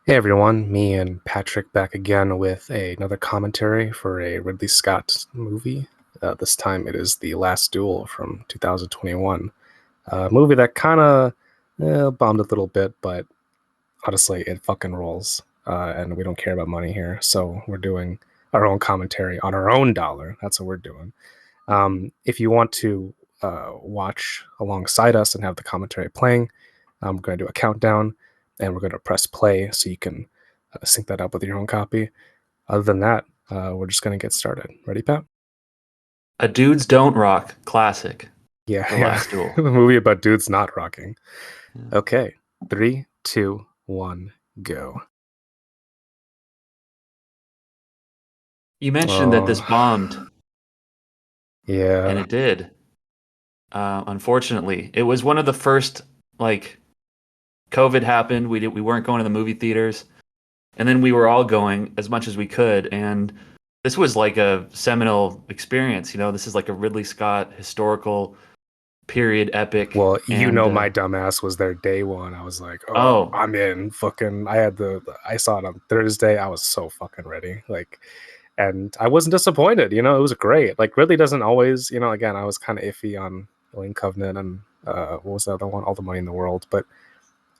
Hey everyone, me and Patrick back again with another commentary for a Ridley Scott movie. This time it is The Last Duel from 2021. A movie that kind of bombed a little bit, but honestly, it fucking rolls. And we don't care about money here, so we're doing our own commentary on our own dollar. That's what we're doing. If you want to watch alongside us and have the commentary playing, we're going to do a countdown and we're going to press play so you can sync that up with your own copy. Other than that, we're just going to get started. Ready, Pat? A Dudes Don't Rock classic, Yeah, The yeah. Last Duel. The movie about dudes not rocking. Yeah. Okay. Three, two, one, go. You mentioned that this Oh, bombed, and yeah. it did. Unfortunately, it was one of the first. Like COVID happened, we weren't going to the movie theaters, and then we were all going as much as we could, and this was like a seminal experience. This is like a Ridley Scott historical period epic, Well, and my dumbass was there day one. I was like, oh, oh, I'm in. Fucking, I saw it on Thursday. I was so fucking ready. Like, and I wasn't disappointed. It was great. Like, Ridley doesn't always, again, I was kind of iffy on Alien Covenant and what was the other one? All the Money in the World. But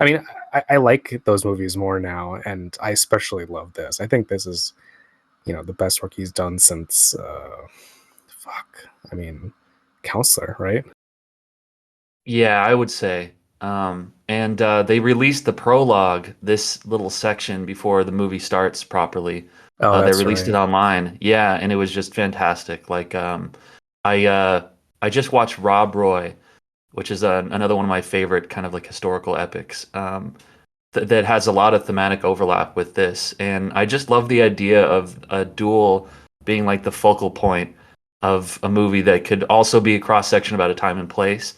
I mean, I like those movies more now, and I especially love this. I think this is, the best work he's done since, fuck. I mean, Counselor, right? yeah, I would say. And they released the prologue, this little section before the movie starts properly. Oh, They that's released it right. online. Yeah, and it was just fantastic. I uh, I just watched Rob Roy, which is another one of my favorite kind of like historical epics. That has a lot of thematic overlap with this, and I just love the idea of a duel being like the focal point of a movie that could also be a cross section about a time and place.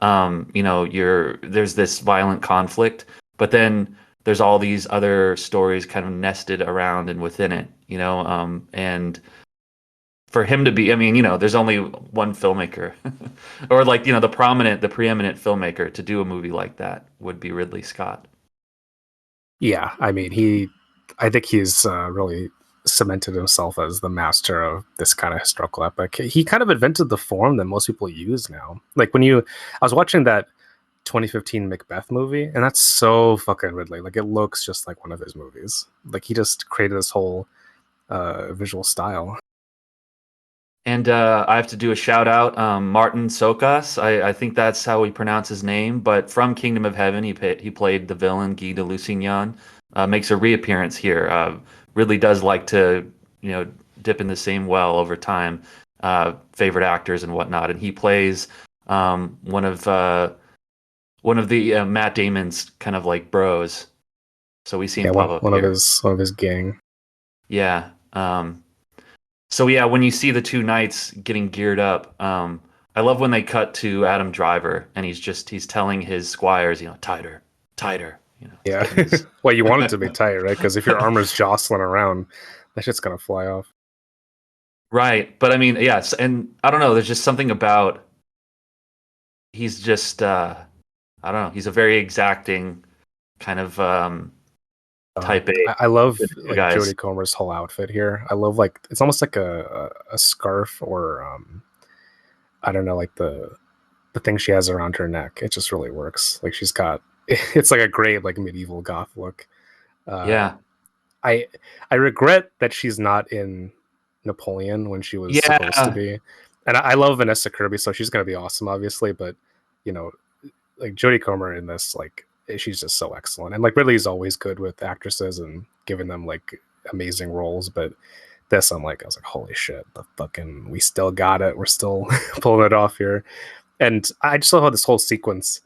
There's this violent conflict, but then there's all these other stories kind of nested around and within it. And for him to be, I mean, there's only one filmmaker, or like the preeminent filmmaker to do a movie like that would be Ridley Scott. Yeah, I mean, I think he's really cemented himself as the master of this kind of historical epic. He kind of invented the form that most people use now. Like I was watching that 2015 Macbeth movie, and that's so fucking Ridley. Like, it looks just like one of his movies. Like, he just created this whole visual style. And I have to do a shout out, Martin Sokas. I think that's how we pronounce his name. But from Kingdom of Heaven, he played the villain Guy de Lusignan. Makes a reappearance here. Really does like to dip in the same well over time. Favorite actors and whatnot, and he plays one of the Matt Damon's kind of like bros. So we see Yeah, him one pop up one of here. his gang. Yeah. So yeah, when you see the two knights getting geared up, I love when they cut to Adam Driver and he's telling his squires, tighter, tighter. He's Yeah, getting his well, you want it to be tight, right? Because if your armor's jostling around, that shit's gonna fly off. right. But I mean, yes, and I don't know. There's just something about he's just I don't know. He's a very exacting kind of type A I love like guys. Jodie Comer's whole outfit here. I love like it's almost like a scarf or I don't know, like the thing she has around her neck. It just really works. Like she's got it's like a great like medieval goth look. Uh, Yeah, I I regret that she's not in Napoleon when she was supposed to yeah. be. And I love Vanessa Kirby, so she's gonna be awesome, obviously. But you know, like Jodie Comer in this, like she's just so excellent. And like Ridley's always good with actresses and giving them like amazing roles, but this I was like, holy shit, the fucking we still got it. We're still pulling it off here. And I just love how this whole sequence,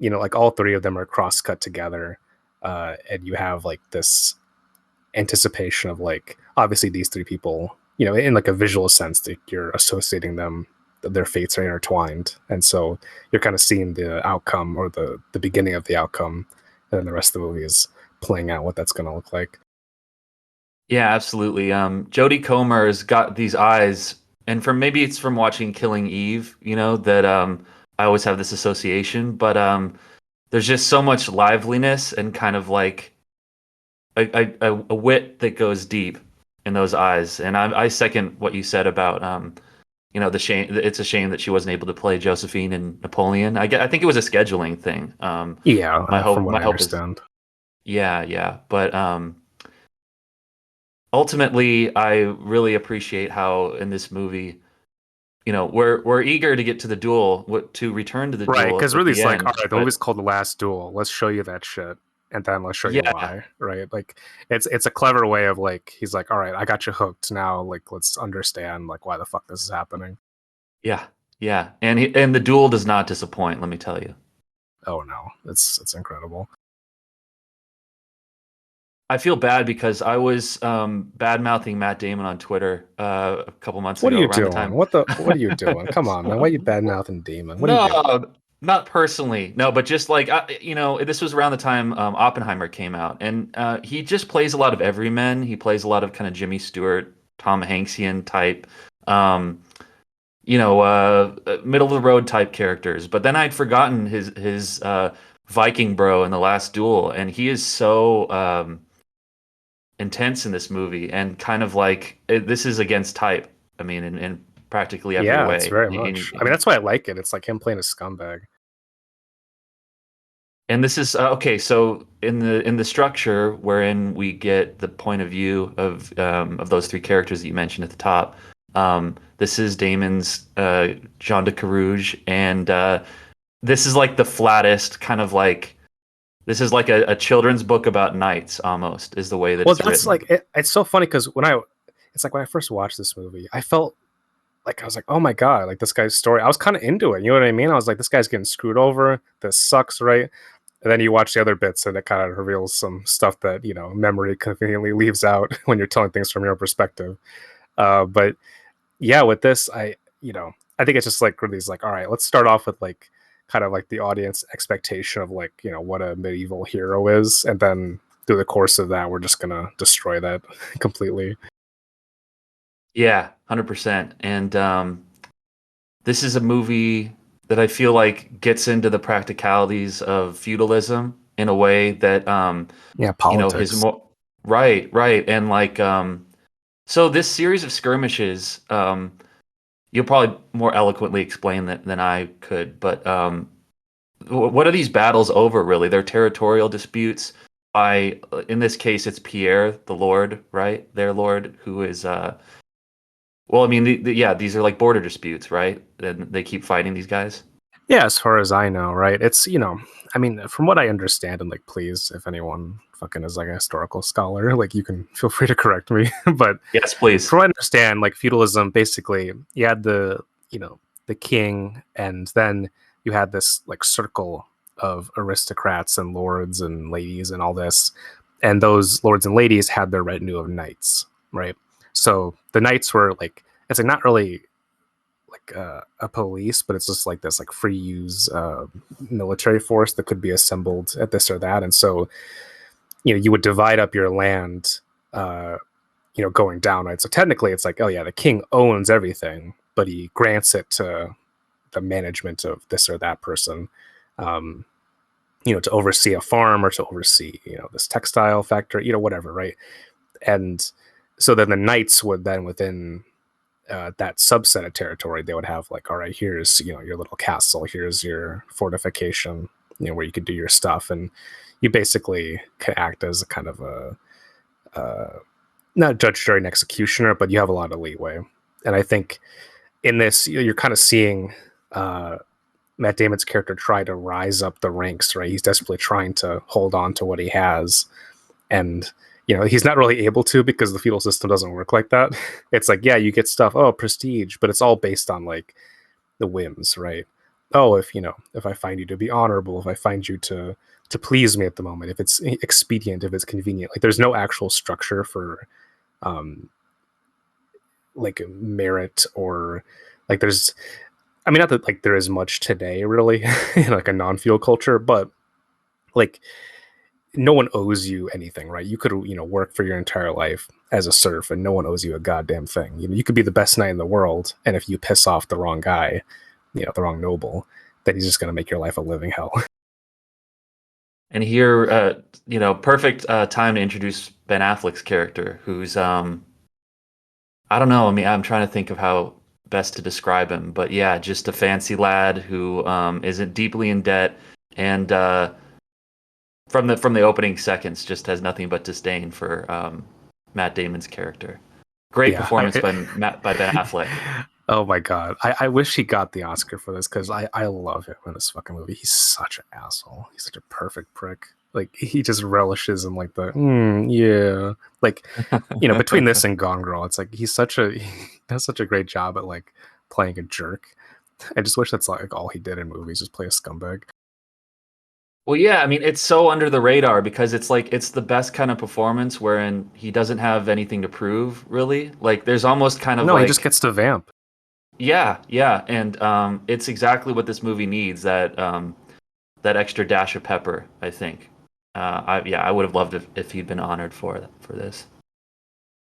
like all three of them are cross cut together, and you have like this anticipation of like obviously these three people, in like a visual sense that you're associating them, their fates are intertwined, and so you're kind of seeing the outcome or the beginning of the outcome, and then the rest of the movie is playing out what that's going to look like. Yeah, absolutely. Jodie Comer's got these eyes, and from maybe it's from watching Killing Eve, that I always have this association. But there's just so much liveliness and kind of like a wit that goes deep in those eyes. And I second what you said about the shame. It's a shame that she wasn't able to play Josephine and Napoleon. I think it was a scheduling thing. Yeah, from what My I hope is, understand. yeah, yeah. But ultimately, I really appreciate how in this movie, we're eager to get to the duel, to return to the Right, duel because at really the it's like, all end. right, the movie's But called The Last Duel. Let's show you that shit, and then let's show you yeah, why. Right, like it's a clever way of like he's like, all right, I got you hooked. Now, like, let's understand like why the fuck this is happening. yeah, yeah. And the duel does not disappoint. Let me tell you. Oh no, it's incredible. I feel bad because I was bad mouthing Matt Damon on Twitter a couple months What are ago you around the doing? time. What are you doing? Come on, man. Why are you bad mouthing Demon? What are you doing? No, not personally. No, but just like this was around the time Oppenheimer came out, and he just plays a lot of everymen. He plays a lot of kind of Jimmy Stewart, Tom Hanksian type, um, middle of the road type characters. But then I'd forgotten his Viking bro in the Last Duel, and he is so intense in this movie, and kind of like this is against type. I mean, in practically every Yeah, it's way. very much. I mean, that's why I like it. It's like him playing a scumbag. And this is okay. So in the structure wherein we get the point of view of those three characters that you mentioned at the top, this is Damon's Jean de Carouge, and this is like the flattest kind of like this is like a children's book about knights almost is the way that Well, it's that's written. like it's so funny because it's like when I first watched this movie, I felt like I was like, oh my god, like this guy's story. I was kind of into it. You know what I mean? I was like, this guy's getting screwed over. This sucks, right? And then you watch the other bits, and it kind of reveals some stuff that memory conveniently leaves out when you're telling things from your perspective. But yeah, with this, I think it's just like really is like, all right, let's start off with like kind of like the audience expectation of like what a medieval hero is, and then through the course of that, we're just gonna destroy that completely. Yeah, 100%. And this is a movie that I feel like gets into the practicalities of feudalism in a way that Yeah, his politics. more right. And like so this series of skirmishes, you'll probably more eloquently explain that than I could, but what are these battles over really? They're territorial disputes by in this case it's Pierre, the Lord, right? Their Lord, who is well, I mean, yeah, these are like border disputes, right? And they keep fighting these guys. Yeah, as far as I know, right? It's I mean, from what I understand, and like, please, if anyone fucking is like a historical scholar, like, you can feel free to correct me. But Yes, please. from what I understand, like feudalism, basically, you had the king, and then you had this like circle of aristocrats and lords and ladies and all this, and those lords and ladies had their retinue of knights, right? So the knights were like, it's like not really like a police, but it's just like this like free use military force that could be assembled at this or that. And so you would divide up your land, uh, going down, right? So technically, it's like, oh yeah, the king owns everything, but he grants it to the management of this or that person. Um, to oversee a farm or to oversee this textile factory, whatever, right? And so then the knights would then within that subset of territory, they would have like, all right, here's your little castle, here's your fortification, where you could do your stuff, and you basically can act as a kind of a not judge, jury, and executioner, but you have a lot of leeway. And I think in this, you're kind of seeing uh, Matt Damon's character try to rise up the ranks. Right, he's desperately trying to hold on to what he has, and he's not really able to because the feudal system doesn't work like that. It's like, yeah, you get stuff, oh, prestige, but it's all based on like the whims, right? Oh, if I find you to be honorable, if I find you to please me at the moment, if it's expedient, if it's convenient, like there's no actual structure for um like merit, or like there's, I mean, not that like there is much today really in like a non-feudal culture, but like no one owes you anything, right? You could, work for your entire life as a serf and no one owes you a goddamn thing. You could be the best knight in the world, and if you piss off the wrong guy, the wrong noble, then he's just going to make your life a living hell. And here, perfect time to introduce Ben Affleck's character, who's I don't know. I mean, I'm trying to think of how best to describe him, but yeah, just a fancy lad who isn't deeply in debt, and from the opening seconds, just has nothing but disdain for Matt Damon's character. Great Yeah. performance by Ben Affleck. Oh my god. I wish he got the Oscar for this because I love him in this fucking movie. He's such an asshole. He's such a perfect prick. Like he just relishes in like the yeah. Like, between this and Gone Girl, it's like he does such a great job at like playing a jerk. I just wish that's like all he did in movies is play a scumbag. Well, yeah, I mean, it's so under the radar because it's like it's the best kind of performance wherein he doesn't have anything to prove, really. Like there's almost kind of No, he just like gets to vamp. yeah, yeah, and it's exactly what this movie needs, that extra dash of pepper, I think. I would have loved if he'd been honored for this.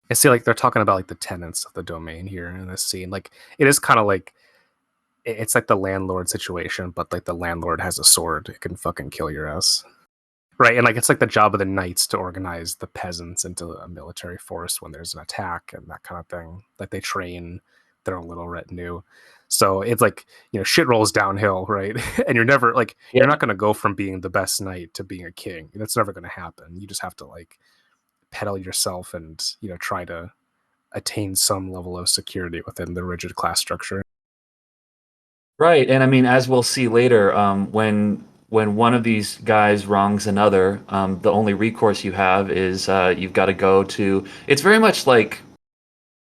I see like they're talking about like the tenants of the domain here in this scene. Like it is kind of like it's like the landlord situation, but like the landlord has a sword. It can fucking kill your ass. Right. And like it's like the job of the knights to organize the peasants into a military force when there's an attack and that kind of thing. Like they train their own little retinue. So it's like, shit rolls downhill, right? And you're never like Yeah. you're not gonna go from being the best knight to being a king. That's never gonna happen. You just have to like pedal yourself and, try to attain some level of security within the rigid class structure. Right, and I mean, as we'll see later, when one of these guys wrongs another, the only recourse you have is you've got to go to. It's very much like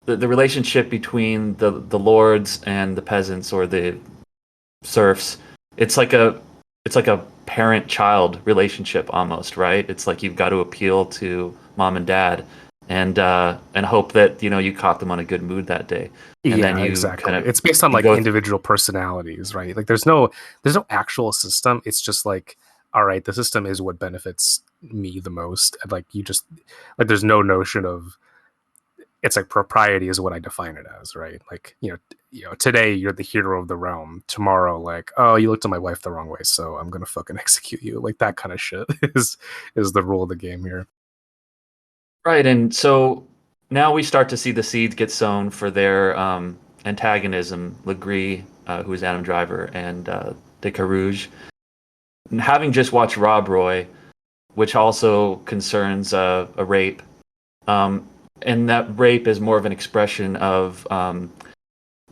the relationship between the lords and the peasants or the serfs. It's like a parent-child relationship almost, right? It's like you've got to appeal to mom and dad, and hope that you caught them on a good mood that day, and then Yeah, you kind exactly. of It's based on you like go. individual personalities, right? Like there's no actual system. It's just like, all right, the system is what benefits me the most. And like you just like there's no notion of it's like propriety is what I define it as, right? Like, today you're the hero of the realm. Tomorrow, like, oh, you looked at my wife the wrong way, so I'm gonna fucking execute you. Like that kind of shit is the rule of the game here. Right, and so now we start to see the seeds get sown for their antagonism, Legree, who is Adam Driver, and De Carouge. And having just watched Rob Roy, which also concerns a rape, um, and that rape is more of an expression of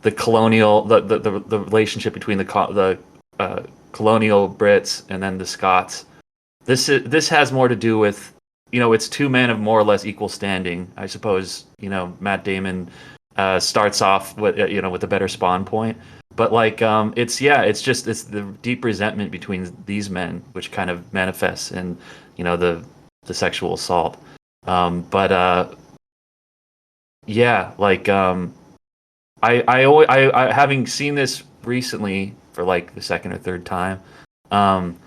the colonial, the relationship between colonial Brits and then the Scots. This has more to do with it's two men of more or less equal standing. I suppose Matt Damon starts off with with a better spawn point, but like it's the deep resentment between these men which kind of manifests in the sexual assault. But yeah, like I having seen this recently for like the second or third time. Um,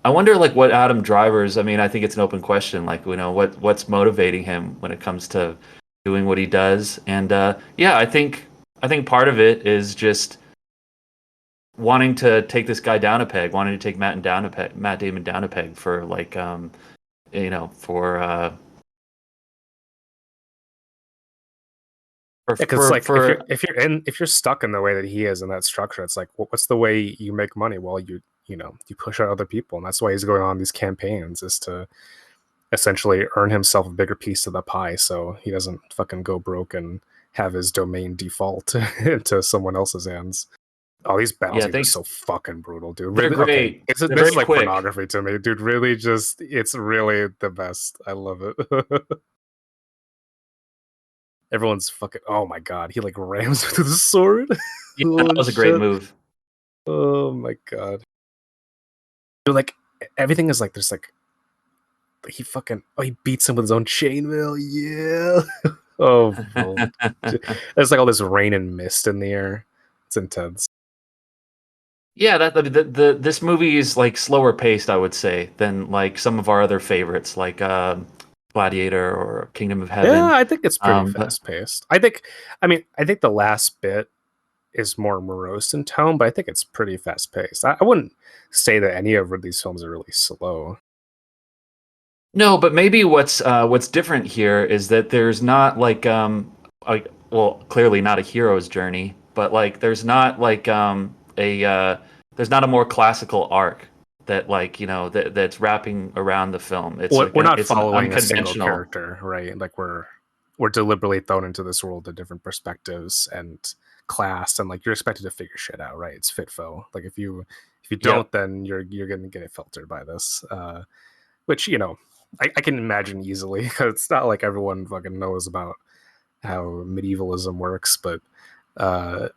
I wonder like what Adam Driver's. I mean, I think it's an open question. Like what's motivating him when it comes to doing what he does. And yeah, I think part of it is just wanting to take this guy down a peg, wanting to take Matt Damon down a peg for like Yeah, because like if you're for if you're stuck in the way that he is in that structure, it's like what's the way you make money? Well, you push out other people, and that's why he's going on these campaigns is to essentially earn himself a bigger piece of the pie, so he doesn't fucking go broke and have his domain default into someone else's hands. Oh, these battle yeah, scenes are thanks. so fucking brutal, dude. They're Really, okay, great. it's They're this very is like quick. pornography to me, dude. Really, just it's really the best. I love it. Everyone's fucking. Oh my god, he like rams with the sword. Yeah, that Oh was a great shit. move. Oh my god. Dude, like everything is like there's like he fucking he beats him with his own chainmail. Yeah. Oh, bro. There's like all this rain and mist in the air. It's intense. Yeah, this movie is like slower paced, I would say, than like some of our other favorites, like Gladiator or Kingdom of Yeah, Heaven. I think it's pretty But fast paced. I think the last bit is more morose in tone, but I think it's pretty fast paced. I wouldn't say that any of these films are really slow. No, but maybe what's different here is that there's not well, clearly not a hero's journey, but like there's not like a there's not a more classical arc that like, that's wrapping around the film. We're not It's an following a single unconventional. character, right? Like we're deliberately thrown into this world of different perspectives and class, and like you're expected to figure shit out, right? It's fitfo. Like if you don't, Yep. then you're gonna get it filtered by this, which I can imagine easily because it's not like everyone fucking knows about how medievalism works, but uh,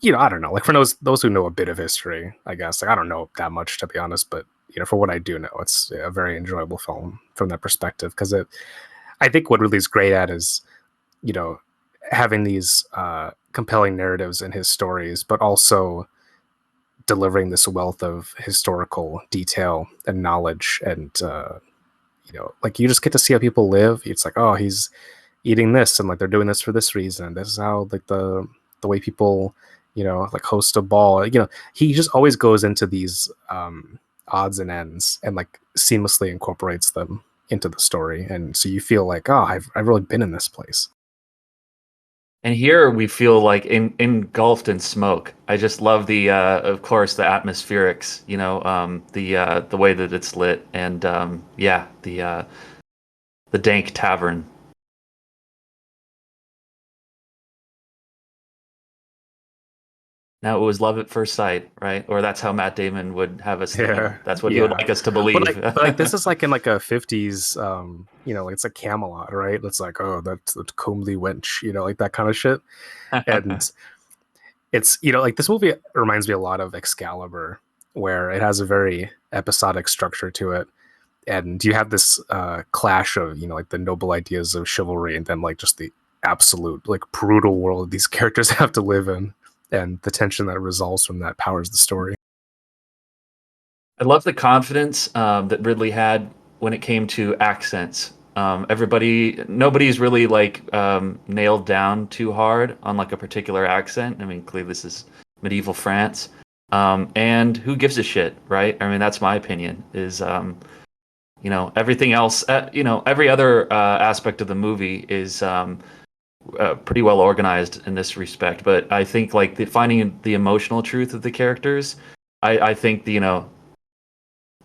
I don't know. Like for those who know a bit of history, I guess. Like I don't know that much to be honest, but for what I do know, it's a very enjoyable film from that perspective because I think what really is great at is you know having these compelling narratives in his stories, but also delivering this wealth of historical detail and knowledge and like you just get to see how people live. It's like, oh, he's eating this and like they're doing this for this reason. This is how like the way people like host a ball. He just always goes into these odds and ends and like seamlessly incorporates them into the story, and so you feel like, oh, I've really been in this place. And here we feel like engulfed in smoke. I just love of course, the atmospherics, the way that it's lit, and yeah, the dank tavern. Now it was love at first sight, right? Or that's how Matt Damon would have us, Yeah, that's what he would yeah. like us to But believe. like this is like in like a 50s, like it's like Camelot, right? It's like, oh, that's the comely wench, like that kind of shit. And it's like this movie reminds me a lot of Excalibur, where it has a very episodic structure to it, and you have this clash of like the noble ideas of chivalry and then like just the absolute like brutal world these characters have to live in, and the tension that resolves from that powers the story. I love the confidence that Ridley had when it came to accents. Nobody's really like nailed down too hard on like a particular accent. I mean, clearly this is medieval France, and who gives a shit, right? I mean, that's my opinion. Is everything else, every other aspect of the movie is pretty well organized in this respect. But I think like finding the emotional truth of the characters, I think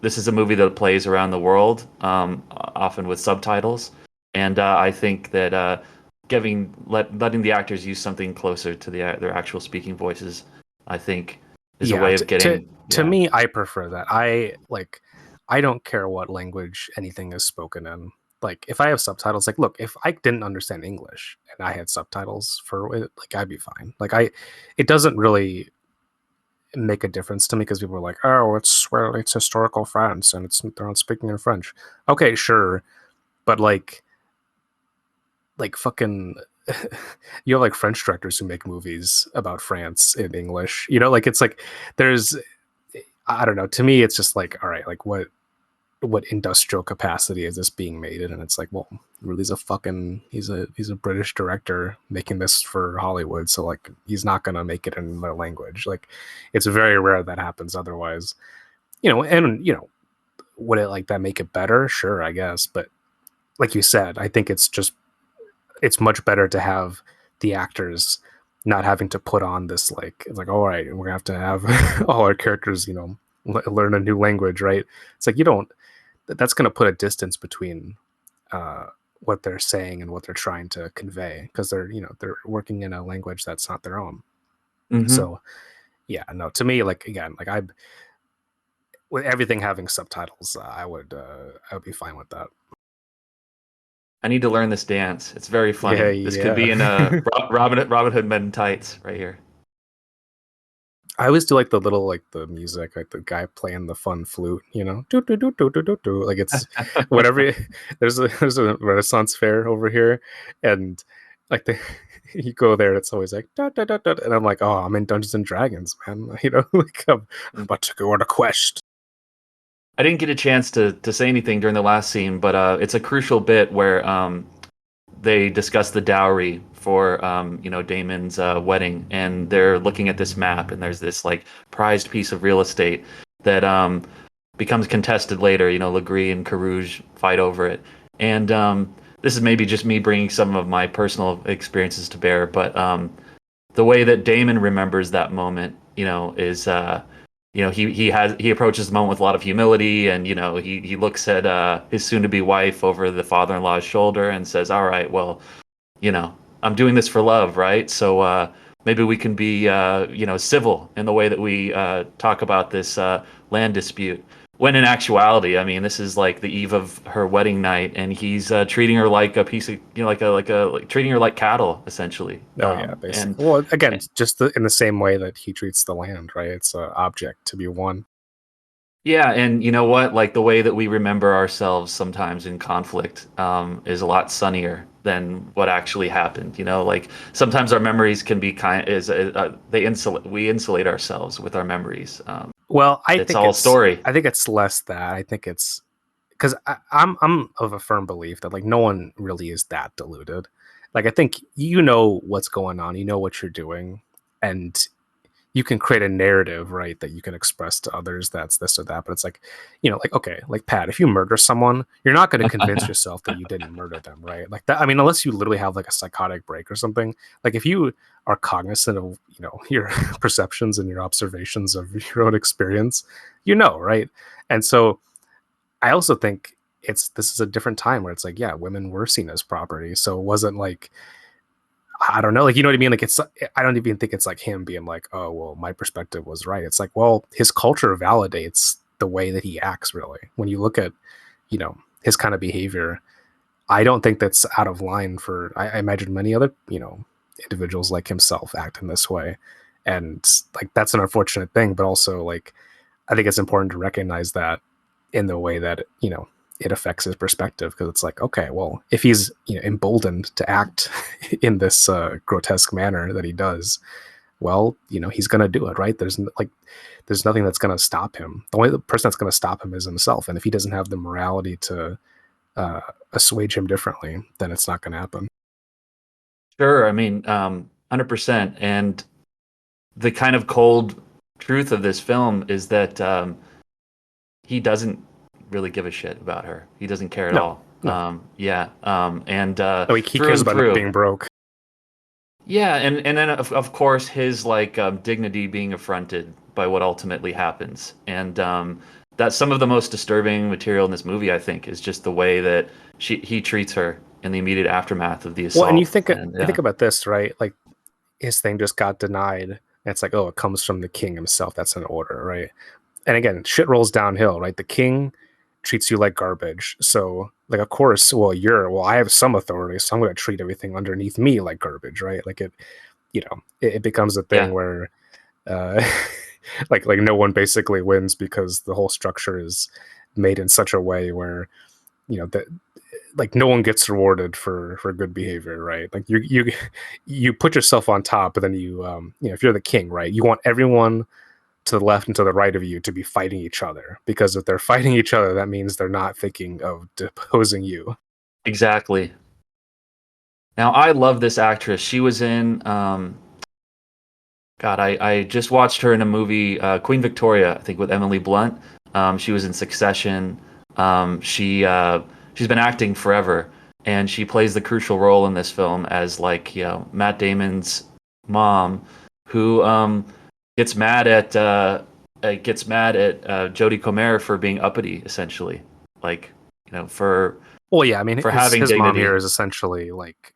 this is a movie that plays around the world, often with subtitles, and I think that letting the actors use something closer to their actual speaking voices, I think, is a Yeah, way of getting. to Yeah. me, I prefer that. I don't care what language anything is spoken in. Like if I have subtitles, like look, if I didn't understand English and I had subtitles for it, like I'd be fine. Like it doesn't really make a difference to me because people are like, oh, it's historical France and they're not speaking in French. Okay, sure, but like fucking you have like French directors who make movies about France in English. Like it's like there's I don't know. To me, it's just like, all right, like what industrial capacity is this being made in? And it's like, well, really, he's a British director making this for Hollywood, so like he's not gonna make it in their language. Like it's very rare that happens otherwise. And would it like that make it better? Sure, I guess, but like you said, I think it's much better to have the actors not having to put on this like it's like, all right, we're gonna have to have all our characters learn a new language, right? It's like you don't that's going to put a distance between uh, what they're saying and what they're trying to convey because they're working in a language that's not their own. Hmm. So yeah, no, to me, like again, like I with everything having subtitles, I would be fine with that. I need to learn this dance. It's very Yeah, funny. This could yeah. be in Robin Hood Men in Tights right here. I always do like the little like the music, like the guy playing the fun flute, do do do do do do do. Like it's whatever. There's a Renaissance fair over here, and like the you go there, it's always like da, da, da, da, and I'm like, oh, I'm in Dungeons and Dragons, man. Like I'm about to go on a quest. I didn't get a chance to say anything during the last scene, but it's a crucial bit where they discuss the dowry for Damon's wedding, and they're looking at this map, and there's this like prized piece of real estate that becomes contested later. You know, Legree and Carouge fight over it, and this is maybe just me bringing some of my personal experiences to bear, but the way that Damon remembers that moment, you know, is he approaches the moment with a lot of humility, and you know he looks at his soon-to-be wife over the father-in-law's shoulder and says, "All right, well, you know, I'm doing this for love, right? So maybe we can be, civil in the way that we talk about this land dispute." When in actuality, I mean, this is like the eve of her wedding night, and he's treating her like a piece of, you know, like treating her like cattle, essentially. Oh yeah, And basically. Well, again, just in the same way that he treats the land, right? It's an object to be won. Yeah, and you know what? Like the way that we remember ourselves sometimes in conflict is a lot sunnier than what actually happened. You know, like sometimes our memories can be we insulate ourselves with our memories. Well, It's all story. I think it's less that. I think it's because I'm of a firm belief that like no one really is that deluded. Like I think you know what's going on, you know what you're doing, and you can create a narrative, right, that you can express to others that's this or that. But it's like, you know, like okay, like Pat, if you murder someone, you're not going to convince yourself that you didn't murder them, right? Like that. I mean, unless you literally have like a psychotic break or something. Like if you are cognizant of your perceptions and your observations of your own experience, you know, right? And so I also think this is a different time where it's like, yeah, women were seen as property. So it wasn't like, I don't know, like, you know what I mean? Like I don't even think it's like him being like, oh, well, my perspective was right. It's like, well, his culture validates the way that he acts, really. When you look at, his kind of behavior, I don't think that's out of line for, I imagine many other, individuals like himself act in this way. And like, that's an unfortunate thing, but also like, I think it's important to recognize that in the way that it affects his perspective, because it's like, okay, well, if he's emboldened to act in this grotesque manner that he does, well, he's gonna do it, right? There's nothing that's gonna stop him. The only person that's gonna stop him is himself, and if he doesn't have the morality to uh, assuage him differently, then it's not gonna happen. Sure, I mean, 100%. And the kind of cold truth of this film is that he doesn't really give a shit about her. He doesn't care at No, all. no, Yeah, and no. He through cares and about not through. being broke. Yeah, and then of course his like dignity being affronted by what ultimately happens, and that's some of the most disturbing material in this movie. I think is just the way that he treats her in the immediate aftermath of the Well, and assault, and you think yeah, about this, right? Like his thing just got denied. And it's like, oh, it comes from the king himself. That's an order, right? And again, shit rolls downhill, right? The king treats you like garbage. So, like, of course, I have some authority, so I'm going to treat everything underneath me like garbage, right? Like it becomes a thing yeah, where, uh, like no one basically wins because the whole structure is made in such a way where that like no one gets rewarded for good behavior, right? Like you put yourself on top, but then if you're the king, right, you want everyone to the left and to the right of you to be fighting each other, because if they're fighting each other, that means they're not thinking of deposing you. exactly. Now I love this actress. She was in God, I just watched her in a movie, Queen Victoria, I think with Emily Blunt. She was in Succession. She's been acting forever, and she plays the crucial role in this film as like Matt Damon's mom, who gets mad at Jodie Comer for being uppity, essentially, like for Well, yeah, I mean, his having his mom here dignity. is essentially like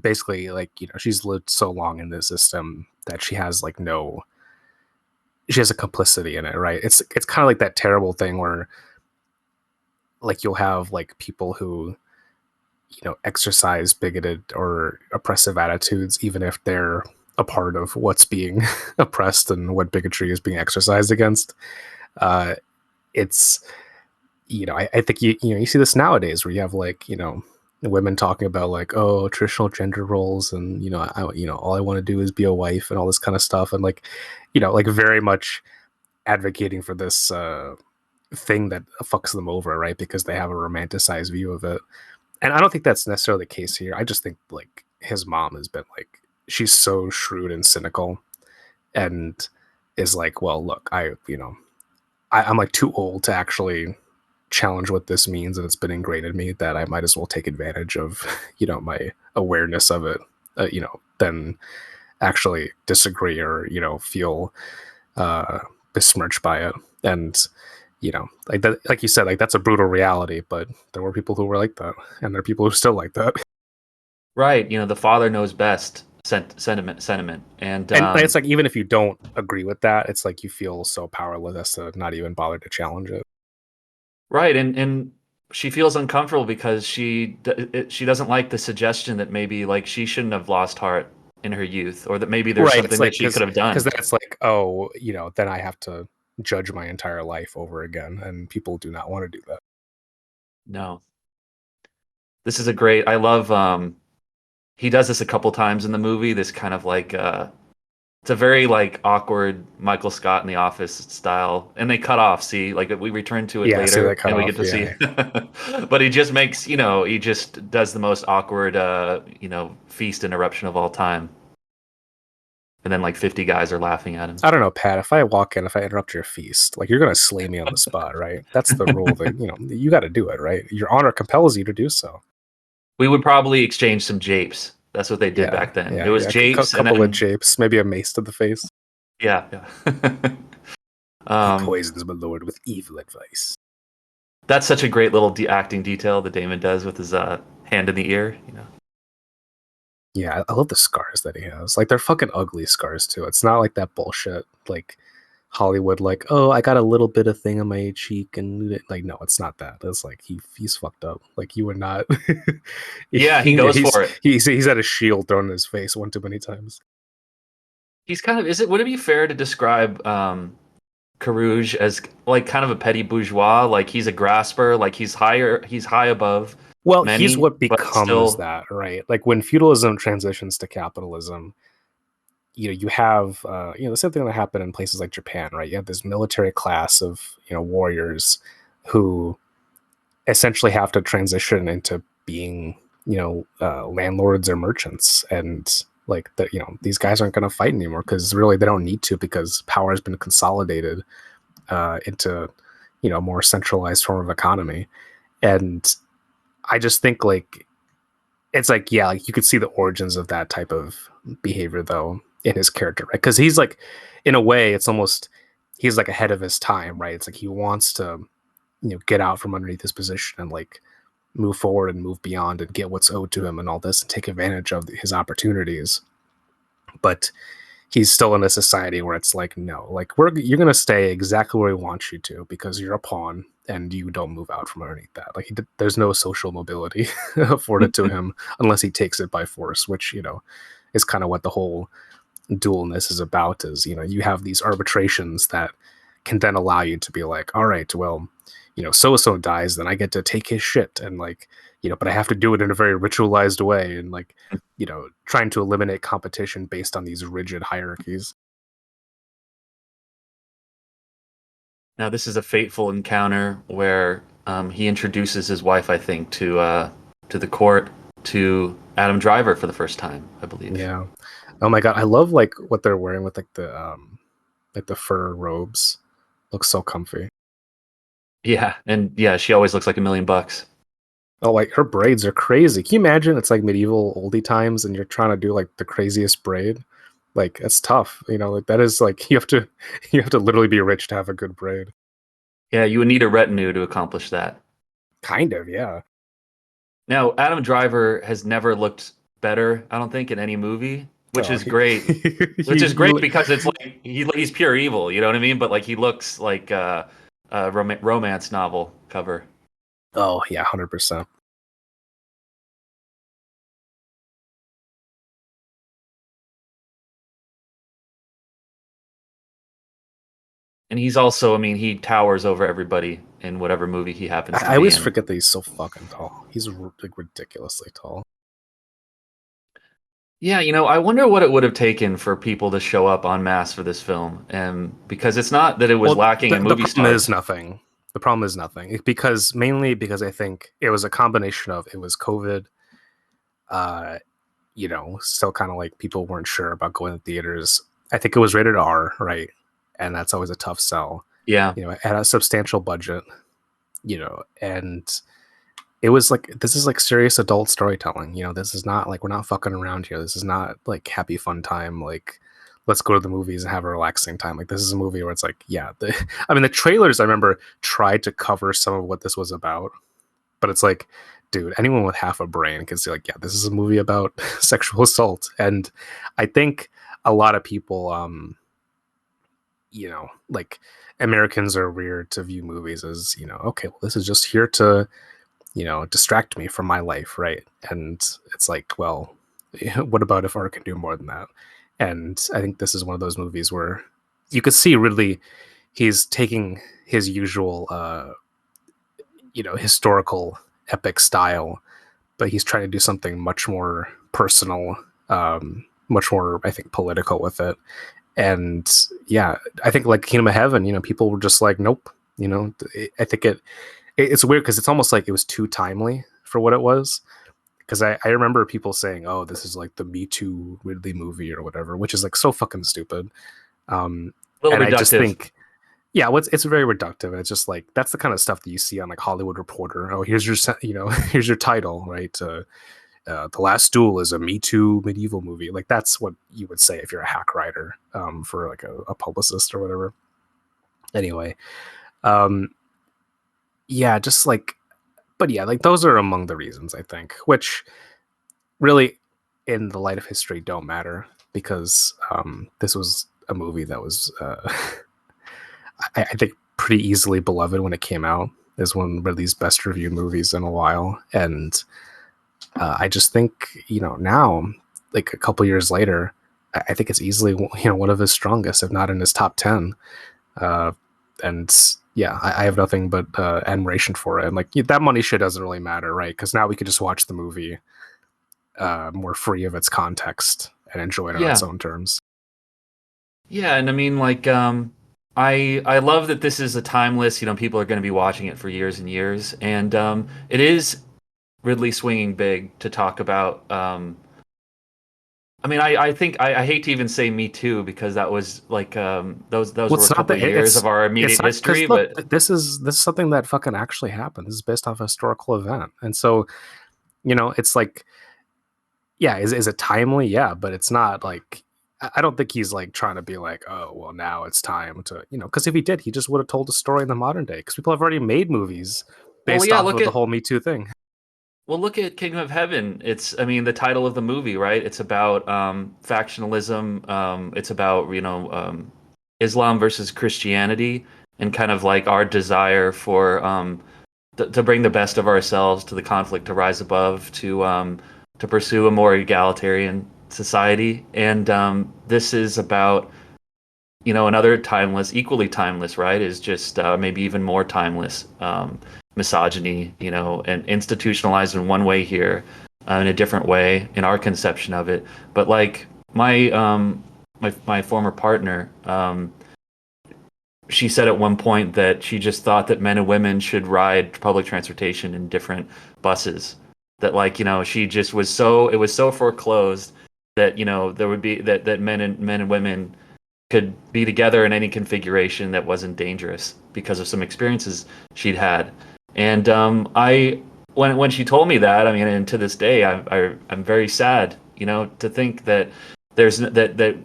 basically like she's lived so long in this system that she has a complicity in it, right? It's kind of like that terrible thing where like you'll have like people who exercise bigoted or oppressive attitudes, even if they're a part of what's being oppressed and what bigotry is being exercised against. uh it's I think you see this nowadays where you have like women talking about like, oh, traditional gender roles, and all I want to do is be a wife and all this kind of stuff, and like like very much advocating for this thing that fucks them over, right? Because they have a romanticized view of it. And I don't think that's necessarily the case here. I just think like his mom has been like, she's so shrewd and cynical, and is like, well, look, I'm like too old to actually challenge what this means, and it's been ingrained in me that I might as well take advantage of my awareness of it, than actually disagree or feel uh besmirched by it. And like that, like you said, like that's a brutal reality, but there were people who were like that, and there are people who still like that. Right, the father knows best sentiment. And And it's like, even if you don't agree with that, it's like you feel so powerless as to not even bother to challenge it. right, and she feels uncomfortable because she doesn't like the suggestion that maybe like she shouldn't have lost heart in her youth, or that maybe there's Right. It's something that like, she could have done. then it's like, oh, then I have to judge my entire life over again, and people do not want to do that. No, this is a great. I love. He does this a couple times in the movie. This kind of like it's a very like awkward Michael Scott in The Office style, and they cut off. See, like we return to it Yeah, see that later, cut and we get off. to see. Yeah. But he just makes he just does the most awkward feast interruption of all time, and then like 50 guys are laughing at him. I don't know, Pat. If I walk in, if I interrupt your feast, like, you're gonna slay me on the spot, right? That's the rule. That you got to do it, right? Your honor compels you to do so. We would probably exchange some japes. That's what they did Yeah, back then. It yeah, was yeah. japes, and Couple of then japes, maybe a mace to the face. yeah, yeah. He um, poisons my lord with evil advice. that's such a great little acting detail that Damon does with his hand in the ear. Yeah, I love the scars that he has. Like, they're fucking ugly scars too. It's not like that bullshit like Hollywood, like, oh, I got a little bit of thing on my cheek, and like, no, it's not that. It's like he's fucked up. Like, you would not. Yeah, he goes he's for it. he's had a shield thrown in his face one too many times. He's kind of. Is it? Would it be fair to describe Carouge as like kind of a petty bourgeois? Like he's a grasper. Like he's higher. He's high above Well, he's many, what but becomes still. that, right? Like, when feudalism transitions to capitalism, you have the same thing that happened in places like Japan, right? You have this military class of warriors who essentially have to transition into being landlords or merchants, and like that, these guys aren't going to fight anymore because really they don't need to, because power has been consolidated into a more centralized form of economy. And I just think, like, it's like, yeah, like, you could see the origins of that type of behavior though in his character, right? Because he's like, in a way, it's almost, he's like ahead of his time, right? It's like he wants to get out from underneath his position and like move forward and move beyond and get what's owed to him and all this, and take advantage of his opportunities. But he's still in a society where it's like, no, like, you're gonna stay exactly where we want you to, because you're a pawn and you don't move out from underneath that. Like, there's no social mobility afforded to him unless he takes it by force, which is kind of what the whole dualness is about. Is you have these arbitrations that can then allow you to be like, all right, well, so dies, then I get to take his shit, and like, but I have to do it in a very ritualized way, and like, trying to eliminate competition based on these rigid hierarchies. Now this is a fateful encounter where he introduces his wife, I think, to the court, to Adam Driver for the first time, I believe. Yeah. Oh my god, I love like what they're wearing with like the fur robes. Looks so comfy. Yeah, and yeah, she always looks like $1 million. Oh, like, her braids are crazy. Can you imagine? It's like medieval oldie times, and you're trying to do like the craziest braid. Like, it's tough. Like, that is like, you have to literally be rich to have a good braid. Yeah, you would need a retinue to accomplish that. Kind of, yeah. Now, Adam Driver has never looked better, I don't think, in any movie, which Oh, is great. Which is great because it's like he's pure evil, you know what I mean? But like he looks like a romance novel cover. oh yeah, 100%. And he's also, I mean, he towers over everybody in whatever movie he happens to I be always in. forget that he's so fucking tall. He's like ridiculously tall. Yeah, I wonder what it would have taken for people to show up en masse for this film. And because it's not that it was Well, lacking in the movie problem is stars. nothing. The problem is nothing, because mainly because I think it was a combination of, it was COVID, uh, still kind of like people weren't sure about going to theaters. I think it was rated R, right? And that's always a tough sell. Yeah. at a substantial budget, and it was like, this is like serious adult storytelling. This is not like, we're not fucking around here. This is not like happy fun time. Like, let's go to the movies and have a relaxing time. Like, this is a movie where it's like, yeah, I mean, the trailers I remember tried to cover some of what this was about, but it's like, dude, anyone with half a brain can see like, yeah, this is a movie about sexual assault. And I think a lot of people, like, Americans are weird to view movies as, okay, well, this is just here to, distract me from my life, right? And it's like, well, what about if art can do more than that? And I think this is one of those movies where you could see Ridley, he's taking his usual, historical epic style, but he's trying to do something much more personal, much more, I think, political with it. And yeah, I think like Kingdom of Heaven, people were just like, nope. I think it's weird because it's almost like it was too timely for what it was. Because I remember people saying, "Oh, this is like the Me Too Ridley movie or whatever," which is like so fucking stupid. Um, A little and I just reductive. think, yeah, it's very reductive, and it's just like that's the kind of stuff that you see on like Hollywood Reporter. Oh, here's your here's your title, right? The Last Duel is a Me Too medieval movie. Like that's what you would say if you're a hack writer, for like a publicist or whatever. Anyway, um, yeah, just like, but yeah, like those are among the reasons I think, which really, in the light of history, don't matter because this was a movie that was, I think, pretty easily beloved when it came out. Is one of Ridley's best reviewed movies in a while, and I just think now, like a couple years later, I think it's easily one of his strongest, if not in his top 10. Uh, and yeah, I have nothing but admiration for it. And like that money shit doesn't really matter, right? Because now we could just watch the movie more free of its context and enjoy it on its Yeah. own terms. Yeah, and I mean like I love that this is a timeless, people are going to be watching it for years and years, and it is Ridley swinging big to talk about. I mean, I think I hate to even say Me Too because that was like those Well, were a it's not couple that of years of our it's immediate not history, because look, but this is something that fucking actually happened. This is based off a historical event, and so it's like, yeah, is it timely? Yeah, but it's not like, I don't think he's like trying to be like, oh well, now it's time to, because if he did, he just would have told a story in the modern day because people have already made movies well, based yeah, off of the whole Me Too thing. look at Kingdom of Heaven. It's, I mean, the title of the movie, right? It's about factionalism. It's about, Islam versus Christianity and kind of like our desire for to bring the best of ourselves to the conflict, to rise above, to pursue a more egalitarian society. And this is about, another timeless, equally timeless, right? Is just maybe even more timeless misogyny, and institutionalized in one way here, in a different way in our conception of it. But like my former partner, she said at one point that she just thought that men and women should ride public transportation in different buses. That like, she just was so, it was so foreclosed that, there would be that men and women could be together in any configuration that wasn't dangerous because of some experiences she'd had. And I when she told me that, I mean, and to this day, I'm very sad, to think that there's that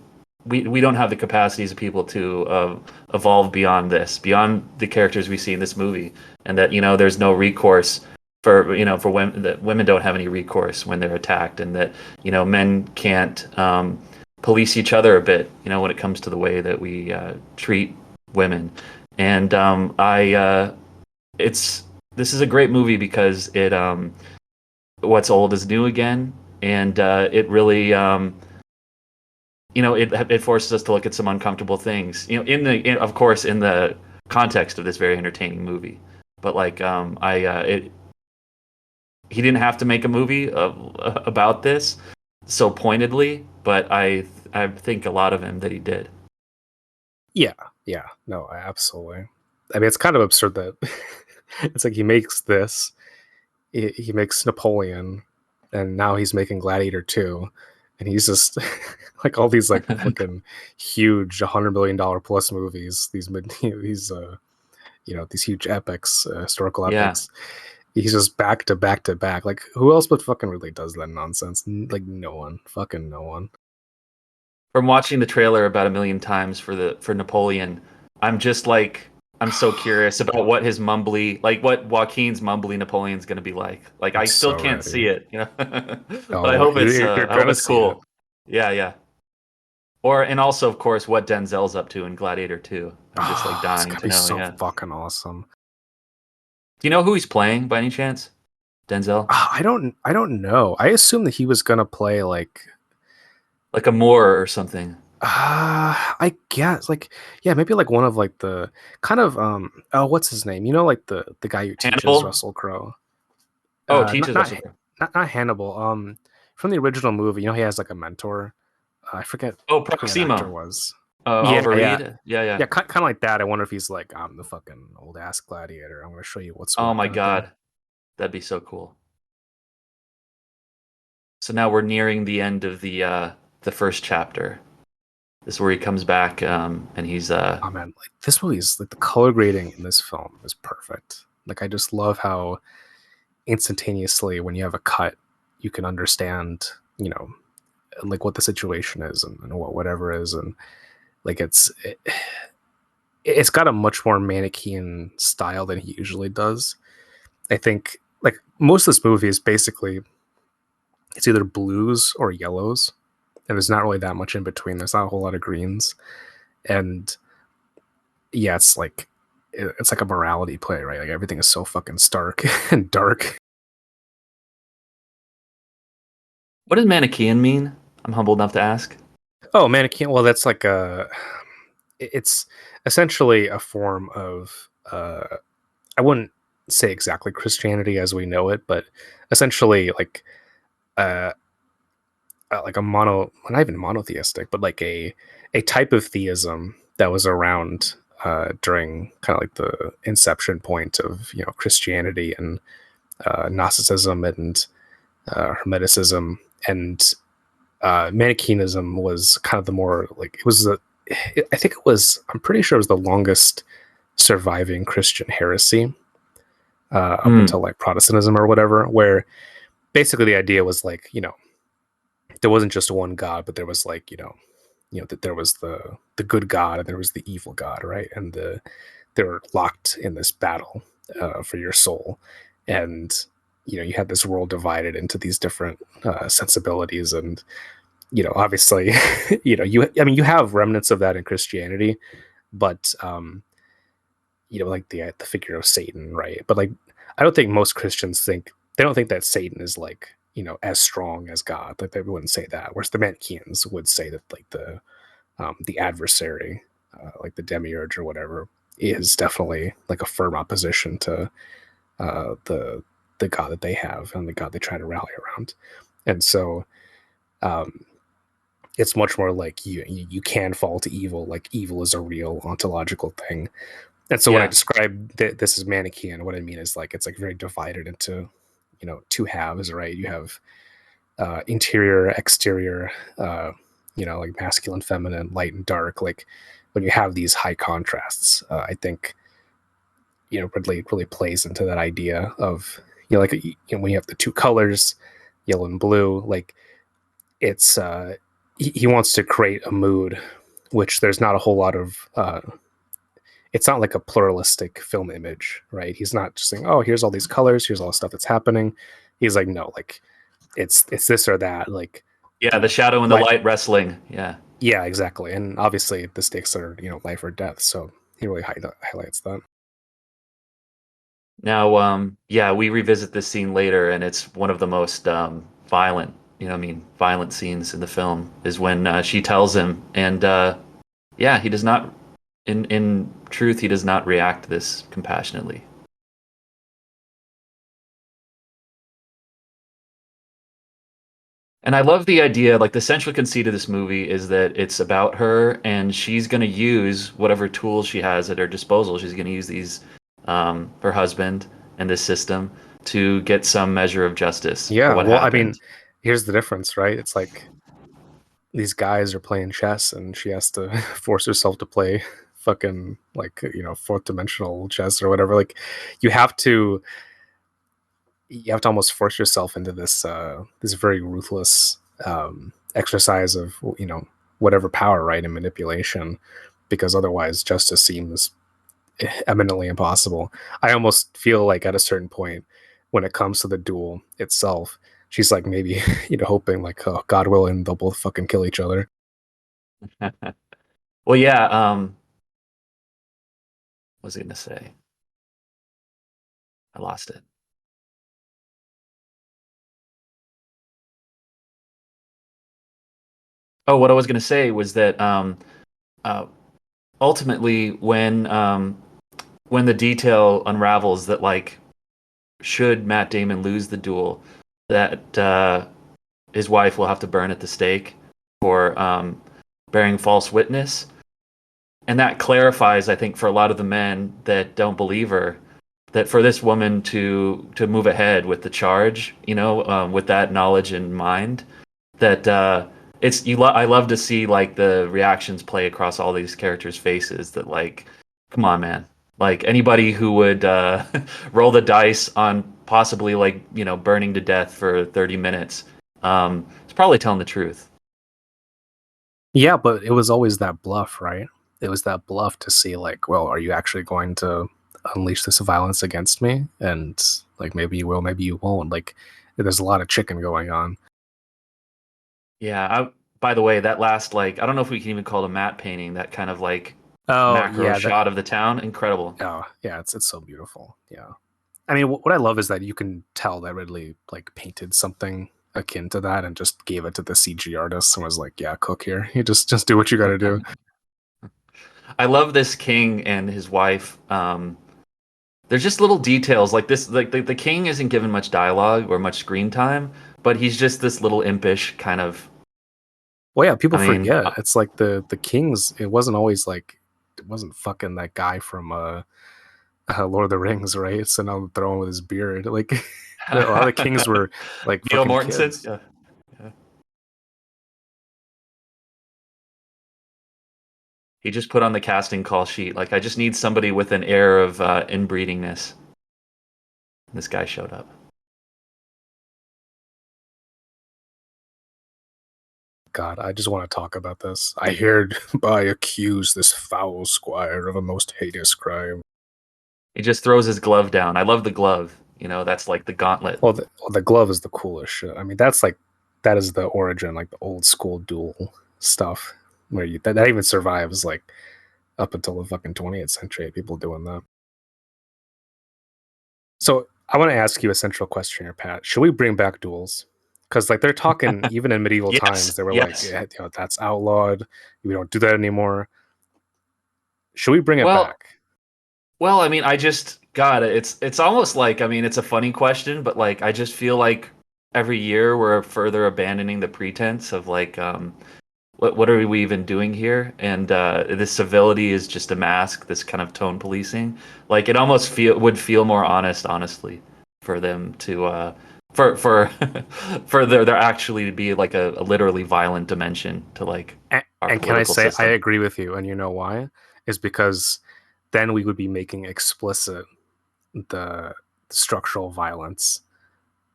we don't have the capacities of people to evolve beyond this, beyond the characters we see in this movie, and that there's no recourse for women, that women don't have any recourse when they're attacked, and that men can't police each other a bit, when it comes to the way that we treat women. And it's this is a great movie because it what's old is new again, and it really it forces us to look at some uncomfortable things, of course, in the context of this very entertaining movie. But like I it he didn't have to make a movie about this so pointedly, but I think a lot of him that he did. Yeah, yeah, no, absolutely. I mean, it's kind of absurd that it's like he makes this, he makes Napoleon, and now he's making Gladiator 2, and he's just like all these like fucking huge $100 million plus movies. These these huge epics, historical Yeah. epics. He's just back to back to back. Like who else but fucking really does that nonsense? Like no one, fucking no one. From watching the trailer about a million times for Napoleon, I'm just like I'm so curious about what his mumbly like what Joaquin's mumbly Napoleon's gonna be like. Like I'm I still so can't see ready. it, you know. But Oh, you're I hope gonna it's see it. cool. Yeah, yeah. Or and also of course what Denzel's up to in Gladiator 2. I'm just like Oh, it's dying gonna to be know, so yeah. fucking awesome. Do you know who he's playing by any chance? Denzel? I don't know. I assumed that he was gonna play like Like a Moor or something. I guess like yeah, maybe like one of like the kind of oh what's his name? You know like the guy who teaches Hannibal? Russell Crowe. Oh, Not teaches not Russell Crowe. not Hannibal. From the original movie, you know he has like a mentor. I forget Oh, who that actor Proximo. was. Yeah, Oliver yeah. Reed? Yeah, yeah. Yeah, kind of like that. I wonder if he's like, I'm the fucking old ass gladiator. I'm gonna show you what's Oh what my kind of thing. God. That'd be so cool. So now we're nearing the end of the first chapter. This is where he comes back, and he's Oh man, like this movie's like the color grading in this film is perfect. Like I just love how instantaneously when you have a cut, you can understand, like what the situation is and what whatever is, and like it's got a much more Manichean style than he usually does. I think like most of this movie is basically it's either blues or yellows, and there's not really that much in between. There's not a whole lot of greens, and yeah, it's like a morality play, right? Like everything is so fucking stark and dark. what does Manichaean mean? I'm humble enough to ask. Oh man, it can't. Well, that's like a. It's essentially a form of. I wouldn't say exactly Christianity as we know it, but essentially uh, like a mono, well, not even monotheistic, but like a type of theism that was around during kind of like the inception point of Christianity and Gnosticism and Hermeticism and Manichaeism was kind of the more like it was the I think it was I'm pretty sure it was the longest surviving Christian heresy up Hmm. until like Protestantism or whatever, where basically the idea was like there wasn't just one God, but there was like that there was the good God and there was the evil God, right? And they were locked in this battle for your soul, and you had this world divided into these different sensibilities and obviously I mean you have remnants of that in Christianity, but like the figure of Satan, right? But like I don't think most Christians think they don't think that Satan is like as strong as God. Like they wouldn't say that, whereas the Manichaeans would say that like the adversary, like the demiurge or whatever, is definitely like a firm opposition to the God that they have and the God they try to rally around. And so um, it's much more like you can fall to evil. Like evil is a real ontological thing. And so when I Yeah. describe this as Manichaean, what I mean is like it's like very divided into two halves, right? You have interior, exterior, like masculine, feminine, light and dark. Like when you have these high contrasts, I think really plays into that idea of like when you have the two colors, yellow and blue, like it's he wants to create a mood which there's not a whole lot of it's not like a pluralistic film image, right? He's not just saying, oh, here's all these colors, here's all the stuff that's happening. He's like, no, like it's this or that, like Yeah, the shadow and the light. light wrestling. Yeah. Yeah, exactly. And obviously the stakes are life or death, so he really highlights that. Now, yeah, we revisit this scene later, and it's one of the most violent, violent scenes in the film is when she tells him, and yeah, he does not, in truth, he does not react this compassionately. And I love the idea, like the central conceit of this movie is that it's about her, and she's going to use whatever tools she has at her disposal. She's going to use these, her husband and this system to get some measure of justice for Yeah, what well, I mean, happened. here's the difference, right? It's like these guys are playing chess and she has to force herself to play fucking like fourth dimensional chess or whatever. Like you have to you have to almost force yourself into this very ruthless exercise of whatever power, right, and manipulation, because otherwise justice seems eminently impossible. I almost feel like at a certain point when it comes to the duel itself, she's like maybe hoping like, oh, God willing, they'll both fucking kill each other. Well, yeah. What was I gonna say? I lost it. Oh, what I was gonna say was that uh, ultimately, when the detail unravels that like should Matt Damon lose the duel, that his wife will have to burn at the stake for bearing false witness, and that clarifies, I think, for a lot of the men that don't believe her, that for this woman to move ahead with the charge, with that knowledge in mind, that I love to see like the reactions play across all these characters' faces. That like, come on, man. Like anybody who would roll the dice on possibly like burning to death for 30 minutes, is probably telling the truth. Yeah, but it was always that bluff, right? It was that bluff to see like, well, are you actually going to unleash this violence against me? And like maybe you will, maybe you won't. Like there's a lot of chicken going on. Yeah. By the way, that last like I don't know if we can even call it a matte painting. That kind of like Oh macro yeah, that shot of the town, incredible. oh yeah, it's so beautiful. Yeah. I mean, what I love is that you can tell that Ridley like painted something akin to that and just gave it to the CG artist and was like, "Yeah, cook here. You just do what you got to do." I love this king and his wife. There's just little details like this. Like the king isn't given much dialogue or much screen time, but he's just this little impish kind of. Well, yeah, people I mean, forget. It's like the kings. It wasn't always like it wasn't fucking that guy from Lord of the Rings, right? Sitting on the throne with his beard. Like a lot of the kings were like Neil fucking Mortensen. kids. Yeah, yeah. He just put on the casting call sheet. Like, I just need somebody with an air of inbreedingness. This guy showed up. God, I just want to talk about this. I hereby accuse this foul squire of a most heinous crime. He just throws his glove down. I love the glove. That's like the gauntlet. Well, the glove is the coolest shit. I mean, that's like that is the origin, like the old school duel stuff, where that even survives like up until the fucking 20th century. People doing that. So I want to ask you a central question here, Pat. Should we bring back duels? Because like they're talking even in medieval times, Yes, they were like, yes. yeah, that's outlawed. We don't do that anymore. Should we bring it Well, back? I mean, I just God, it's almost like I mean, it's a funny question, but like I just feel like every year we're further abandoning the pretense of like what are we even doing here? And this civility is just a mask. This kind of tone policing, like it almost would feel more honest, honestly, for them to for for there actually to be like a literally violent dimension to like our And can I political say I system. agree with you? And you know why? Is because then we would be making explicit the structural violence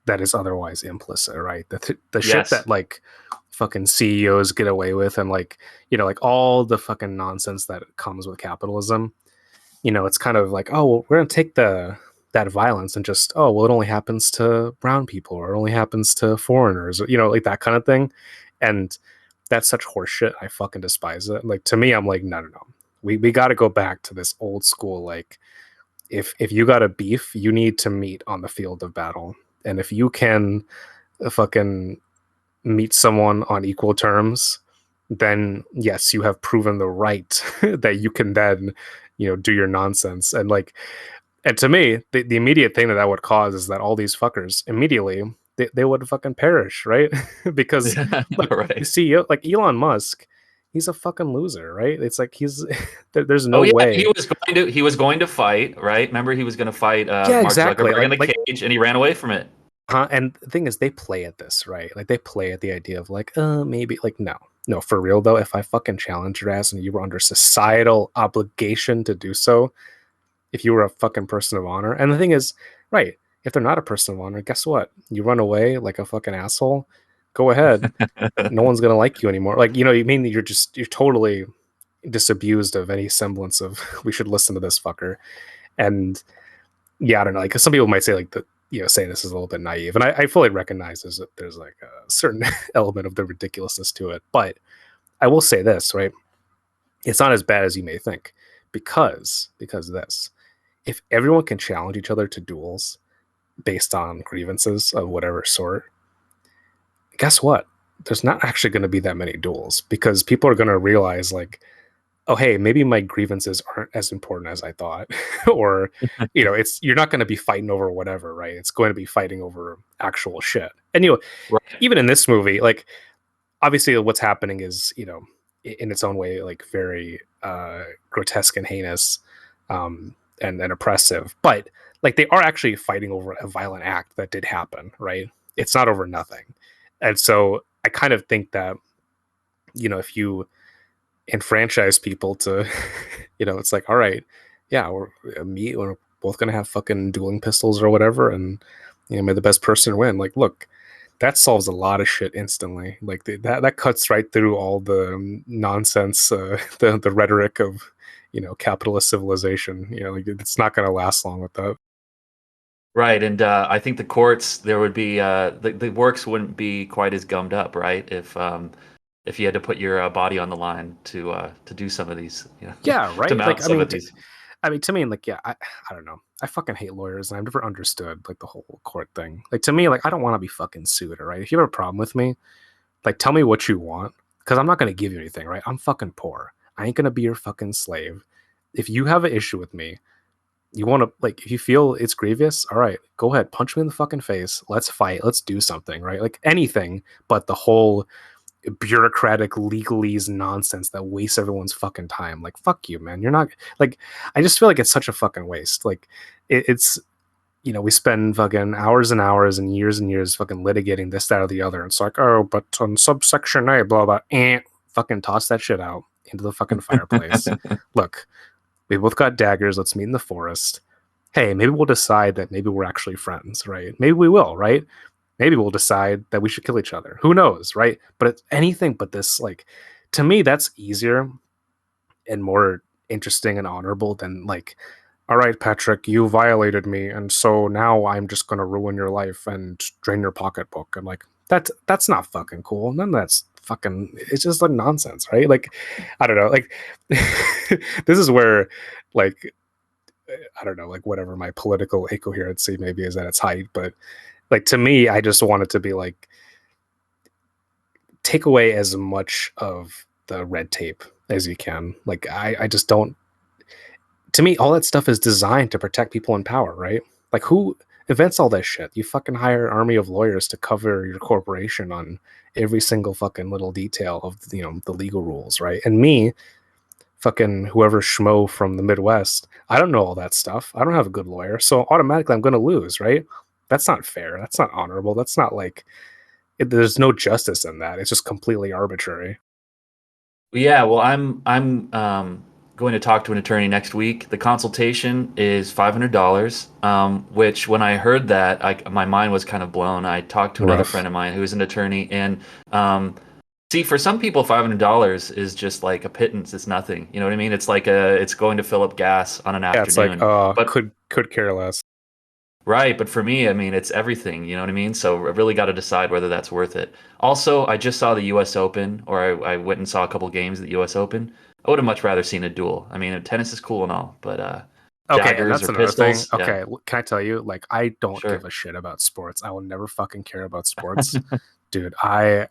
that is otherwise implicit, right? The shit Yes. that like fucking CEOs get away with, and like like all the fucking nonsense that comes with capitalism. It's kind of like, oh, well, we're gonna take that violence and just, oh, well, it only happens to brown people or it only happens to foreigners, or, like that kind of thing. And that's such horseshit. I fucking despise it. Like to me, I'm like, no, no, no. We got to go back to this old school. Like if you got a beef, you need to meet on the field of battle. And if you can fucking meet someone on equal terms, then yes, you have proven the right that you can then, do your nonsense. And like, and to me, the immediate thing that would cause is that all these fuckers immediately they would fucking perish, right? Because look, the Right. CEO like Elon Musk, he's a fucking loser, right? It's like there's Oh no yeah, way. he was going to fight, right? Remember he was going to fight Yeah, Mark exactly. Zuckerberg in Like the like cage and he ran away from it. And the thing is, they play at this, right? Like they play at the idea of like, maybe like no, no, for real though. If I fucking challenge your ass and you were under societal obligation to do so, if you were a fucking person of honor, and the thing is, right? If they're not a person of honor, guess what? You run away like a fucking asshole. Go ahead. No one's gonna like you anymore. Like you mean you're totally disabused of any semblance of we should listen to this fucker. And yeah, I don't know. Like some people might say like that, saying this is a little bit naive, and I fully recognize there's like a certain element of the ridiculousness to it. But I will say this, right? It's not as bad as you may think, because this, if everyone can challenge each other to duels based on grievances of whatever sort, guess what? There's not actually going to be that many duels because people are going to realize like, oh hey, maybe my grievances aren't as important as I thought, or it's you're not going to be fighting over whatever, right? It's going to be fighting over actual shit. And Right. even in this movie, like obviously what's happening is in its own way like very grotesque and heinous, and oppressive, but like they are actually fighting over a violent act that did happen, right? It's not over nothing. And so I kind of think that if you enfranchise people to it's like, all right, yeah, we're both gonna have fucking dueling pistols or whatever, and may the best person win. Like look, that solves a lot of shit instantly. Like that cuts right through all the nonsense, the rhetoric of capitalist civilization. Like it's not going to last long with that. Right, and I think the courts there would be the works wouldn't be quite as gummed up, right? If you had to put your body on the line to do some of these, Yeah, to right. Like mount some of these. to me, like yeah, I don't know. I fucking hate lawyers, and I've never understood like the whole court thing. Like to me, like I don't want to be fucking sued. All right, if you have a problem with me, like tell me what you want, because I'm not going to give you anything. Right? I'm fucking poor. I ain't gonna be your fucking slave. If you have an issue with me, you want to like if you feel it's grievous, all right, go ahead, punch me in the fucking face. Let's fight. Let's do something, right? Like anything, but the whole bureaucratic legalese nonsense that wastes everyone's fucking time. Like fuck you, man. You're not like I just feel like it's such a fucking waste. Like it's we spend fucking hours and hours and years fucking litigating this, that, or the other. It's like, oh, but on subsection A, blah blah, fucking toss that shit out into the fucking fireplace. Look, we both got daggers. Let's meet in the forest. Hey, maybe we'll decide that maybe we're actually friends, right? Maybe we will, right? Maybe we'll decide that we should kill each other. Who knows, right? But it's anything but this, like, to me, that's easier and more interesting and honorable than like, all right, Patrick, you violated me, and so now I'm just gonna ruin your life and drain your pocketbook. And like, that's not fucking cool. None of that's fucking. It's just like nonsense, right? Like, I don't know. Like, this is where, like, I don't know, like whatever my political incoherency maybe is at its height, but like to me, I just want it to be like take away as much of the red tape as you can. Like I just don't. To me, all that stuff is designed to protect people in power, right? Like who invents all that shit? You fucking hire an army of lawyers to cover your corporation on every single fucking little detail of the legal rules, right? And me, fucking whoever schmo from the Midwest, I don't know all that stuff. I don't have a good lawyer, so automatically I'm going to lose, right? That's not fair. That's not honorable. That's not like there's no justice in that. It's just completely arbitrary. Yeah, well, I'm going to talk to an attorney next week. The consultation is $500, which when I heard that, my mind was kind of blown. I talked to another Rough. friend of mine who is an attorney, and see, for some people, $500 is just like a pittance. It's nothing. You know what I mean? It's going to fill up gas on an Yeah, it's like afternoon. But could care less. right, but for me, I mean, it's everything, you know what I mean? So I really got to decide whether that's worth it. Also, I just saw the US Open, or I went and saw a couple games at the US Open. I would have much rather seen a duel. I mean, tennis is cool and all, but Okay, and daggers that's or another thing. pistols, yeah, Okay, can I tell you? Like, I don't give sure. a shit about sports. I will never fucking care about sports, dude. I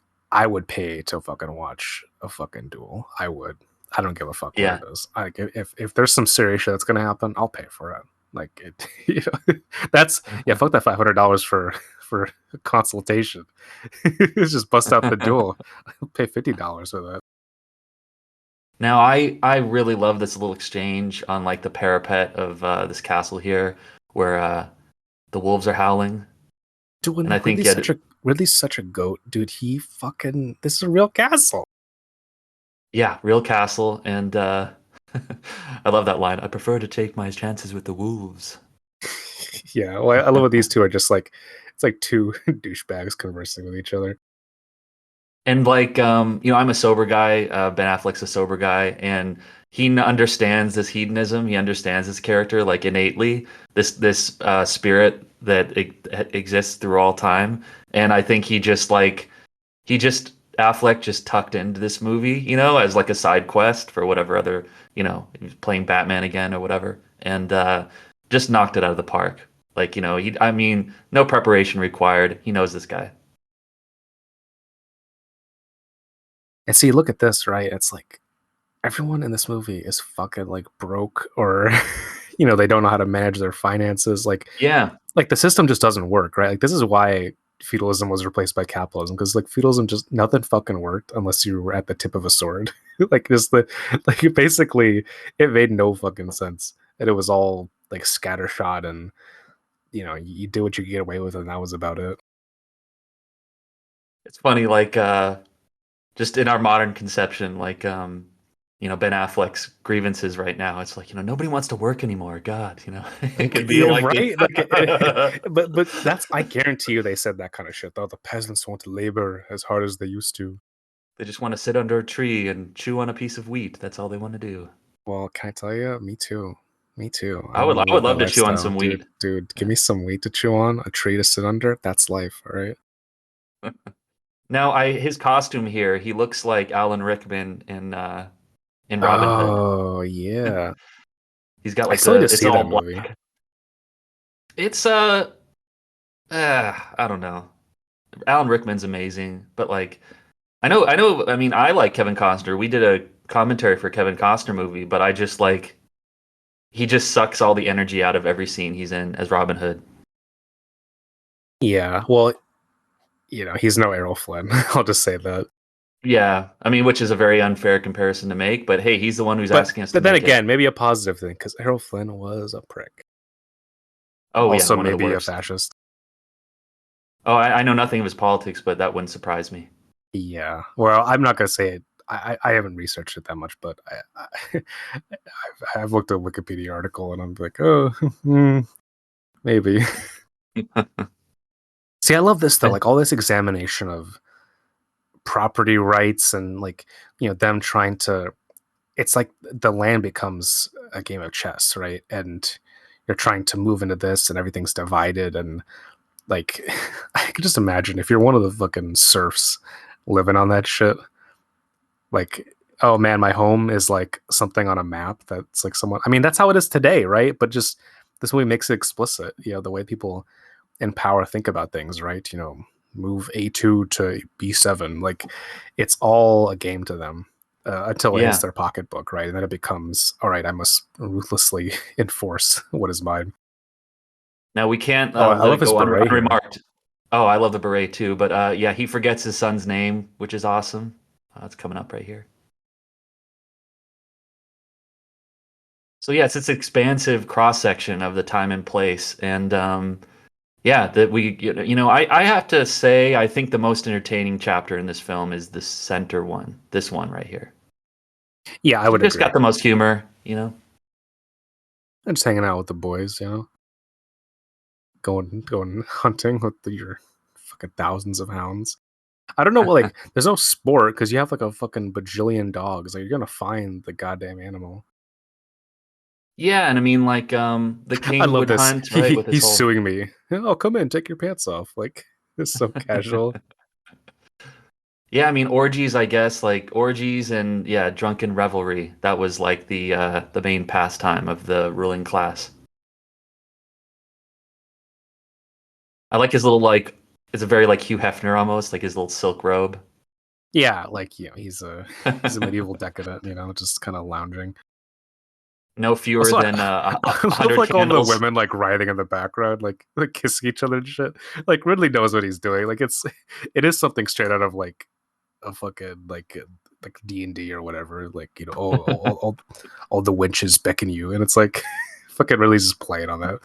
would pay to fucking watch a fucking duel. I would. I don't give a fuck what it Yeah. is. Like, if there's some serious shit that's gonna happen, I'll pay for it. Like, it, that's yeah. Fuck that $500 for a consultation. It's just bust out the duel. I'll pay $50 for that. Now, I really love this little exchange on like the parapet of this castle here where the wolves are howling. Dude, And I when think yeah, Ridley's such a goat, dude. He fucking this is a real castle. yeah, real castle, and I love that line. I prefer to take my chances with the wolves. Yeah, well, I love how these two are just like it's like two douchebags conversing with each other. And like, I'm a sober guy. Ben Affleck's a sober guy, and understands this hedonism. He understands this character like innately. This spirit that exists through all time. And I think he just Affleck just tucked into this movie, as like a side quest for whatever other, he was playing Batman again or whatever, and just knocked it out of the park. Like, I mean, no preparation required. He knows this guy. And see, look at this, right? It's like everyone in this movie is fucking like broke or they don't know how to manage their finances. Yeah, Like the system just doesn't work, right? Like this is why feudalism was replaced by capitalism because like feudalism just nothing fucking worked unless you were at the tip of a sword. Like just the like basically it made no fucking sense. And it was all like scattershot and you do what you could get away with and that was about it. it's funny. Like, just in our modern conception, like, Ben Affleck's grievances right now. It's like, nobody wants to work anymore. God, it Like could be yeah, like this. right? But that's I guarantee you they said that kind of shit though. The peasants want to labor as hard as they used to. They just want to sit under a tree and chew on a piece of wheat. That's all they want to do. Well, can I tell you? Me too. Me too. I I want would, to I would live that love to chew on lifestyle, some dude. weed. Dude, give Yeah. me some wheat to chew on, a tree to sit under. That's life, all right? Now, his costume here, he looks like Alan Rickman in Robin Hood. Oh yeah, He's got I like still need to it's see all that movie. black. It's I don't know. Alan Rickman's amazing, but like I know. I mean, I like Kevin Costner. We did a commentary for Kevin Costner movie, but I just like he just sucks all the energy out of every scene he's in as Robin Hood. Yeah, well, he's no Errol Flynn. I'll just say that. Yeah, I mean, which is a very unfair comparison to make, but hey, he's the one who's But asking us to but then make it. again, maybe a positive thing because Errol Flynn was a prick. Oh yeah, Also, one of the maybe a worst. fascist. Oh, I know nothing of his politics, but that wouldn't surprise me. Yeah. Well, I'm not gonna say it. I haven't researched it that much, but I've looked at a Wikipedia article and I'm like, oh, maybe. See, I love this though, like all this examination of property rights and like them trying to. It's like the land becomes a game of chess, right? And you're trying to move into this, and everything's divided, and like I can just imagine if you're one of the fucking serfs living on that shit. Like, oh man, my home is like something on a map that's like someone. I mean, that's how it is today, right? But just this movie makes it explicit. The way people in power think about things, right? Move A2 to B7. Like, it's all a game to them until it hits Yeah. their pocketbook, right? And then it becomes, all right, I must ruthlessly enforce what is mine. Now we can't Oh, I let love it his go beret here. unremarked. Oh, I love the beret too, but yeah, he forgets his son's name, which is awesome. It's coming up right here. So yeah, it's this expansive cross section of the time and place, and yeah, that we I have to say I think the most entertaining chapter in this film is the center one, this one right here. Yeah, I It's would just agree. got the most humor. I'm just hanging out with the boys, going hunting with your fucking thousands of hounds. I don't know what like there's no sport because you have like a fucking bajillion dogs. Like you're gonna find the goddamn animal. Yeah, and I mean like the I king love would this. hunt, right, with his He's whole suing me. Oh, come in, take your pants off. Like it's so casual. Yeah, I mean orgies, I guess, like orgies and yeah, drunken revelry. That was like the main pastime of the ruling class. I like his little like it's a very like Hugh Hefner almost, like his little silk robe. Yeah, like he's a medieval decadent, just kind of lounging. No fewer Also, than I a love hundred like all the candles. women like riding in the background, like kissing each other and shit. Like Ridley knows what he's doing. Like it is something straight out of like a fucking like D&D or whatever. Like all the winches beckon you, and it's like fucking Ridley's just playing on that.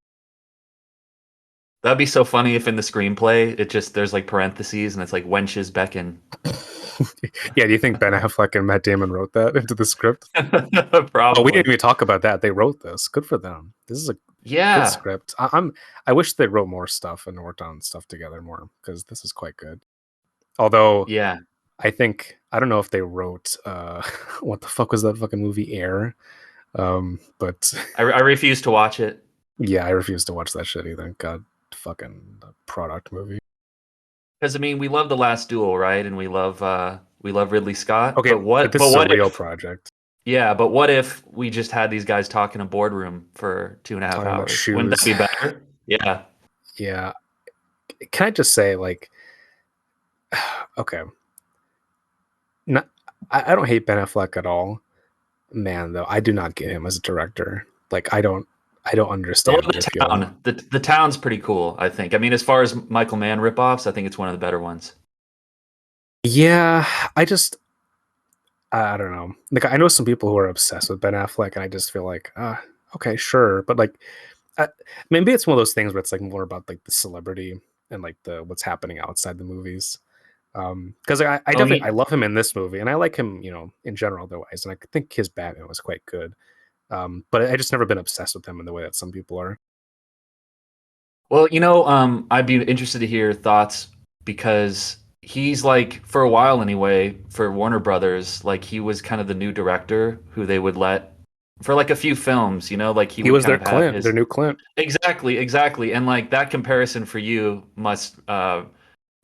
That'd be so funny if in the screenplay it just there's like parentheses and it's like wenches beckon. Yeah, do you think Ben Affleck and Matt Damon wrote that into the script? Oh, we didn't Probably. even talk about that. They wrote this. Good for them. This is a good Yeah. script. I wish they wrote more stuff and worked on stuff together more because this is quite good. Although Yeah. I don't know if they wrote what the fuck was that fucking movie Air? But I refuse to watch it. yeah, I refuse to watch that shit either. God, fucking product movie. Because I mean, we love The Last Duel, right? And we love Ridley Scott. Okay, but this But is a what real if project. yeah, but what if we just had these guys talk in a boardroom for 2.5 Talking about hours? Wouldn't that shoes. be better? Yeah. Yeah. Can I just say, like, okay, not, I don't hate Ben Affleck at all. Man, though, I do not get him as a director. Like, I don't I love understand the the appeal. town. The town's pretty cool, I think. I mean, as far as Michael Mann ripoffs, I think it's one of the better ones. Yeah, I just, I don't know. Like, I know some people who are obsessed with Ben Affleck, and I just feel like, okay, sure, but like, uh, maybe it's one of those things where it's like more about like the celebrity and like the what's happening outside the movies. Because I Oh, definitely I love him in this movie, and I like him, in general otherwise, and I think his Batman was quite good. But I just never been obsessed with him in the way that some people are. well, I'd be interested to hear your thoughts because he's like, for a while anyway, for Warner Brothers, like he was kind of the new director who they would let for like a few films, like he He would was kind their of have Clint, their his new Clint. exactly, exactly. And like that comparison for you must Had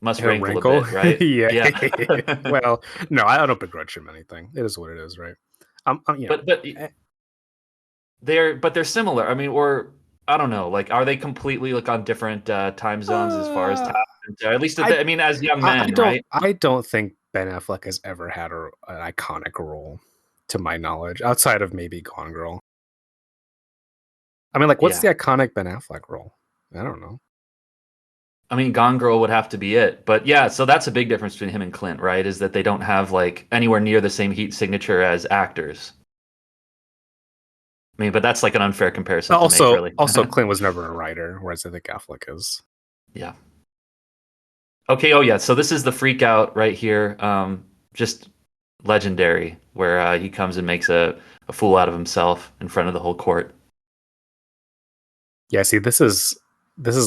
a rankle a rankle. bit, right? Yeah. Yeah. Well, no, I don't begrudge him anything. It is what it is, right? I'm But eh, they're similar. I mean, or I don't know, like are they completely like on different time zones as far as uh, talent? At least I I mean as young I men, don't right? I don't think Ben Affleck has ever had an iconic role, to my knowledge, outside of maybe Gone Girl. I mean, like, what's the Yeah. iconic Ben Affleck role? I don't know. I mean, Gone Girl would have to be it. But yeah, so that's a big difference between him and Clint, right? Is that they don't have like anywhere near the same heat signature as actors. I mean, but that's like an unfair comparison to make, really. Also, Clint was never a writer, whereas I think Affleck is. Yeah. Okay, oh yeah. So this is the freak out right here. Just legendary, where he comes and makes a fool out of himself in front of the whole court. Yeah, see, this is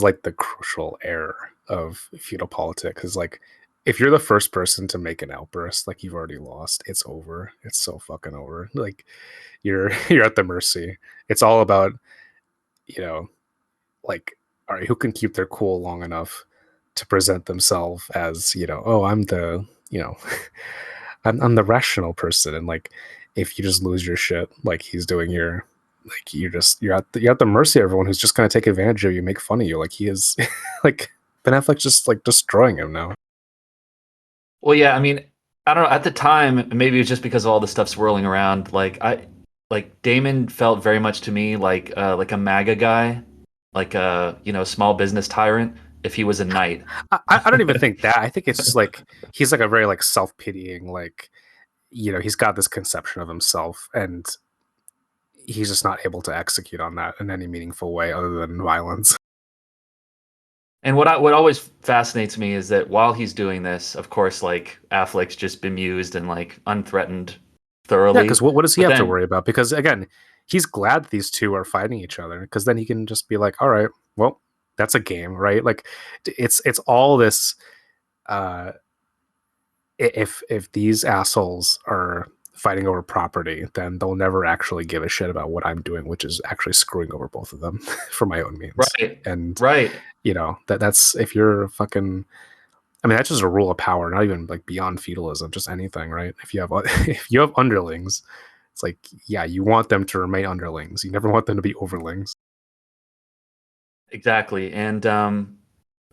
like the crucial error of feudal politics. Is like if you're the first person to make an outburst, like you've already lost. It's over. It's so fucking over. Like you're at the mercy. It's all about you know like all right, who can keep their cool long enough to present themselves as oh, I'm the I'm the rational person, and like if you just lose your shit, like he's doing, you're at the mercy of everyone who's just gonna take advantage of you, make fun of you, like he is, like Ben Affleck's just like destroying him now. Well, yeah, I mean, I don't know. At the time, maybe it was just because of all the stuff swirling around. Like Damon felt very much to me like a MAGA guy, like a small business tyrant. If he was a knight, I don't even think that. I think it's just like he's like a very like self-pitying, like he's got this conception of himself, and he's just not able to execute on that in any meaningful way other than violence. and what always fascinates me is that while he's doing this, of course, like Affleck's just bemused and like unthreatened Yeah, because thoroughly. what does he But have to then, worry about? Because again, he's glad these two are fighting each other because then he can just be like, all right, well, that's a game, right? Like it's all this. Uh, if these assholes are fighting over property, then they'll never actually give a shit about what I'm doing, which is actually screwing over both of them for my own means. right, And right. that's if you're fucking. I mean, that's just a rule of power, not even like beyond feudalism, just anything, right? If you have if you have underlings, it's like, yeah, you want them to remain underlings. You never want them to be overlings. Exactly. And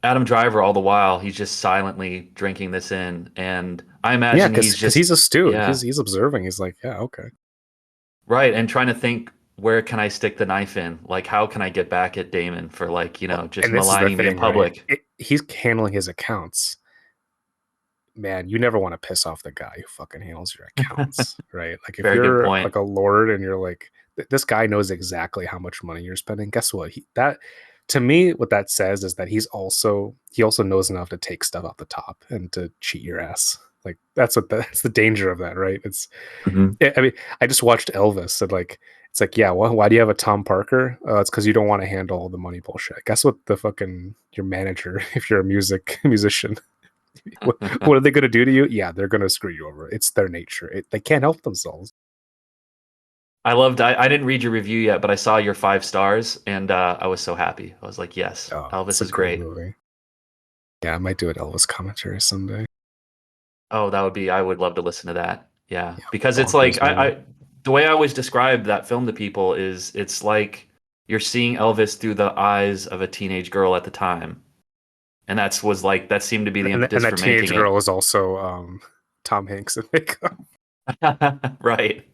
Adam Driver, all the while, he's just silently drinking this in. And I Yeah, imagine he's because just, he's astute. yeah, He's observing. He's like, yeah, okay. right. And trying to think, where can I stick the knife in? Like, how can I get back at Damon for like, Well, just and this is the maligning me in thing, right? public? He's handling his accounts. Man, you never want to piss off the guy who fucking handles your accounts, right? Like if Very good you're point. like a lord and you're like, this guy knows exactly how much money you're spending. Guess what? That to me, what that says is that he also knows enough to take stuff off the top and to cheat your ass. Like that's the danger of that, right? Mhm. I mean, I just watched Elvis and like it's like, yeah, well, why do you have a Tom Parker? It's because you don't want to handle all the money bullshit. Guess what? The fucking your manager, if you're a musician, what are they going to do to you? Yeah, they're going to screw you over. It's their nature. They can't help themselves. I didn't read your review yet, but I saw your 5 stars and I was so happy. I was like, yes, Oh, it's Elvis a is great great. movie. Yeah, I might do an Elvis commentary someday. Oh, I would love to listen to that. Yeah, Yeah, because it's like bonkers movie. the way I always describe that film to people is it's like you're seeing Elvis through the eyes of a teenage girl at the time. And that seemed to be the And impetus that for teenage making it. girl is also Tom Hanks in makeup. Right.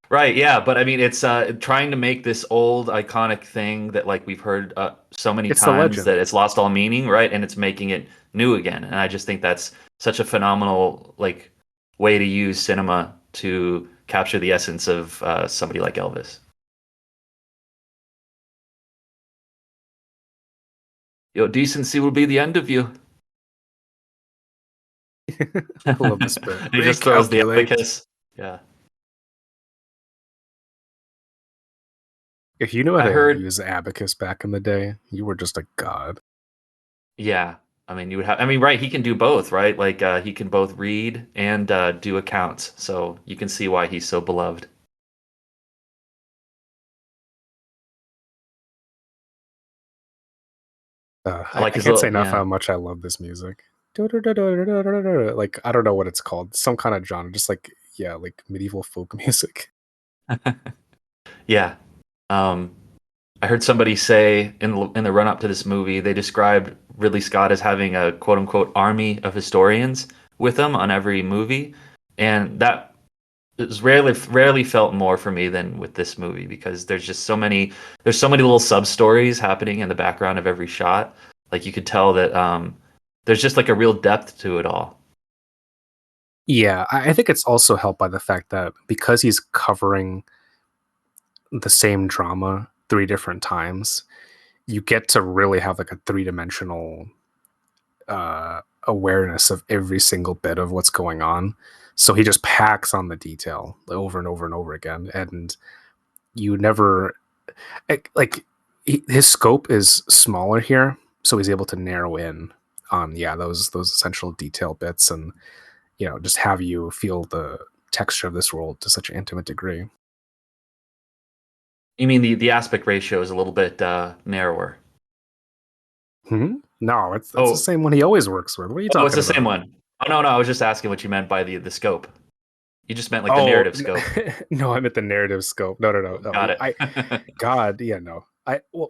Right, yeah, but I mean it's trying to make this old iconic thing that like we've heard so many It's the times legend. that it's lost all meaning, right? And it's making it new again. And I just think that's such a phenomenal like way to use cinema to capture the essence of somebody like Elvis. Yo, decency will be the end of you. I love this bit. He just throws the Recalculate. abacus. Yeah. If you knew how I to heard use the abacus back in the day, you were just a god. Yeah. I mean, you would have, I mean, right, he can do both, right? Like he can both read and do accounts. So you can see why he's so beloved. I like I his can't say little, enough yeah. how much I love this music. Like I don't know what it's called. Some kind of genre, just like yeah, like medieval folk music. Yeah. Um, I heard somebody say in the run up to this movie, they described Ridley Scott as having a quote unquote army of historians with him on every movie. And that is rarely felt more for me than with this movie because there's so many little sub stories happening in the background of every shot. Like you could tell that there's just like a real depth to it all. Yeah, I think it's also helped by the fact that because he's covering the same drama 3 different times, you get to really have like a 3 dimensional awareness of every single bit of what's going on. So he just packs on the detail over and over and over again, and you never like his scope is smaller here, so he's able to narrow in on those essential detail bits, and just have you feel the texture of this world to such an intimate degree. You mean the aspect ratio is a little bit narrower? No, it's the Oh, same one he always works with. What are you oh, it's talking the same about? one. Oh no, no, I was just asking what you meant by the scope. You just meant like the Oh narrative scope. no, I meant the narrative scope. No, no, no. Got Oh, I it. God, yeah, no.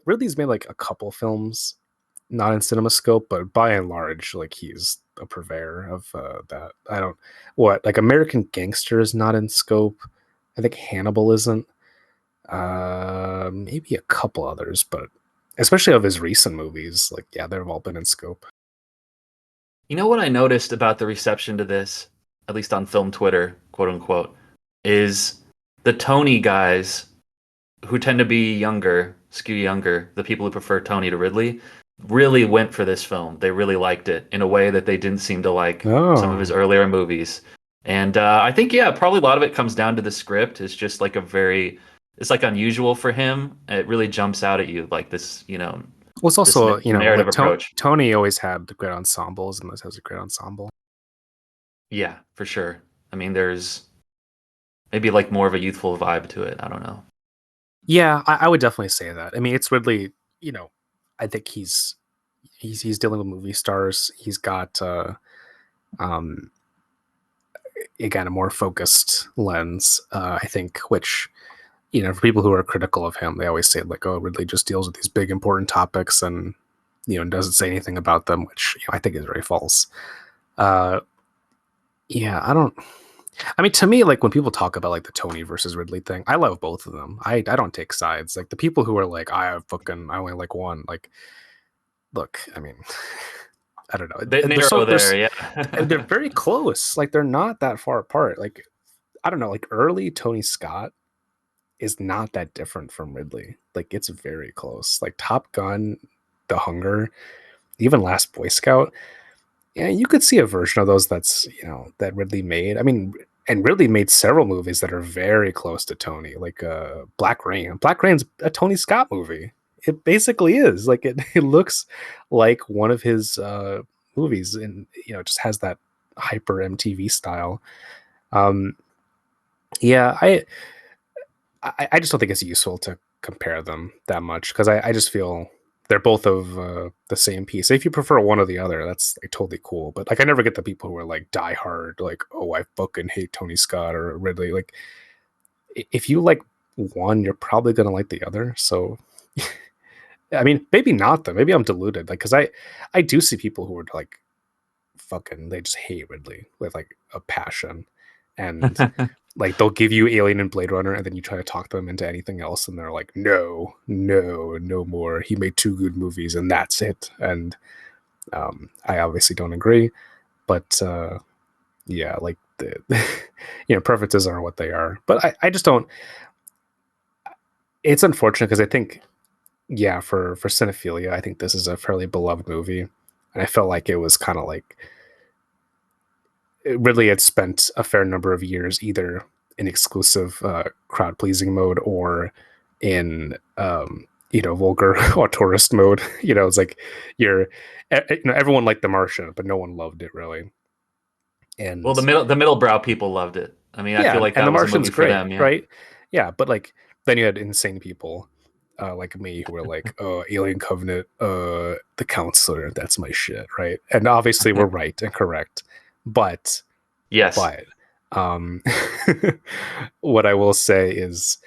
Ridley's made like a couple films, not in CinemaScope, but by and large, like he's a purveyor of that. I don't what like American Gangster is not in scope. I think Hannibal isn't. Maybe a couple others, but especially of his recent movies, like yeah, they've all been in scope. You know what I noticed about the reception to this, at least on film Twitter, quote unquote, is the Tony guys who tend to be younger, skew younger, the people who prefer Tony to Ridley, really went for this film. They really liked it in a way that they didn't seem to like some of his Oh, earlier movies. And I think, yeah, probably a lot of it comes down to the script. It's just like it's like unusual for him. It really jumps out at you, like this, well, it's this also narrative like approach. Tony always had the great ensembles, and this has a great ensemble. Yeah, for sure. I mean, there's maybe like more of a youthful vibe to it. I don't know. Yeah, I would definitely say that. I mean, it's Ridley. I think he's dealing with movie stars. He's got um again a more focused lens. I think, which for people who are critical of him, they always say like, "Oh, Ridley just deals with these big important topics and doesn't say anything about them," which I think is very false. Uh, yeah, I don't. I mean, to me, like when people talk about like the Tony versus Ridley thing, I love both of them. I don't take sides. Like the people who are like, I only like one. Like, look, I mean, I don't know. Bit narrow there, They're yeah. very close. Like they're not that far apart. Like I don't know. Like early Tony Scott is not that different from Ridley. Like it's very close. Like Top Gun. The Hunger, even Last Boy Scout. Yeah, you could see a version of those that's, that Ridley made. I mean, and Ridley made several movies that are very close to Tony, like Black Rain. Black Rain's a Tony Scott movie. It basically is. Like it looks like one of his movies, and it just has that hyper MTV style. Um, yeah, I just don't think it's useful to compare them that much, because I just feel they're both of the same piece. If you prefer one or the other, that's like totally cool. But like, I never get the people who are like die hard, like, oh, I fucking hate Tony Scott or Ridley. Like, if you like one, you're probably gonna like the other. So, I mean, maybe not though. Maybe I'm deluded. Like, because I do see people who are like fucking, they just hate Ridley with like a passion, and like they'll give you Alien and Blade Runner, and then you try to talk them into anything else, and they're like, no, no, no more. He made two good movies, and that's it. And I obviously don't agree, but yeah, like preferences are what they are. But I just don't. It's unfortunate because I think, yeah, for cinephilia, I think this is a fairly beloved movie, and I felt like it was kind of like Ridley had spent a fair number of years either in exclusive crowd pleasing mode or in vulgar auteurist mode. It's like you're everyone liked The Martian, but no one loved it really. Well, And the middle brow people loved it. I mean, I yeah, feel like and The that was a Martian's movie for great, them. Yeah. right? Yeah, but like then you had insane people like me who were like, "Oh, Alien Covenant, The Counselor, that's my shit," right? And obviously we're right and correct, but Yes. but um, what I will say is,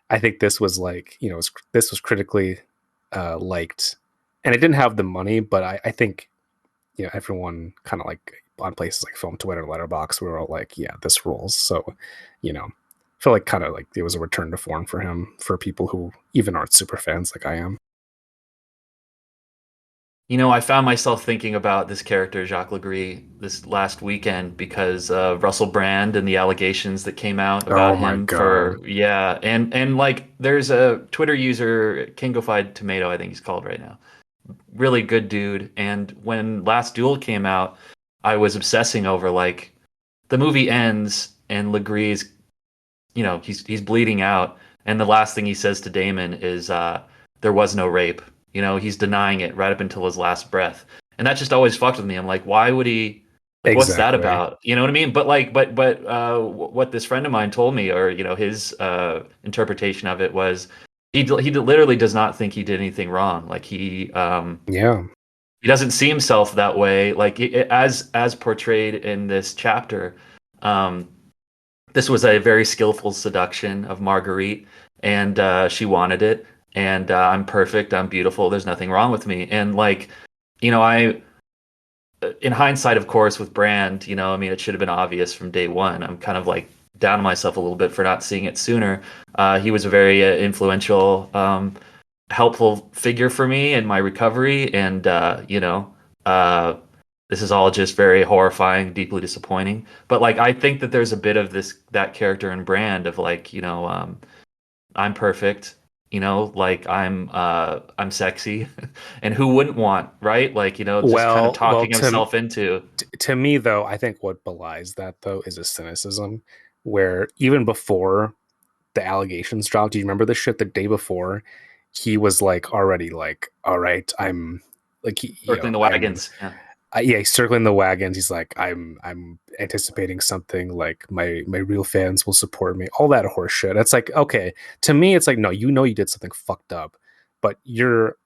I think this was like, this was critically liked, and it didn't have the money, but I think everyone kind of like on places like Film Twitter, Letterbox, we were all like, yeah, this rules. So, I feel like kind of like it was a return to form for him, for people who even aren't super fans like I am. I found myself thinking about this character, Jacques Legree, this last weekend because of Russell Brand and the allegations that came out Oh about my him god. yeah, and like there's a Twitter user, Kingified Tomato, I think he's called right now. Really good dude. And when Last Duel came out, I was obsessing over like the movie ends and Legree's, he's bleeding out, and the last thing he says to Damon is there was no rape. He's denying it right up until his last breath. And that just always fucked with me. I'm like, why would he, like, what's that Exactly. about? You know what I mean? But like, what this friend of mine told me, or his interpretation of it was, he literally does not think he did anything wrong. Like Yeah. he doesn't see himself that way. Like as portrayed in this chapter, um, this was a very skillful seduction of Marguerite, and she wanted it. And I'm perfect. I'm beautiful. There's nothing wrong with me. And like, I, in hindsight, of course, with Brand, I mean, it should have been obvious from day one. I'm kind of like down on myself a little bit for not seeing it sooner. He was a very influential, helpful figure for me in my recovery, and uh, this is all just very horrifying, deeply disappointing. But like, I think that there's a bit of that character and Brand of like, I'm perfect, like I'm sexy, and who wouldn't want, right? Like, just kind of Well, talking himself into. to me though, I think what belies that though is a cynicism, where even before the allegations dropped, do you remember this shit? The day before, he was like already like, all right, I'm like, Circling the wagons. Yeah. yeah, he's circling the wagons. He's like, I'm anticipating something, like my real fans will support me. All that horse shit. It's like, okay, to me, it's like, no, you did something fucked up, but you're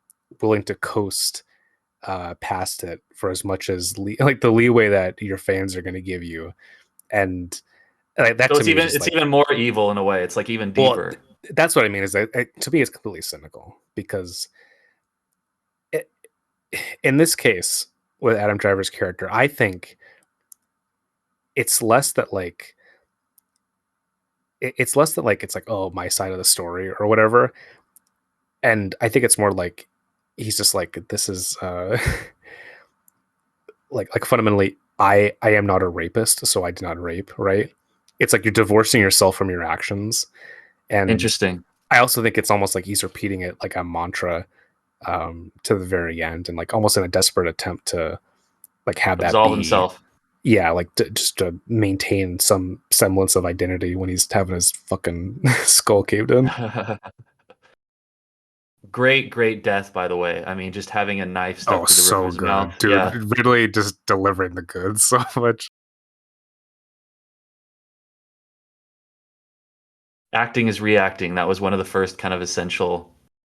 willing to coast past it for as much as like the leeway that your fans are going to give you, and that So to it's me is even just it's like, even more evil in a way. It's like even well, deeper. that's what I mean. Is that to me, it's completely cynical, because it, in this case with Adam Driver's character, I think it's less that like it's less that like it's like, oh, my side of the story or whatever, and I think it's more like he's just like, this is like fundamentally, I am not a rapist, so I did not rape, right? It's like you're divorcing yourself from your actions. And Interesting. I also think it's almost like he's repeating it like a mantra, to the very end, and like almost in a desperate attempt to like have that Absolve be, himself. yeah, like just to maintain some semblance of identity when he's having his fucking skull caved in. Great, great death, by the way. I mean, just having a knife Oh, stuck through the roof of so his mouth. good, dude. Yeah. Really just delivering the goods so much. Acting is reacting. That was one of the first kind of essential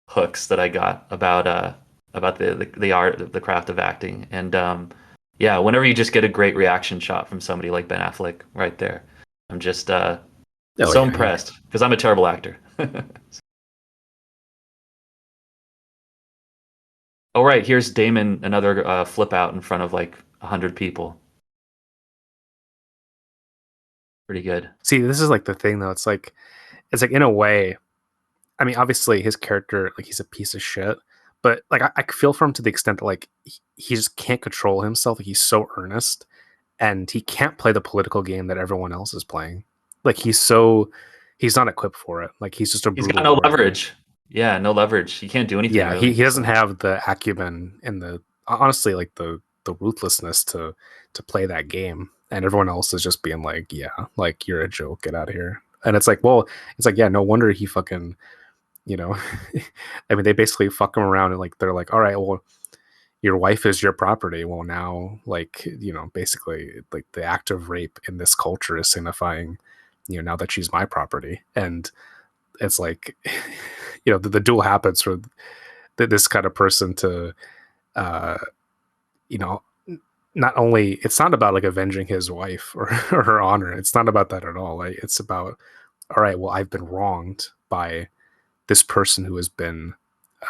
hooks that I got about the art, the craft of acting. And yeah, whenever you just get a great reaction shot from somebody like Ben Affleck right there, I'm just Oh so yeah, he, impressed because I'm a terrible actor. Oh right, here's Damon, another flip out in front of like 100 people. Pretty good. see, this is like the thing though. It's like in a way, I mean, obviously his character, like he's a piece of shit, but like I feel for him to the extent that like he just can't control himself. Like he's so earnest, and he can't play the political game that everyone else is playing. Like he's not equipped for it. Like he's just a He's got brutal no warrior. leverage. Yeah, no leverage. He can't do anything Yeah, really. he doesn't So have the acumen and the honestly like the ruthlessness to play that game. And everyone else is just being like, yeah, like you're a joke, get out of here. And it's like, well, it's like, yeah, no wonder he fucking, you know, I mean, they basically fuck him around and like they're like, all right, well, your wife is your property. Well, now, like, basically, like the act of rape in this culture is signifying, now that she's my property. And it's like, the duel happens for this kind of person to, uh, you know, not only it's not about like avenging his wife or her honor. It's not about that at all. Like, it's about, all right, well, I've been wronged by this person who has been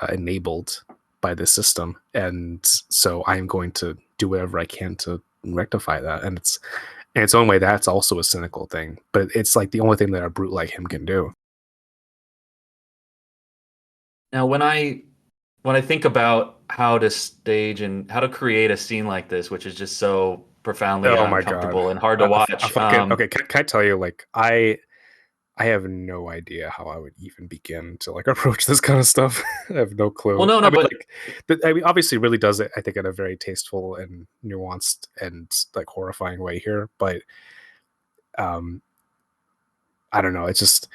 enabled by this system, and so I'm going to do whatever I can to rectify that. And it's in its own way that's also a cynical thing, but it's like the only thing that a brute like him can do. now when I think about how to stage and how to create a scene like this, which is just so profoundly Oh my god. uncomfortable and hard to I watch. fucking okay. Can I tell you, like, I have no idea how I would even begin to like approach this kind of stuff. I have no Well, clue. no, I no, mean, but like, I mean, obviously, really does it. I think in a very tasteful and nuanced and like horrifying way here. But um, I don't know. It's just,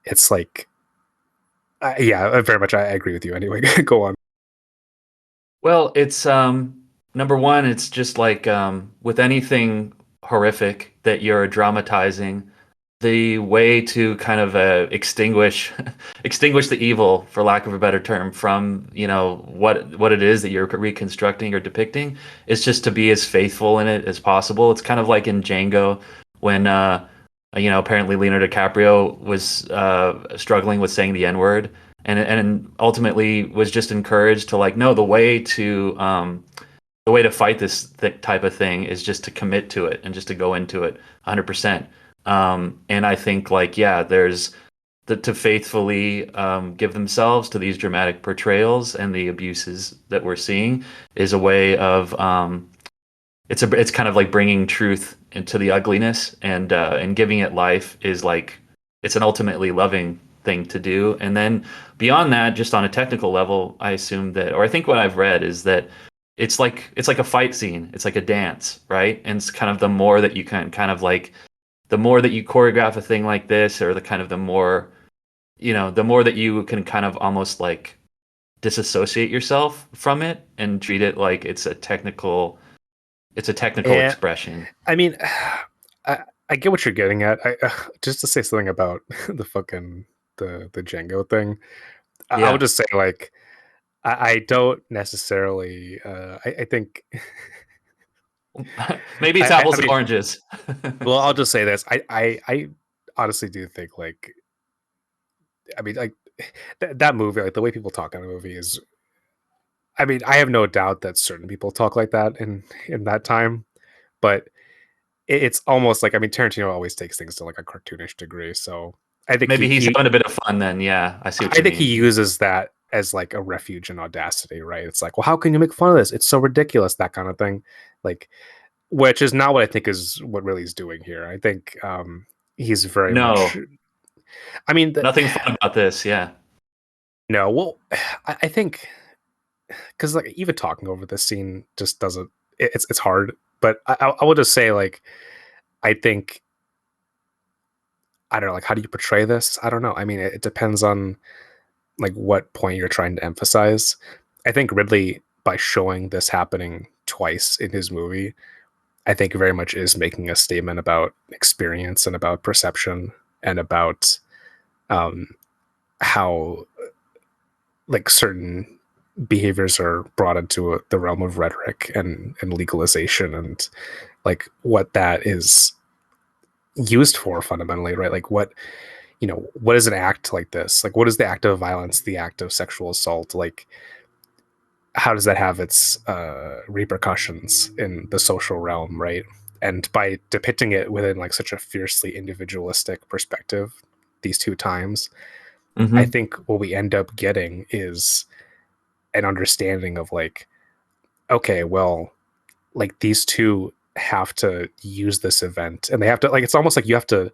it's like, yeah, very much. I agree with you. Anyway, go on. well, it's number one, it's just like with anything horrific that you're dramatizing, the way to kind of extinguish extinguish the evil, for lack of a better term, from what it is that you're reconstructing or depicting is just to be as faithful in it as possible. It's kind of like in Django when apparently Leonardo DiCaprio was struggling with saying the N-word and ultimately was just encouraged to like no, the way to fight this type of thing is just to commit to it and just to go into it 100%. And I think like yeah, there's to faithfully give themselves to these dramatic portrayals and the abuses that we're seeing is a way of it's kind of like bringing truth into the ugliness and giving it life is like it's an ultimately loving thing to do. And then beyond that, just on a technical level, I assume that, or I think what I've read is that it's like a fight scene. It's like a dance, right? And it's kind of the more that you can kind of like the more that you choreograph a thing like this, or the kind of the more that you can kind of almost like disassociate yourself from it and treat it like it's a technical And expression. I mean, I get what you're getting at. Just to say something about the fucking the Django thing. I would Yeah. just say like I don't necessarily. I think Maybe it's apples I and mean, oranges. well, I'll just say this. I honestly do think like I mean like that movie, like the way people talk in the movie is. I mean, I have no doubt that certain people talk like that in that time, but it's almost like I mean Tarantino always takes things to like a cartoonish degree. So I think Maybe he's having a bit of fun then. Yeah, I see what you he mean. uses that as like a refuge in audacity, right? It's like, well, how can you make fun of this? It's so ridiculous, that kind of thing. Like, which is not what I think is what really he's doing here. I think he's very much. No, I mean, nothing fun about this. Yeah. no. Well, I think. because like even talking over this scene just doesn't. It's hard, but I will just say like I think I don't know like how do you portray this? I don't know. I mean, it depends on like what point you're trying to emphasize. I think Ridley by showing this happening twice in his movie, I think very much is making a statement about experience and about perception and about um, how like certain behaviors are brought into the realm of rhetoric and legalization and like what that is used for fundamentally, right? Like what is an act like this? Like what is the act of violence, the act of sexual assault? Like how does that have its repercussions in the social realm, right? And by depicting it within like such a fiercely individualistic perspective, these two times, I Hmm. think what we end up getting is an understanding of like, okay, well, like these two have to use this event and they have to like it's almost like you have to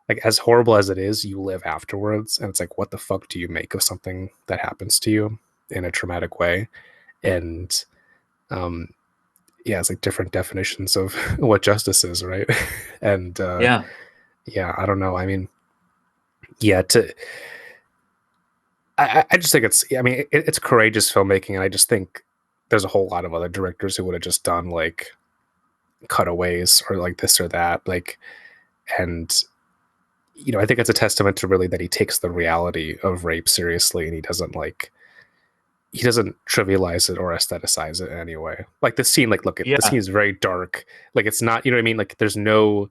like as horrible as it is, you live afterwards and it's like what the fuck do you make of something that happens to you in a traumatic way? And um yeah, it's like different definitions of what justice is, right? And Yeah. yeah, I don't know. I mean, yeah, to I just think it's I mean it's courageous filmmaking, and I just think there's a whole lot of other directors who would have just done like cutaways or like this or that, like and I think it's a testament to really that he takes the reality of rape seriously and he doesn't trivialize it or aestheticize it in any way. Like the scene, like look, the scene Yeah. is very dark. Like it's not, you know what I mean? Like there's no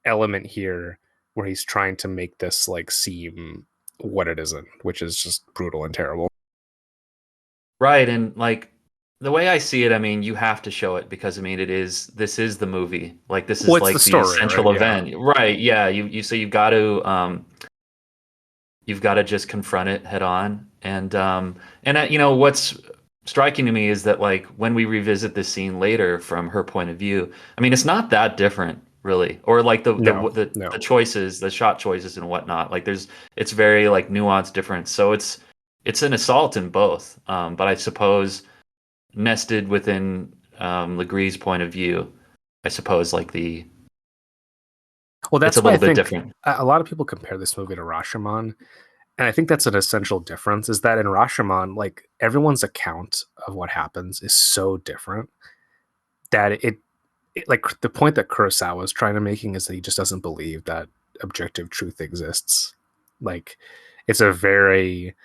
element here where he's trying to make this like seem what it isn't, which is just brutal and terrible. Right. And like the way I see it, I mean, you have to show it because I mean, this is the movie. Like this is What's the like the story, right? essential Yeah. event. Right. Yeah. So you've got to just confront it head on. And what's striking to me is that like when we revisit this scene later from her point of view, I mean, it's not that different really, or like No, the no. choices, the shot choices and whatnot. Like it's very like nuanced difference. So it's an assault in both. But I suppose nested within Legree's point of view, I suppose like Well, it's a that's why I little bit think different. a lot of people compare this movie to Rashomon. And I think that's an essential difference is that in Rashomon, like everyone's account of what happens is so different that it like the point that Kurosawa is trying to making is that he just doesn't believe that objective truth exists. Like it's a very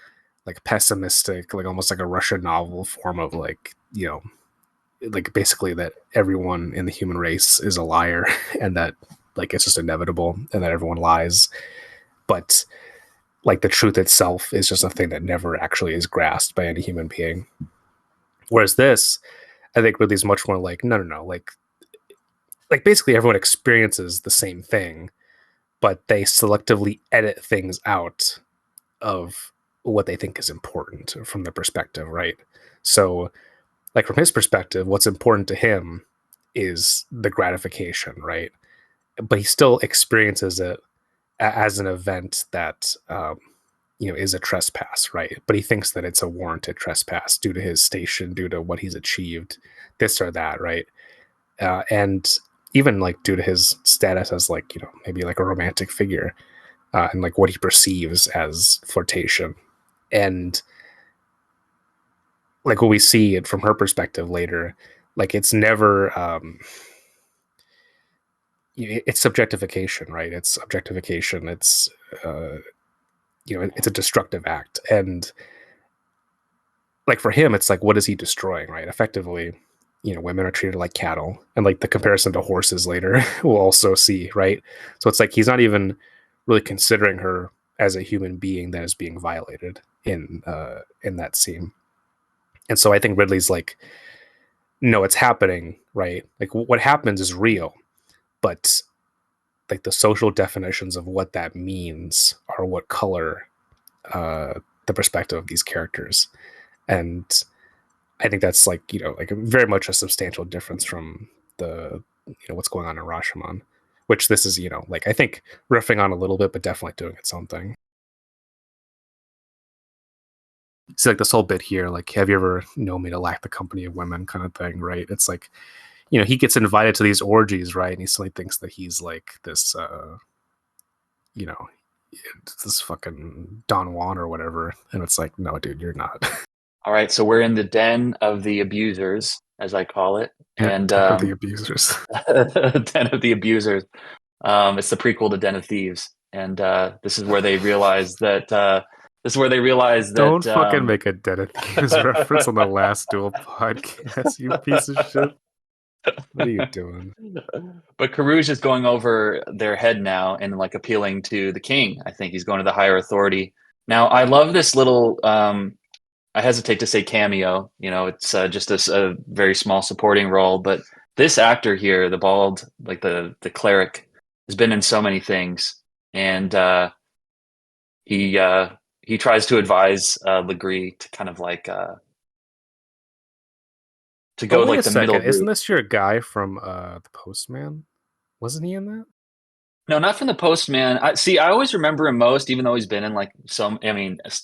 like pessimistic, like almost like a Russian novel form of like, like basically that everyone in the human race is a liar and that like it's just inevitable and that everyone lies. But like the truth itself is just a thing that never actually is grasped by any human being. Whereas this, I think really is much more like, no, no, no, like basically everyone experiences the same thing, but they selectively edit things out of what they think is important from their perspective, right? So, like from his perspective, what's important to him is the gratification, right? But he still experiences it as an event that is a trespass, right? But he thinks that it's a warranted trespass due to his station, due to what he's achieved, this or that, right? And even like due to his status as like maybe like a romantic figure and like what he perceives as flirtation, and like what we see it from her perspective later, like it's never it's subjectification, right? It's objectification. It's uh, it's a destructive act, and like for him, it's like what is he destroying, right? Effectively, women are treated like cattle, and like the comparison to horses later, we'll also see, right? So it's like he's not even really considering her as a human being that is being violated in that scene. And so I think Ridley's like, no, it's happening, right? Like what happens is real, but like the social definitions of what that means are what color uh, the perspective of these characters. And I think that's like like very much a substantial difference from the what's going on in Rashomon, which this is like I think riffing on a little bit, but definitely doing its own thing. it's like this whole bit here, like, have you ever known me to lack the company of women kind of thing, right? It's like, he gets invited to these orgies, right? And he suddenly thinks that he's like this, you know, this fucking Don Juan or whatever. And it's like, no, dude, you're not. All right, so we're in the den of the abusers, as I call it, Den and of the abusers. Den of the abusers. It's the prequel to Den of Thieves, and this is where they realize that Don't fucking make a Den of Thieves reference on the last Duel podcast, you piece of shit. What are you doing? But Carouge is going over their head now and like appealing to the king. I think he's going to the higher authority. Now, I love this little I hesitate to say cameo. It's just a very small supporting role, but this actor here, the bald, like the cleric, has been in so many things, and he uh, he tries to advise Legree to kind of like to Oh, go wait a like the middle second. Isn't route. this your guy from The Postman? Wasn't he in that? No, not from the Postman. I always remember him most, even though he's been in like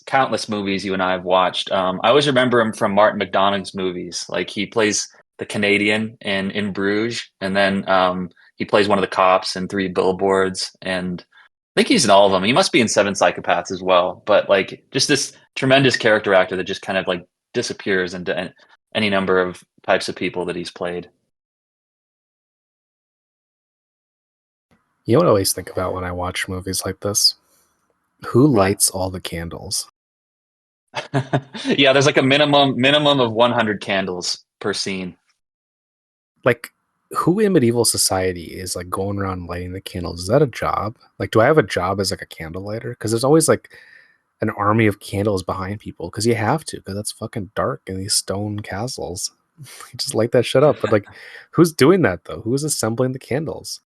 countless movies you and I have watched. I always remember him from Martin McDonagh's movies. Like he plays the Canadian in Bruges, and then he plays one of the cops in Three Billboards, and I think he's in all of them. He must be in Seven Psychopaths as well. But like just this tremendous character actor that just kind of like disappears into any number of types of people that he's played. You know what I always think about when I watch movies like this? Who What? lights all the candles? Yeah, there's like a minimum of 100 candles per scene. Like, who in medieval society is like going around lighting the candles? Is that a job? Like, do I have a job as like a candle lighter? Because there's always like an army of candles behind people because you have to, because it's fucking dark in these stone castles. You just light that shit up. But like, who's doing that though? Who's assembling the candles?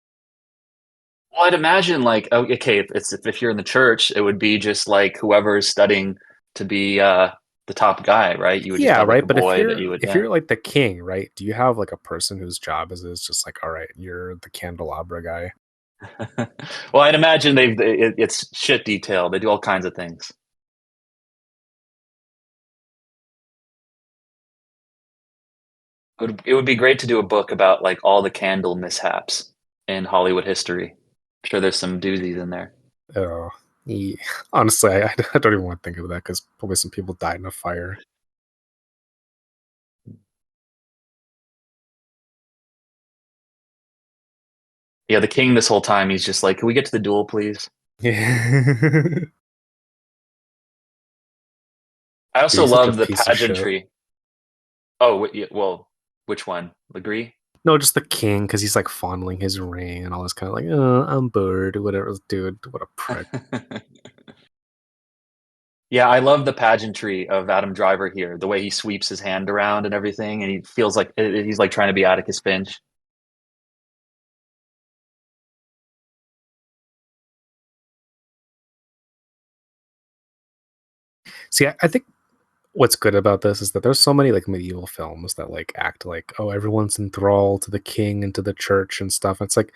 Well, I'd imagine like okay, if you're in the church, it would be just like whoever is studying to be the top guy, right? You would just Yeah, have like right. a But if boy that you're you would, if yeah. you're like the king, right? Do you have like a person whose job is just like, all right, you're the candelabra guy? Well, I'd imagine it's shit detail. They do all kinds of things. It would be great to do a book about like all the candle mishaps in Hollywood history. I'm sure there's some doozies in there. Oh, yeah. Honestly, I don't even want to think of that because probably some people died in a fire. Yeah, the king this whole time he's just like, "Can we get to the duel, please?" Yeah. I Dude, also he's such a love the piece of shit. pageantry. Oh, yeah, well, which one? Legree? No, just the king, because he's like fondling his ring and all this kind of like, I'm bored, whatever. Dude, what a prick. Yeah, I love the pageantry of Adam Driver here. The way he sweeps his hand around and everything, and he feels like he's like trying to be Atticus Finch. See, I think what's good about this is that there's so many like medieval films that like act like, oh, everyone's enthralled to the king and to the church and stuff. It's like,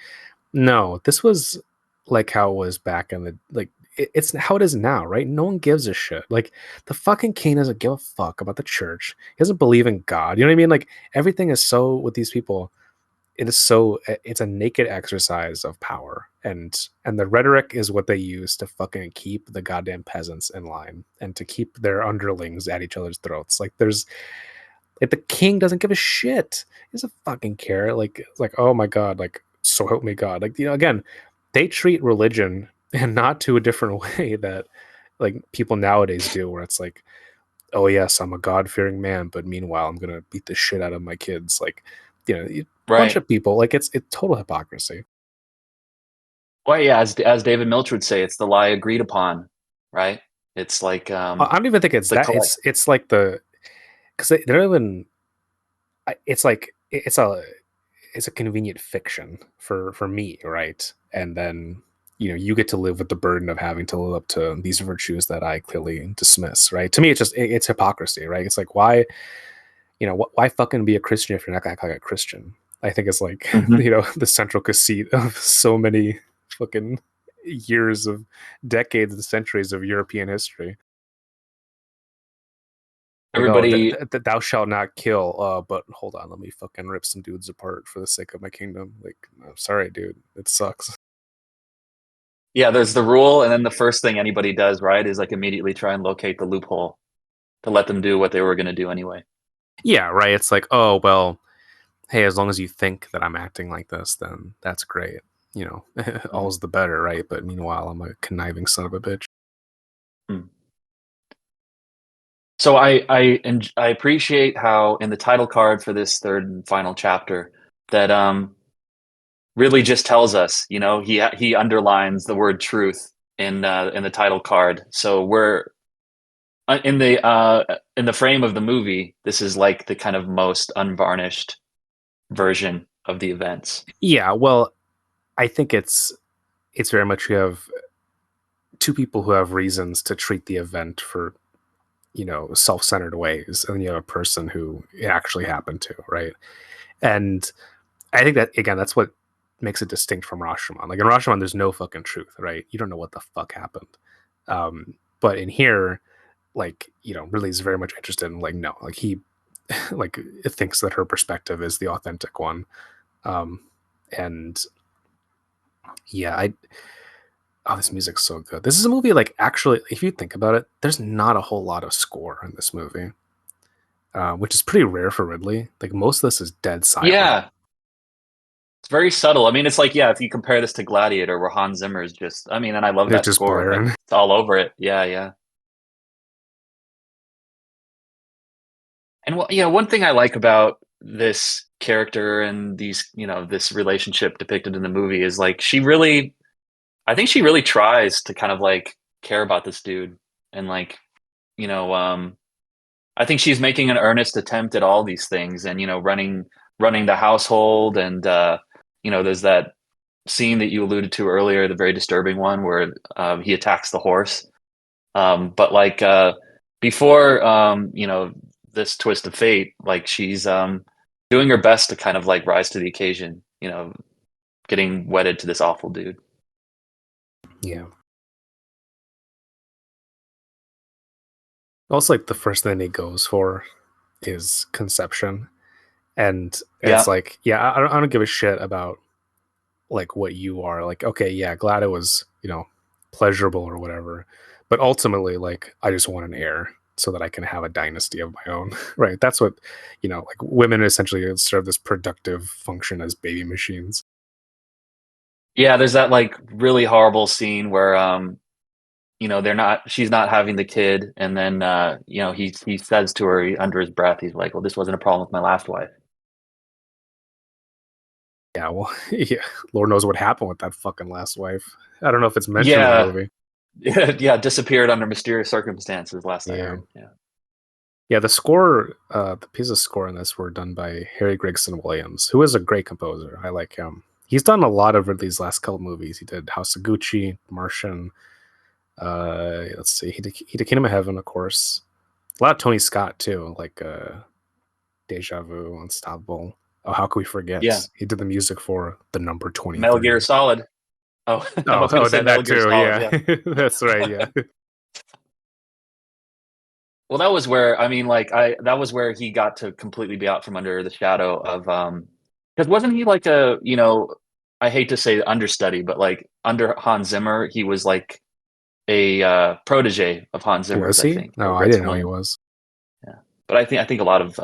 no, this was like how it was back in the like it's how it is now, right? No one gives a shit. Like the fucking king doesn't give a fuck about the church. He doesn't believe in God. You know what I mean? Like everything is so with these people. It is so it's a naked exercise of power, and the rhetoric is what they use to fucking keep the goddamn peasants in line and to keep their underlings at each other's throats. Like there's like the king doesn't give a shit. He doesn't fucking care. Like it's like, oh my god, like so help me God. Like again, they treat religion and not to a different way that like people nowadays do, where it's like, oh yes, I'm a God fearing man, but meanwhile I'm gonna beat the shit out of my kids. Like, a bunch Right. of people. Like it's total hypocrisy. Well, yeah, as David Milch would say, it's the lie agreed upon, right? It's like I don't even think it's the that. collect. It's like the because they don't even. It's like it's a convenient fiction for me, right? And then you get to live with the burden of having to live up to these virtues that I clearly dismiss, right? To me, it's just it's hypocrisy, right? It's like why fucking be a Christian if you're not gonna act like a Christian? I think it's like Mhm. the central conceit of so many fucking years of decades and centuries of European history. Like, oh, Everybody, thou shalt not kill. But hold on, let me fucking rip some dudes apart for the sake of my kingdom. Like, I'm sorry, dude, it sucks. yeah, there's the rule, and then the first thing anybody does, right, is like immediately try and locate the loophole to let them do what they were going to do anyway. Yeah, right. It's like, oh well, hey, as long as you think that I'm acting like this, then that's great. You know, Mhm. all's the better, right? But meanwhile, I'm a conniving son of a bitch. Mm. So I appreciate how in the title card for this third and final chapter that really just tells us, he underlines the word truth in the title card. So we're in the frame of the movie, this is like the kind of most unvarnished version of the events. Yeah, well, I think it's very much you have two people who have reasons to treat the event for self-centered ways, and you have a person who it actually happened to, right? And I think that again, that's what makes it distinct from Rashomon. Like in Rashomon, there's no fucking truth, right? You don't know what the fuck happened. But in here, like really is very much interested in like no, like he like thinks that her perspective is the authentic one. Um, and yeah, I oh, this music's so good. This is a movie like actually, if you think about it, there's not a whole lot of score in this movie, which is pretty rare for Ridley. Like most of this is dead silent. Yeah, it's very subtle. I mean, it's like, yeah, if you compare this to Gladiator, where Hans Zimmer is just, I mean, and I love It's that just score, but blaring. it's all over it. Yeah, yeah. And well, one thing I like about this character and this relationship depicted in the movie is like I think she really tries to kind of like care about this dude and like, you know, I think she's making an earnest attempt at all these things and, running the household and, there's that scene that you alluded to earlier, the very disturbing one where he attacks the horse. But like before, this twist of fate, like she's doing her best to kind of like rise to the occasion, getting wedded to this awful dude. Yeah. Also, like the first thing he goes for is conception, and it's Yeah. like, yeah, I don't give a shit about like what you are. Like, okay, yeah, glad it was pleasurable or whatever, but ultimately, like, I just want an heir so that I can have a dynasty of my own. Right? That's what like women essentially serve this productive function as baby machines. Yeah, there's that like really horrible scene where she's not having the kid and then he says to her under his breath, he's like, well, this wasn't a problem with my last wife. Yeah, well, yeah, Lord knows what happened with that fucking last wife. I don't know if it's mentioned in the Yeah. movie. Yeah, disappeared under mysterious circumstances last I Yeah. heard. Yeah. Yeah, the pieces of score in this were done by Harry Gregson Williams, who is a great composer. I like him. He's done a lot of Ridley's last couple movies. He did House of Gucci, Martian. Let's see, he did Kingdom of Heaven, of course. A lot of Tony Scott too, like Deja Vu, Unstoppable. Oh, how could we Yeah. forget? He did the music for the number Metal Gear 23. Solid. Oh, I Oh, was gonna say Metal that Gear too. Solid, Yeah, yeah. that's right. Yeah, Well, that was where I mean, like I that was where he got to completely be out from under the shadow of because wasn't he like I hate to say understudy, but like under Hans Zimmer, he was like a protege of Hans Zimmer's, was I he? think, No, or I didn't Gregson know he Williams. was. Yeah. But I think a lot of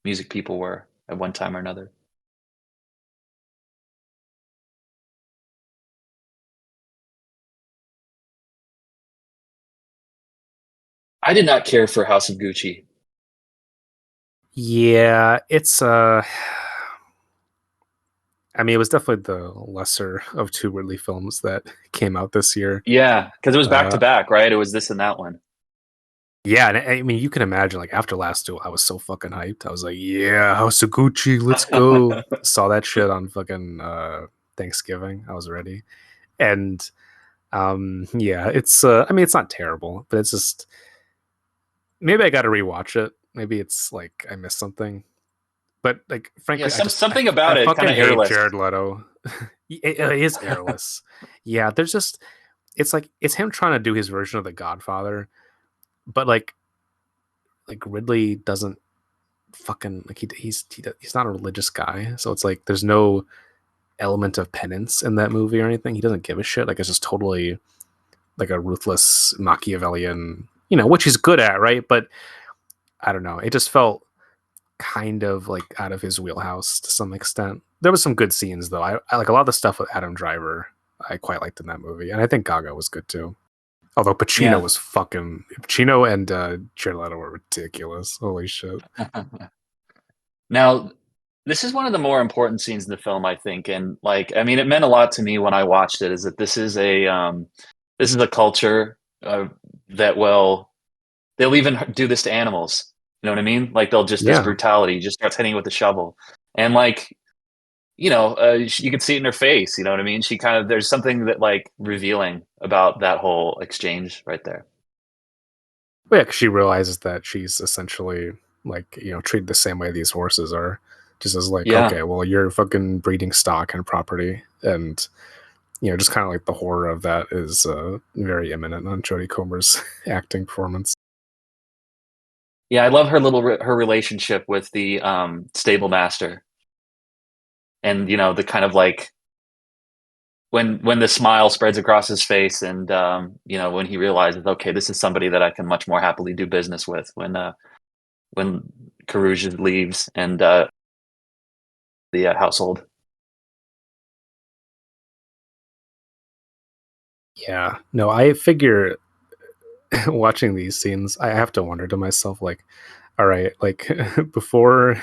music people were at one time or another. I did not care for House of Gucci. Yeah, it's I mean, it was definitely the lesser of two Ridley films that came out this year. Yeah, because it was back to Uh, back, right? It was this and that one. yeah, and I mean, you can imagine, like after Last Duel, I was so fucking hyped. I was like, "Yeah, House of Gucci, let's go!" Saw that shit on fucking Thanksgiving. I was ready, and yeah, it's I mean, it's not terrible, but it's just maybe I got to rewatch it. Maybe it's like I missed something, but like Yeah, frankly, something I about it kind fucking of hate airless. Jared Leto. It is airless. Yeah, there's just it's like it's him trying to do his version of The Godfather, but like like Ridley doesn't fucking like he's not a religious guy, so it's like there's no element of penance in that movie or anything. He doesn't give a shit. Like it's just totally like a ruthless Machiavellian, which he's good at, right? But I don't know. It just felt kind of like out of his wheelhouse to some extent. There was some good scenes though. I like a lot of the stuff with Adam Driver. I quite liked in that movie, and I think Gaga was good too. Although Yeah. Pacino and Jared Leto were ridiculous. Holy shit! Now, this is one of the more important scenes in the film, I think, and like, I mean, it meant a lot to me when I watched it. Is that this is a culture that will they'll even do this to animals. You know what I mean? Like they'll just this Yeah, brutality, just starts hitting with a shovel, and like you can see it in her face. You know what I mean? She kind of there's something that like revealing about that whole exchange right there. but yeah, 'cause she realizes that she's essentially like treated the same way these horses are, just as like Yeah. okay, well you're fucking breeding stock and property, and just kind of like the horror of that is very imminent on Jodie Comer's acting performance. Yeah, I love her relationship with the stable master, and the kind of like when the smile spreads across his face, and when he realizes, okay, this is somebody that I can much more happily do business with when Carouge leaves and the household. Yeah, no, I figure watching these scenes, I have to wonder to myself, like, all right, like before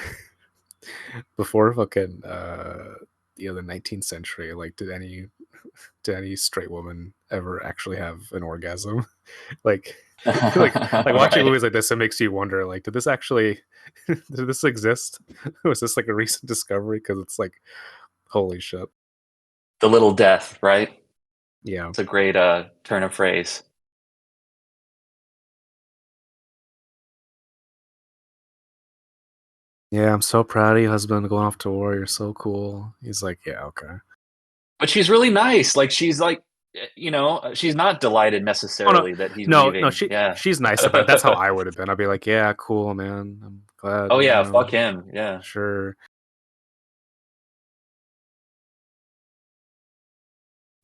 fucking the 19th century, like, did any straight woman ever actually have an orgasm? Like, like watching Right. movies like this, it makes you wonder, like, did this actually, did this exist? Was this like a recent discovery? Because it's like, holy shit. The little death, right? Yeah. It's a great turn of phrase. Yeah, I'm so proud of you, husband, going off to war. You're so cool. He's like, yeah, okay. But she's really nice. Like she's like, she's not delighted Oh no, necessarily that he's no, leaving. Yeah. she's nice about it. That's how I would have been. I'd be like, yeah, cool, man. I'm glad, Oh yeah, fuck him. Yeah. sure.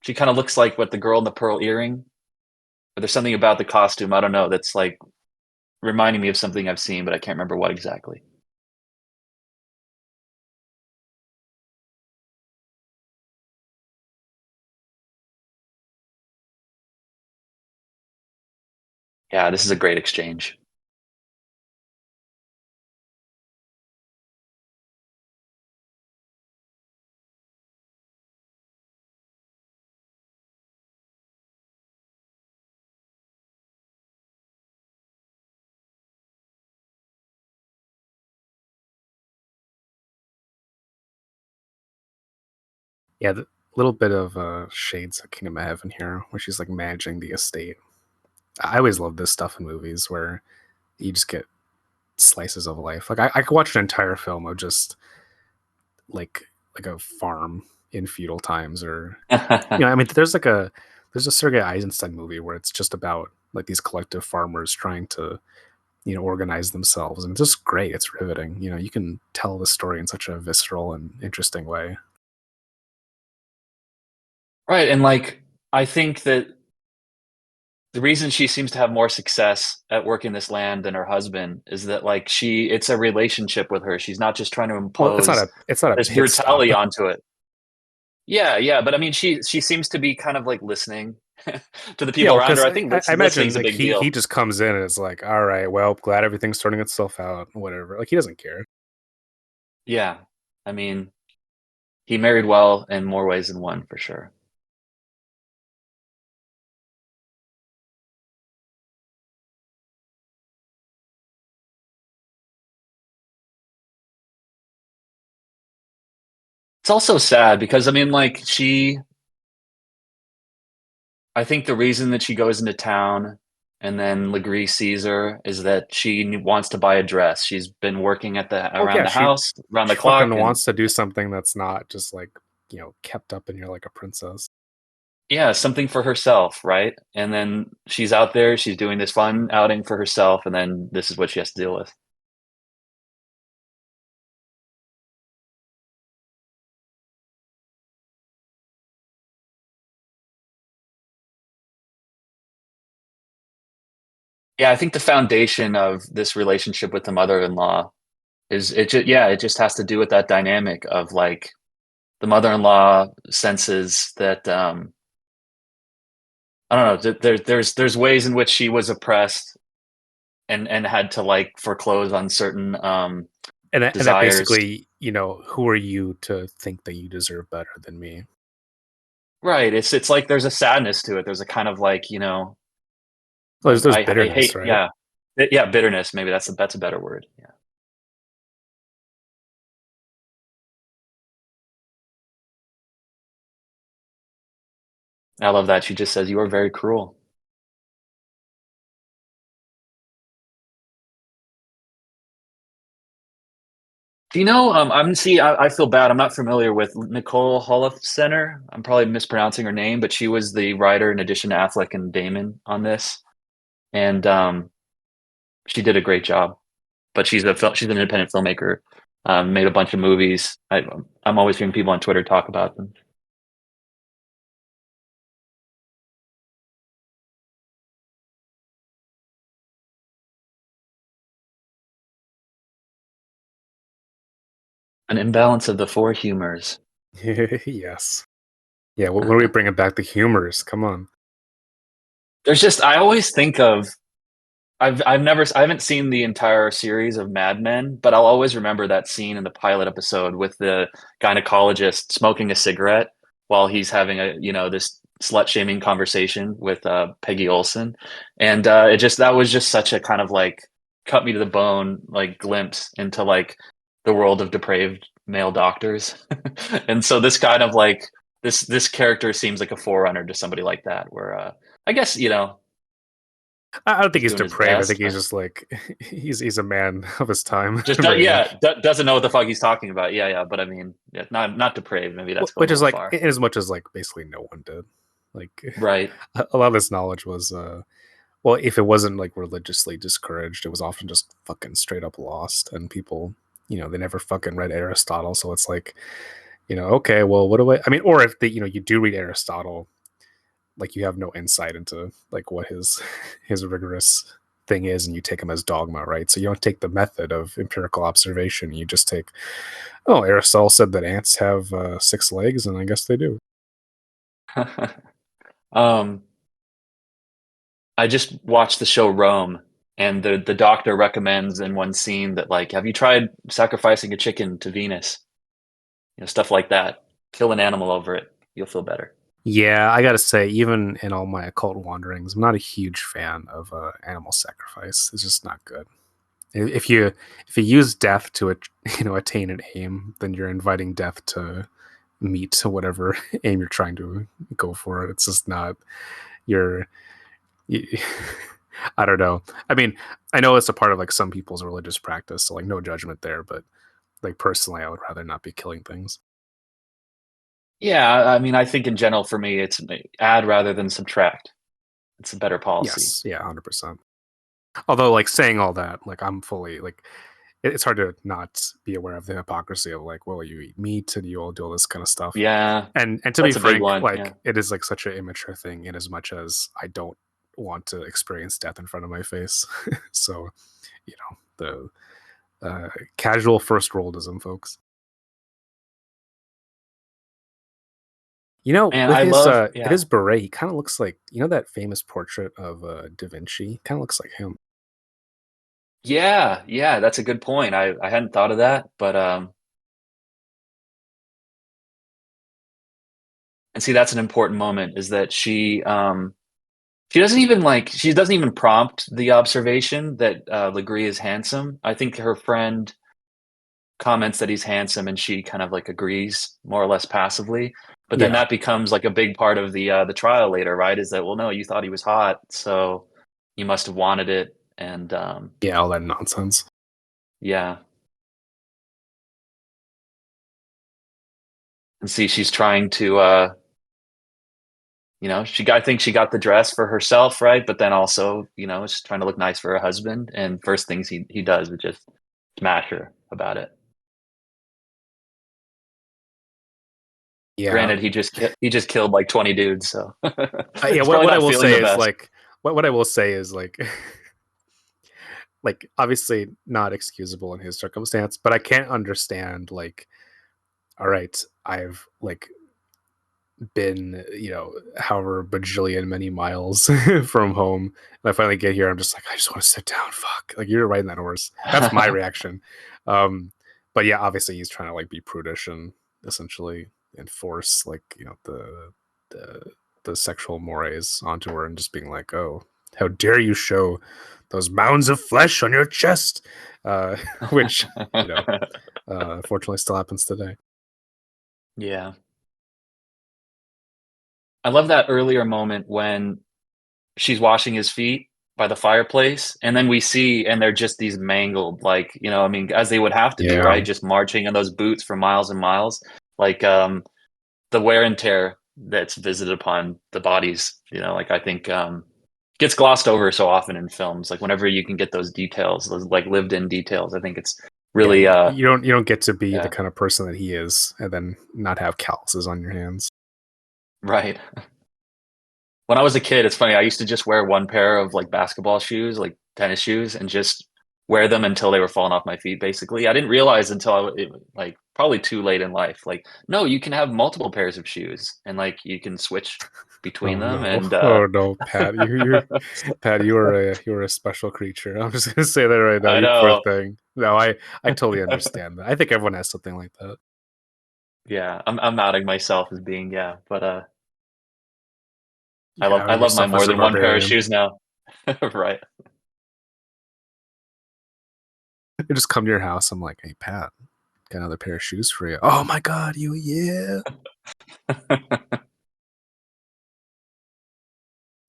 She kind of looks like what the girl in the pearl earring. But there's something about the costume, I don't know, that's like reminding me of something I've seen, but I can't remember what exactly. Yeah, this is a great exchange. Yeah, the little bit of shades of Kingdom of Heaven here, where she's like managing the estate. I always love this stuff in movies where you just get slices of life. Like I could watch an entire film of just like a farm in feudal times, or I mean, there's a Sergei Eisenstein movie where it's just about like these collective farmers trying to organize themselves, and it's just great. It's riveting. You can tell the story in such a visceral and interesting way. Right, and like I think that the reason she seems to have more success at working this land than her husband is that like it's a relationship with her. She's not just trying to Well, it's not impose a this pit stop. brutality onto it. Yeah, yeah, but I mean she seems to be kind of like listening to the Yeah, people around because her. I think I listening imagine is a like big he deal. just comes in and it's like, all right, well, glad everything's sorting itself out, whatever. Like he doesn't care. Yeah. I mean, he married well in more ways than one for sure. It's also sad because I mean like I think the reason that she goes into town and then Legree sees her is that she wants to buy a dress. She's been working at the Well, around yeah, the house, around the she clock, fucking and wants to do something that's not just like kept up and you're like a princess. yeah, something for herself, right? And then she's out there, she's doing this fun outing for herself, and then this is what she has to deal with. Yeah, I think the foundation of this relationship with the mother-in-law is it just yeah, it just has to do with that dynamic of like the mother-in-law senses that I don't know, there's ways in which she was oppressed and had to like foreclose on certain And that desires. basically, who are you to think that you deserve better than me? Right. It's like there's a sadness to it. There's a kind of like, Well, there's I bitterness, hate right? yeah. Yeah, bitterness, maybe that's a better word. Yeah. I love that. She just says, "You are very cruel." Do you know, I feel bad. I'm not familiar with Nicole Holofcener. I'm probably mispronouncing her name, but she was the writer in addition to Affleck and Damon on this. And she did a great job. But she's an independent filmmaker, made a bunch of movies. I'm always hearing people on Twitter talk about them. An imbalance of the four humors. Yes. Yeah, when are we bringing back the humors? Come on. There's just I always think of I haven't seen the entire series of Mad Men, but I'll always remember that scene in the pilot episode with the gynecologist smoking a cigarette while he's having this slut shaming conversation with Peggy Olson, and it just that was just such a kind of like cut me to the bone like glimpse into like the world of depraved male doctors, and so this kind of like this character seems like a forerunner to somebody like that, where I guess I don't think he's he's doing his depraved. I best, think he's but just like he's a man of his time, very yeah, much. doesn't know what the fuck he's talking about. Yeah, yeah, but I mean, yeah, not depraved. Maybe that's going Which a is little like far. in as much as like basically no one did. Like Right. a lot of this knowledge was well, if it wasn't like religiously discouraged, it was often just fucking straight up lost. And people, they never fucking read Aristotle. So it's like, okay, well, what do I mean, or if you do read Aristotle, like you have no insight into like what his his rigorous thing is, and you take him as dogma, right? So you don't take the method of empirical observation. You just take, oh, Aristotle said that ants have 6 legs, and I guess they do. um, I just watched the show Rome, and the doctor recommends in one scene that like, have you tried sacrificing a chicken to Venus? Stuff like that. Kill an animal over it. You'll feel better. Yeah, I gotta say, even in all my occult wanderings, I'm not a huge fan of animal sacrifice. It's just not good. If you if you use death to attain an aim, then you're inviting death to meet whatever aim you're trying to go for. It's just not you're. You, I don't know. I mean, I know it's a part of like some people's religious practice, so like no judgment there. But like personally, I would rather not be killing things. Yeah, I mean, I think in general for me, it's add rather than subtract. It's a better policy. Yes, yeah, 100%. Although, like saying all that, like I'm fully like it's hard to not be aware of the hypocrisy of like, well, you eat meat and you all do all this kind of stuff. Yeah, And to be that's a big frank, one. Yeah. like it is like such an immature thing in as much as I don't want to experience death in front of my face. So, the casual first worldism, folks. Man, With I his love, with yeah. his beret, he kind of looks like that famous portrait of Da Vinci. Kind of looks like him. Yeah, yeah, that's a good point. I hadn't thought of that, but and see that's an important moment is that she doesn't even prompt the observation that Legree is handsome. I think her friend comments that he's handsome and she kind of like agrees more or less passively. But then Yeah, that becomes like a big part of the trial later, right? Is that well no, you thought he was hot, so you must have wanted it and yeah, all that nonsense. yeah. And see she's trying to I think she got the dress for herself, right? But then also, is trying to look nice for her husband. And first things he does is just smash her about it. Yeah. Granted, he just killed like 20 dudes, so Yeah, it's probably what I not will feeling say the is best. like what I will say is like like obviously not excusable in his circumstance, but I can't understand like all right, I've like been, however bajillion many miles from home. And I finally get here, I'm just like, I just want to sit down. Fuck. Like you're riding that horse. That's my reaction. Um, but yeah, obviously he's trying to like be prudish and essentially enforce like, the the sexual mores onto her and just being like, oh, how dare you show those mounds of flesh on your chest? Which, unfortunately still happens today. Yeah. I love that earlier moment when she's washing his feet by the fireplace, and then we see and they're just these mangled, like, I mean, as they would have to be, Yeah. right? Just marching in those boots for miles and miles. Like the wear and tear that's visited upon the bodies, like I think gets glossed over so often in films. Like whenever you can get those details, those like lived in details, I think it's Yeah, really you don't get to be the yeah, kind of person that he is and then not have calluses on your hands. right. When I was a kid, it's funny. I used to just wear one pair of like basketball shoes, like tennis shoes, and just wear them until they were falling off my feet. Basically, I didn't realize until like probably too late in life. Like, no, you can have multiple pairs of shoes, and like you can switch between Oh them. no, And oh no, Pat, Pat, you are a special creature. I'm just gonna say that right now. I You poor know, thing. No, I totally understand that. I think everyone has something like that. yeah, I'm outing myself as being but You're I outing love my yourself more as a than one pair of barbarian. shoes now. Right. You just come to your house. I'm like, hey Pat, got another pair of shoes for you. Oh my god, yeah.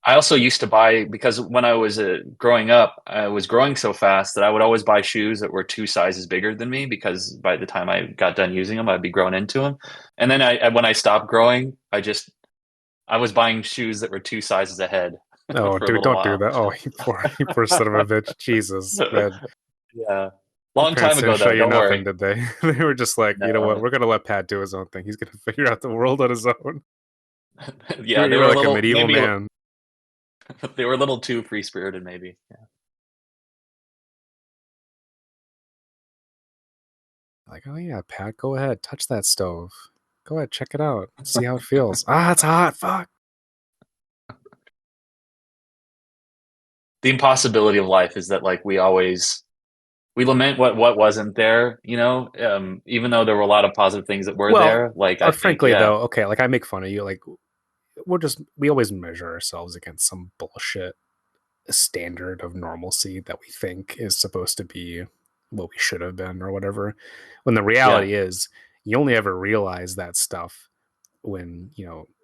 I also used to buy because when I was growing up, I was growing so fast that I would always buy shoes that were two sizes bigger than me because by the time I got done using them, I'd be grown into them. And then when I stopped growing, I was buying shoes that were two sizes ahead Oh, for a dude, little don't do while. that. Oh, you poor son of a bitch. Jesus, man. Yeah. Your Long parents time didn't ago show though, you don't nothing, worry. did they? They were just like, you know what? No. We're gonna let Pat do his own thing. He's gonna figure out the world on his own. You Yeah, were, they you were were a like a little medieval maybe man. they were a little too free-spirited maybe. Yeah. Like, oh yeah, Pat, go ahead, touch that stove. Go ahead, check it out. See how it feels. Ah, it's hot. Fuck. The impossibility of life is that like we lament what wasn't there, even though there were a lot of positive things that were Well, there. Like I think, frankly yeah, though, okay, like I make fun of you. Like we always measure ourselves against some bullshit standard of normalcy that we think is supposed to be what we should have been or whatever. When the yeah. reality is, you only ever realize that stuff when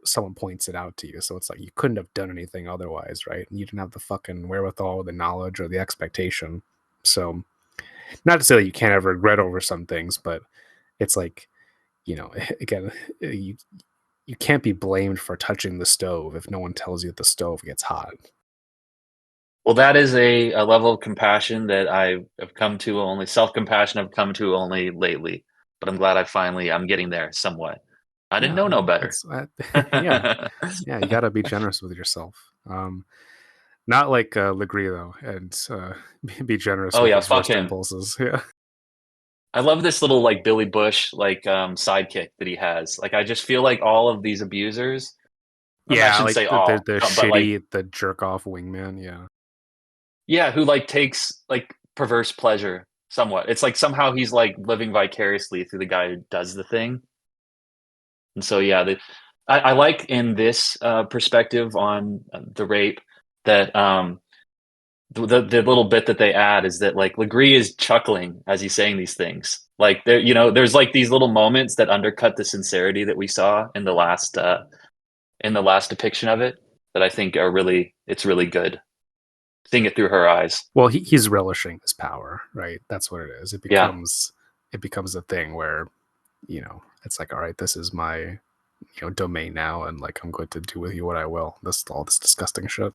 someone points it out to you. So it's like you couldn't have done anything otherwise, right? And you didn't have the fucking wherewithal, the knowledge, or the expectation. So not to say that you can't ever regret over some things, but it's like again, you can't be blamed for touching the stove if no one tells you that the stove gets hot. Well, that is a level of compassion that I have come to only self-compassion I've come to only lately. But I'm glad I'm getting there somewhat. I didn't Yeah, know no better. that's yeah, yeah. You got to be generous with yourself. Not like Legree though, and be generous Oh with yeah, his fuck worst him. impulses. Yeah, I love this little like Billy Bush like sidekick that he has. Like I just feel like all of these abusers, or I yeah, shouldn't like say the all, but like shitty, the jerk off wingman. Yeah, yeah, who like takes like perverse pleasure somewhat. It's like somehow he's like living vicariously through the guy who does the thing. And so yeah, I like in this perspective on the rape that the little bit that they add is that like Legree is chuckling as he's saying these things. Like there's like these little moments that undercut the sincerity that we saw in the last depiction of it that I think are really it's really good. Seeing it through her eyes. well, he's relishing his power, right? That's what it is. It Yeah. becomes a thing where it's like, all right, this is my domain now, and like I'm going to do with you what I will. This all this disgusting shit.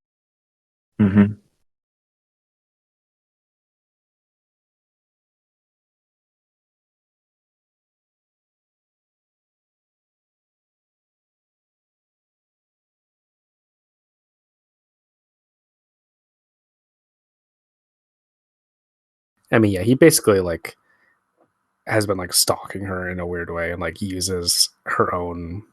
Hmm. I mean, yeah, he basically like has been like stalking her in a weird way, and like uses her own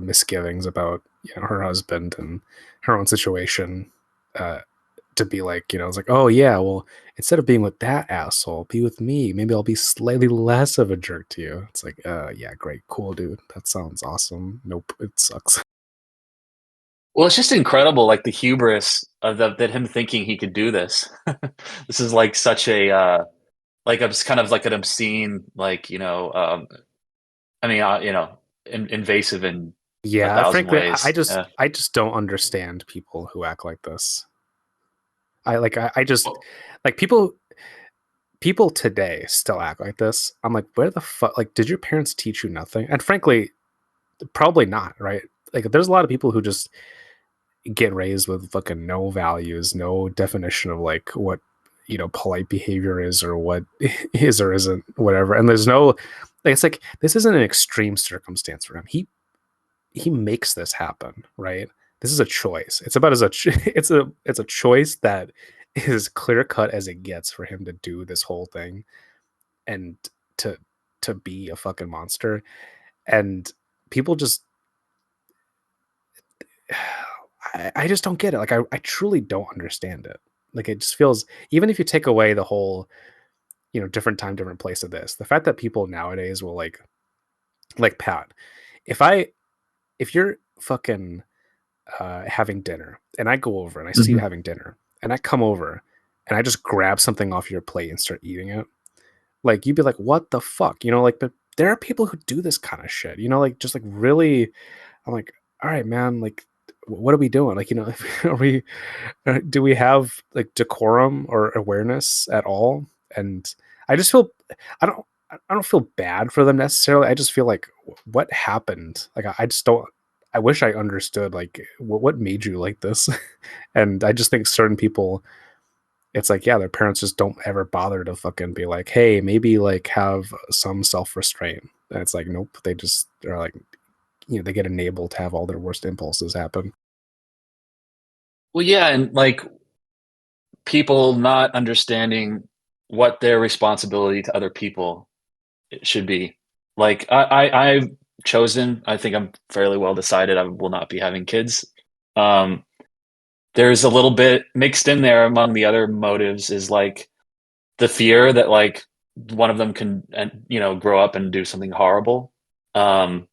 misgivings about her husband and her own situation uh, to be like, it's like, oh yeah, well, instead of being with that asshole, be with me. Maybe I'll be slightly less of a jerk to you. It's like, yeah, great, cool, dude. That sounds awesome. Nope, it sucks. Well, it's just incredible, like the hubris of that him thinking he could do this. This is like such a like it's kind of like an obscene, like I mean, invasive in a Yeah, thousand frankly, ways. Yeah. I just don't understand people who act like this. I just like people today still act like this. I'm like, where the fuck? Like, did your parents teach you nothing? And frankly, probably not, right? Like, there's a lot of people who just get raised with fucking no values, no definition of like what polite behavior is or what is or isn't, whatever. And there's no, like, it's like this isn't an extreme circumstance for him. He makes this happen, right? This is a choice. It's about as a it's a choice that is clear cut as it gets for him to do this whole thing and to to be a fucking monster. And people just I just don't get it. Like I truly don't understand it. Like it just feels, even if you take away the whole, different time, different place of this, the fact that people nowadays will like Pat, if I if you're fucking having dinner and I go over and I see you Hmm. having dinner and I come over and I just grab something off your plate and start eating it, like you'd be like, what the fuck? Like, but there are people who do this kind of shit, like just like really. I'm like, all right, man, like what are we doing? Like, are we do we have like decorum or awareness at all? And I just feel I don't I don't feel bad for them necessarily. I just feel like what happened? Like I just don't. I wish I understood like what made you like this. And I just think certain people, it's like, yeah, their parents just don't ever bother to fucking be like, hey, maybe like have some self restraint. And it's like, nope, they just are like, they get enabled to have all their worst impulses happen. Well, yeah, and like people not understanding what their responsibility to other people should be. Like I've chosen. I think I'm fairly well decided. I will not be having kids. Um, there's a little bit mixed in there among the other motives is like the fear that like one of them can grow up and do something horrible. Um,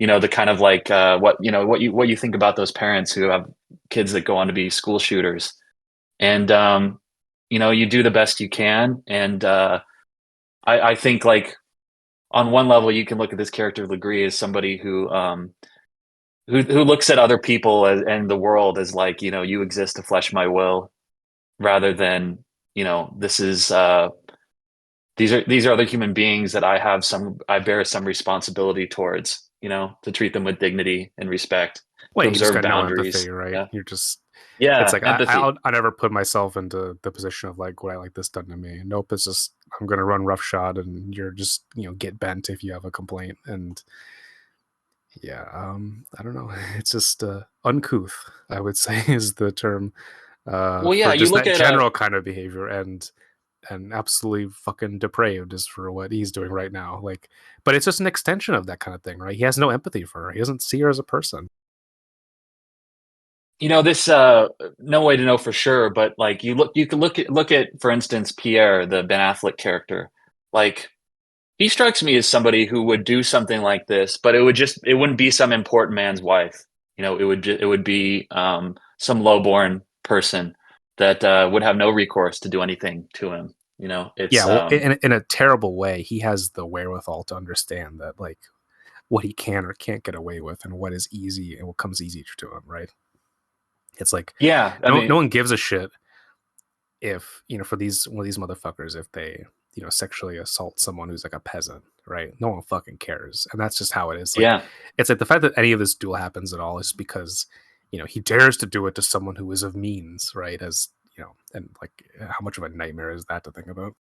the kind of like what you think about those parents who have kids that go on to be school shooters, and you do the best you can, and I think like on one level you can look at this character Legree as somebody who looks at other people and the world as like you exist to flesh my will rather than this is these are other human beings that I bear some responsibility towards, to treat them with dignity and respect, Well, to you just observe got no empathy, boundaries. right? Yeah. You're just, it's Yeah, like empathy. I never put myself into the position of like, would I like this done to me? Nope. It's just I'm gonna run roughshod, and you're just get bent if you have a complaint. And yeah, I don't know. It's just uncouth, I would say, is the term Well, yeah, for you just look that at general kind of behavior. And absolutely fucking depraved is for what he's doing right now. Like, but it's just an extension of that kind of thing, right? He has no empathy for her. He doesn't see her as a person. this no way to know for sure, but like you can look at for instance Pierre, the Ben Affleck character. Like he strikes me as somebody who would do something like this, but it wouldn't be some important man's wife. It would be some lowborn person that would have no recourse to do anything to him. Yeah, It's well, in a terrible way, he has the wherewithal to understand that like what he can or can't get away with, and what is easy and what comes easy to him, right? It's like yeah. I no mean, one gives a shit if for these one of these motherfuckers, if they sexually assault someone who's like a peasant, right? No one fucking cares, and that's just how it is. Like, Yeah. it's like the fact that any of this duel happens at all is because he dares to do it to someone who is of means, right? As and like how much of a nightmare is that to think about?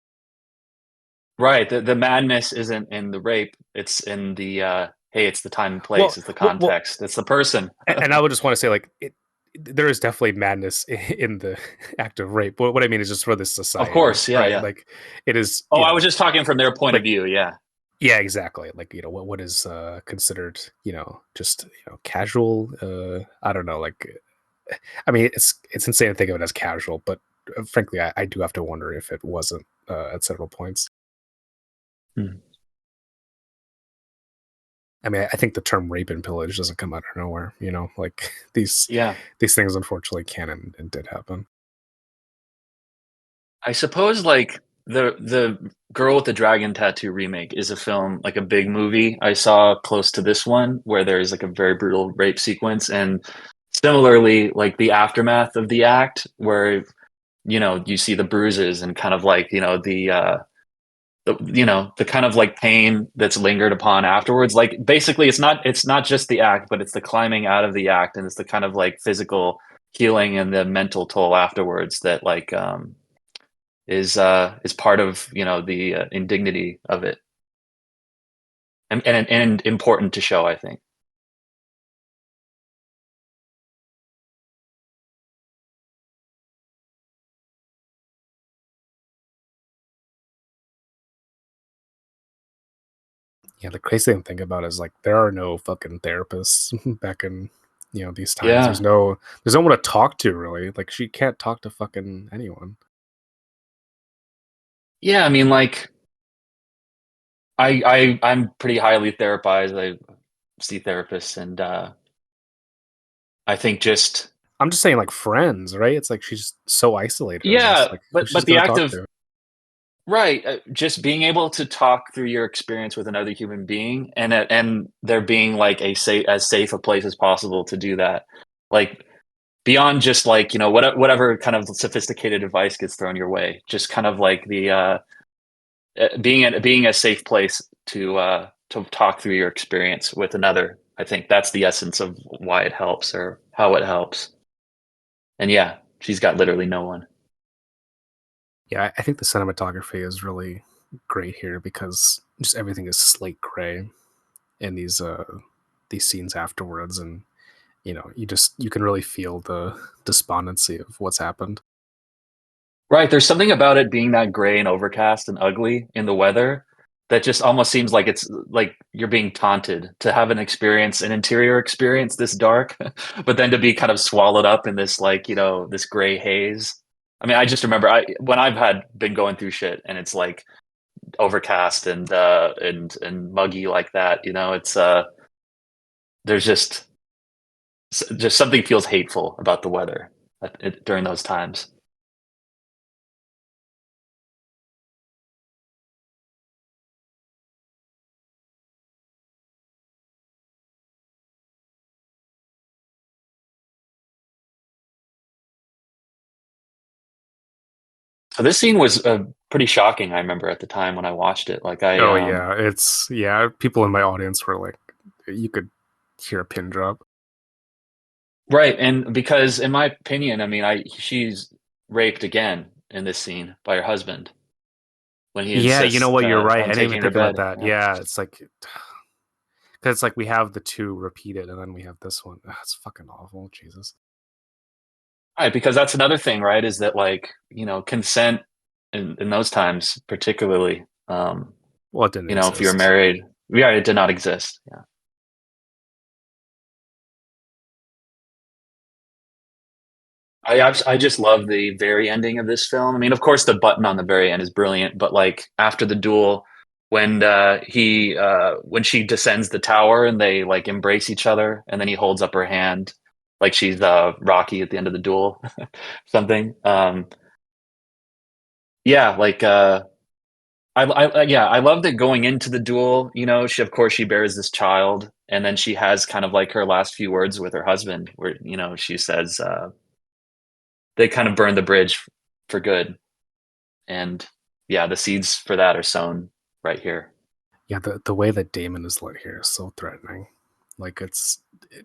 Right. The madness isn't in the rape. It's in the hey, it's the time and place, Well, it's the well, context. It's the person. and I would just want to say like there is definitely madness in the act of rape. But what I mean is just for this Of society, course. Yeah, right? yeah. Like it is, Oh, I was just talking from their point of like view. Yeah. yeah, exactly. Like what is considered just casual. I don't know. Like I mean, it's insane to think of it as casual, but frankly, I do have to wonder if it wasn't at several points. Hmm. I mean, I think the term rape and pillage doesn't come out of nowhere. Like Yeah. these things unfortunately can and did happen. I suppose like the Girl with the Dragon Tattoo remake is a film, like a big movie I saw close to this one, where there's like a very brutal rape sequence, and similarly like the aftermath of the act where you see the bruises and kind of like the kind of like pain that's lingered upon afterwards. Like basically it's not just the act, but it's the climbing out of the act, and it's the kind of like physical healing and the mental toll afterwards that like is part of the indignity of it, and important to show, I think. Yeah, the crazy thing to think about is like there are no fucking therapists back in these times. Yeah, There's no one to talk to really. Like she can't talk to fucking anyone. yeah. I mean, like I'm pretty highly therapized. I see therapists, and I think just I'm just saying like friends, right? It's like she's so isolated in this. yeah, Like but who's she's but the gonna act talk of to? right, just being able to talk through your experience with another human being, and there being like as safe a place as possible to do that, like beyond just like whatever kind of sophisticated advice gets thrown your way, just kind of like the being a safe place to talk through your experience with another. I think that's the essence of why it helps, or how it helps. And yeah, she's got literally no one. Yeah, I think the cinematography is really great here because just everything is slate gray in these scenes afterwards, and you can really feel the despondency of what's happened. Right, there's something about it being that gray and overcast and ugly in the weather that just almost seems like it's like you're being taunted to have an interior experience this dark, but then to be kind of swallowed up in this like, this gray haze. I mean, I just remember when I've had been going through shit and it's like overcast and muggy like that, it's there's just something feels hateful about the weather during those times. So this scene was pretty shocking. I remember at the time when I watched it. Like I, Oh yeah, people in my audience were like, you could hear a pin drop. right, and because in my opinion, I mean, I she's raped again in this scene by her husband when he Yeah, you know insists what? You're right. I on didn't even taking her think about bed. that. Yeah, Yeah, it's like because it's like we have the two repeated, and then we have this one. Ugh, it's fucking awful. Jesus. right, because that's another thing, right? Is that like consent in those times, particularly, Well, it didn't if you're exist. married, yeah, it did not exist. Yeah. I just love the very ending of this film. I mean, of course, the button on the very end is brilliant, but like after the duel, when she descends the tower and they like embrace each other, and then he holds up her hand like she's Rocky at the end of the duel, something. Yeah, like yeah, I love that going into the duel. She of course she bears this child, and then she has kind of like her last few words with her husband, where she says they kind of burn the bridge for good. And yeah, the seeds for that are sown right here. Yeah, the way that Damon is lit here is so threatening. Like it's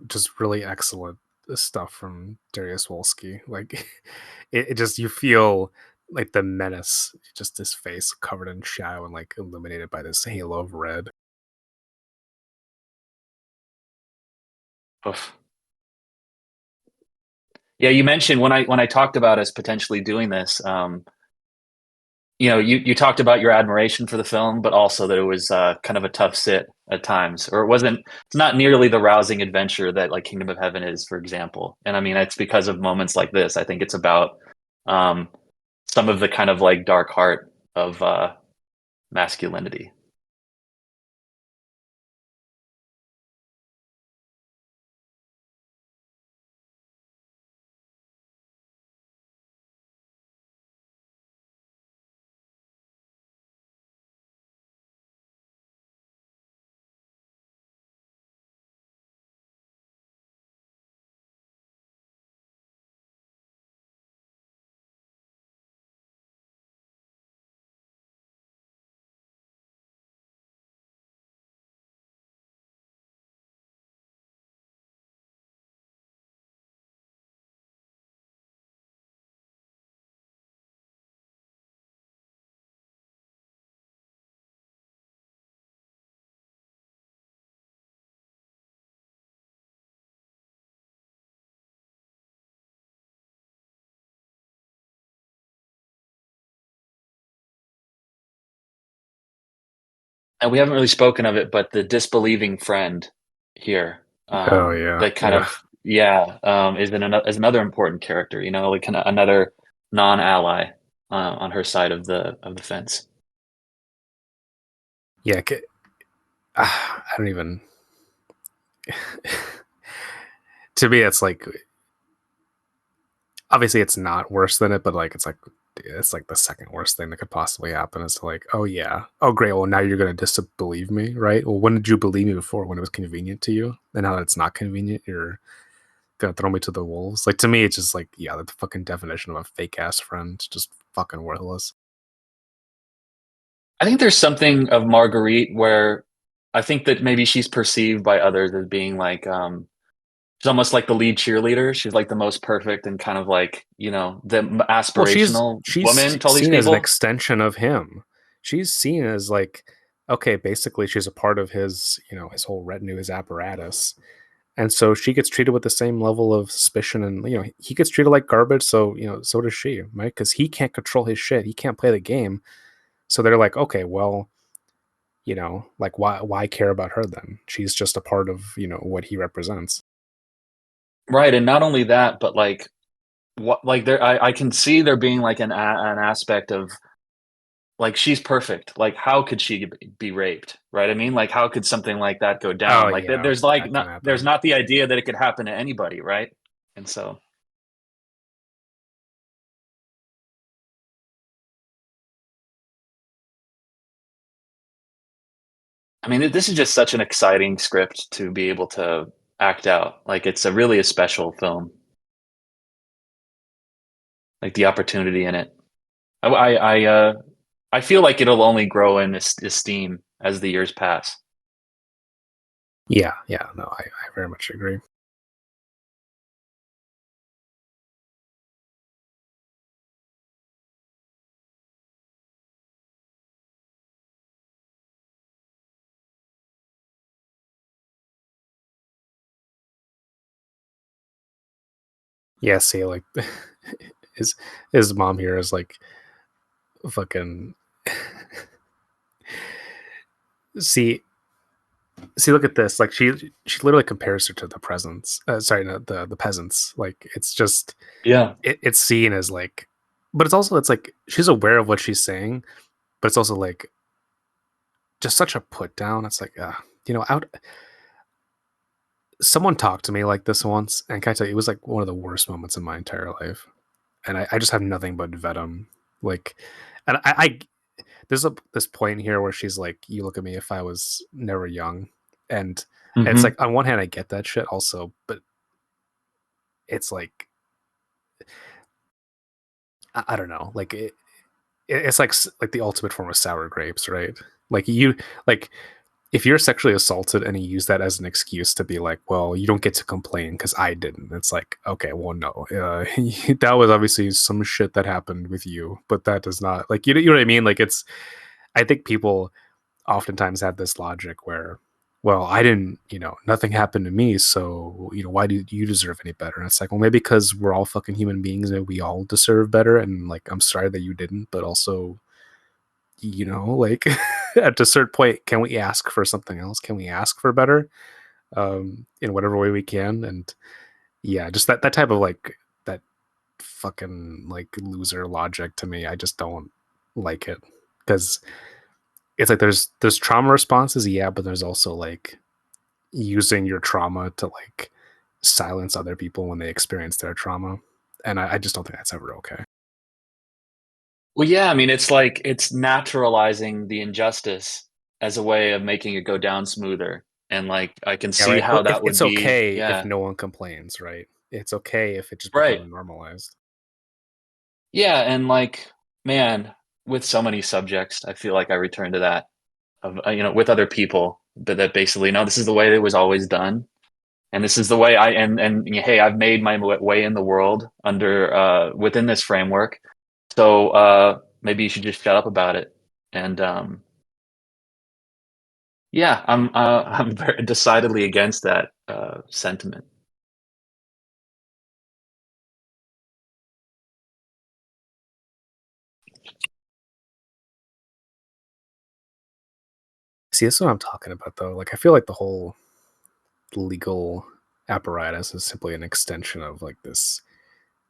just really excellent stuff from Darius Wolski. Like it just you feel like the menace, just his face covered in shadow and like illuminated by this halo of red. Oof. Yeah, you mentioned when I talked about us potentially doing this, you know, you talked about your admiration for the film, but also that it was kind of a tough sit at times, or it wasn't. It's not nearly the rousing adventure that like Kingdom of Heaven is, for example. And I mean, it's because of moments like this. I think it's about um, some of the kind of like dark heart of masculinity. And we haven't really spoken of it, but the disbelieving friend here, Oh yeah, that kind yeah. of yeah, is another important character. You know, like kind of another non-ally on her side of the fence. Yeah, I don't even to me it's like obviously it's not worse than it, but like it's like the second worst thing that could possibly happen is to like, oh yeah, oh great, well now you're gonna disbelieve me, right? Well, when did you believe me before? When it was convenient to you, and now that it's not convenient, you're gonna throw me to the wolves. Like to me, it's just like yeah, the fucking definition of a fake ass friend, just fucking worthless. I think there's something of Marguerite where I think that maybe she's perceived by others as being like she's almost like the lead cheerleader. She's like the most perfect and kind of like, you know, the Well, she's aspirational she's woman to all these seen as an people. extension of him. She's seen as like okay, basically she's a part of his, his whole retinue, his apparatus. And so she gets treated with the same level of suspicion and he gets treated like garbage, so so does she, right? Cuz he can't control his shit. He can't play the game. So they're like, "Okay, well, like why care about her then? She's just a part of, what he represents." Right. And not only that, but like what like there I can see there being like an aspect of like she's perfect. Like how could she be raped? Right? I mean, like how could something like that go Oh down? Like yeah, there's like that can there's happen. not the idea that it could happen to anybody, right? And so I mean, this is just such an exciting script to be able to act out. Like it's a really a special film. Like the opportunity in it. I feel like it'll only grow in esteem as the years pass. Yeah, yeah, no, I very much agree. Yeah, see, like his his mom here is like fucking see look at this. Like she literally compares her to the presents. Sorry, no, the peasants. Like it's just Yeah. it's seen as like, but it's like she's aware of what she's saying, but it's also like just such a put down. It's like, out. Someone talked to me like this once, and can I tell you, it was like one of the worst moments in my entire life, and I just have nothing but venom. Like, and there's this point here where she's like, "You look at me if I was never young," and it's Hmm. like on one hand I get that shit also, but it's like I don't know, like it's like the ultimate form of sour grapes, right? Like you like if you're sexually assaulted and you use that as an excuse to be like, well, you don't get to complain because I didn't. It's like, okay, well, no, that was obviously some shit that happened with you, but that does not like you know what I mean. Like it's, I think people oftentimes have this logic where, well, I didn't, nothing happened to me, so why do you deserve any better? And it's like, well, maybe because we're all fucking human beings and we all deserve better, and like I'm sorry that you didn't, but also like at a certain point, can we ask for something else? Can we ask for better in whatever way we can? And yeah, just that type of like that fucking like loser logic to me, I just don't like it because it's like there's trauma responses, yeah, but there's also like using your trauma to like silence other people when they experience their trauma, and I just don't think that's ever okay. Well, yeah, I mean, it's like it's naturalizing the injustice as a way of making it go down smoother. And like I can Yeah, see right. how If that would it's be, okay if yeah. no one complains, right? It's okay if it just Right. becomes normalized. Yeah, and like, man, with so many subjects, I feel like I return to that of with other people, but that basically, no, this is the way it was always done, and this is the way and hey, I've made my way in the world under within this framework, so maybe you should just shut up about it. And yeah, I'm very decidedly against that sentiment. See, that's what I'm talking about, though. Like, I feel like the whole legal apparatus is simply an extension of like this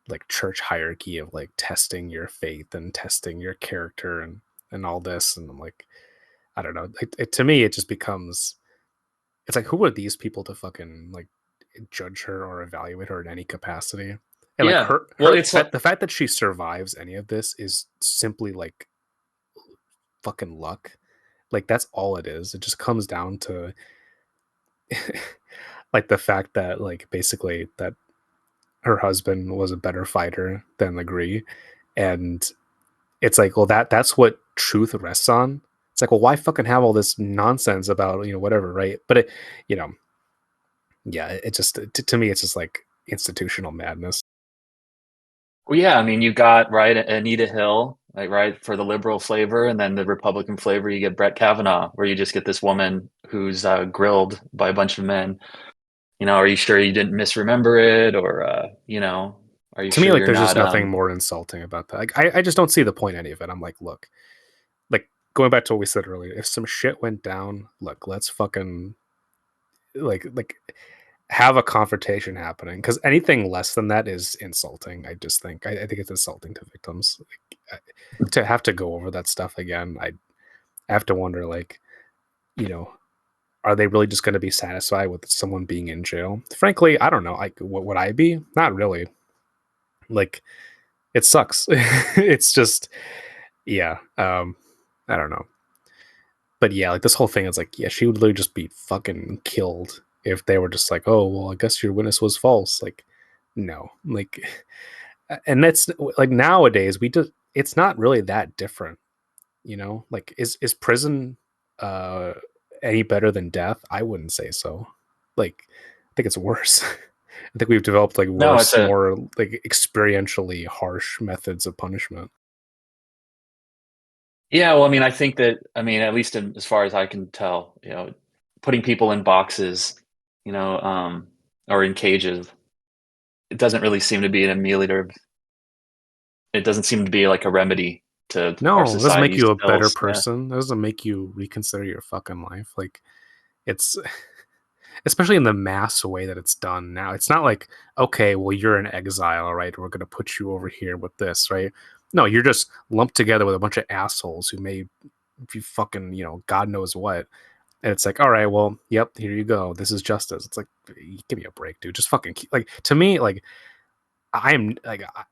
like church hierarchy of like testing your faith and testing your character and all this. And I'm like, I don't know. To me, it just becomes, it's like, who are these people to fucking like judge her or evaluate her in any capacity? And like Yeah, her well, her it's like the fact that she survives any of this is simply like fucking luck. Like that's all it is. It just comes down to like the fact that like basically that her husband was a better fighter than Legree, and it's like, well, that's what truth rests on. It's like, well, why fucking have all this nonsense about whatever, right? But it, you know, yeah, it just to me, it's just like institutional madness. well, yeah, I mean, you got right Anita Hill, like right for the liberal flavor, and then the Republican flavor, you get Brett Kavanaugh, where you just get this woman who's grilled by a bunch of men. Are you sure you didn't misremember it, or are you To me, sure like, you're there's just not? nothing more insulting about that. Like, I just don't see the point in any of it. I'm like, look, like going back to what we said earlier, if some shit went down, look, let's fucking like have a confrontation happening because anything less than that is insulting. I just think I think it's insulting to victims. To have to go over that stuff again, I have to wonder, like, you know, are they really just going to be satisfied with someone being in jail? Frankly, I don't know. Like, what would I be? Not really. Like, it sucks. It's just, yeah. I don't know. But yeah, like this whole thing is like, yeah, she would literally just be fucking killed if they were just like, oh, well, I guess your witness was false. Like, no, like, and that's like nowadays we just, it's not really that different, Like, is prison uh any better than death? I wouldn't say so. Like, I think it's worse. I think we've developed like No, it's worse, a more like experientially harsh methods of punishment. yeah. Well, I mean, I think that at least as far as I can tell, putting people in boxes, or in cages, it doesn't really seem to be an ameliorative. It doesn't seem to be like a remedy to our No, it doesn't make society's you a better ills. Yeah. person. It doesn't make you reconsider your fucking life. Like, it's especially in the mass way that it's done now. It's not like, okay, well, you're in exile, right? We're gonna put you over here with this, right? No, you're just lumped together with a bunch of assholes who may be fucking, God knows what. And it's like, all right, well, yep, here you go. This is justice. It's like, give me a break, dude. Just fucking like, to me, like, I am like, I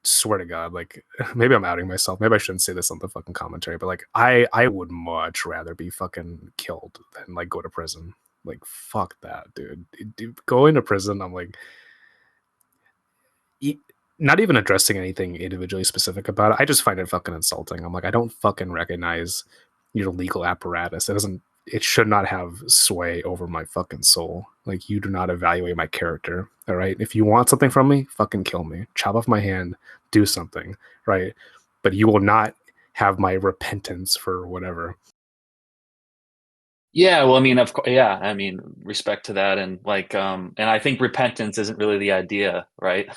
swear to God, like, maybe I'm outing myself. Maybe I shouldn't say this on the fucking commentary, but like, I would much rather be fucking killed than like go to prison. Like, fuck that, dude. Going to prison, I'm like, not even addressing anything individually specific about it. I just find it fucking insulting. I'm like, I don't fucking recognize your legal apparatus. It doesn't. It should not have sway over my fucking soul. Like, you do not evaluate my character. All right. If you want something from me, fucking kill me. Chop off my hand. Do something. Right. But you will not have my repentance for whatever. Yeah, well, I mean, of course, yeah, I mean, respect to that, and like, and I think repentance isn't really the idea, right?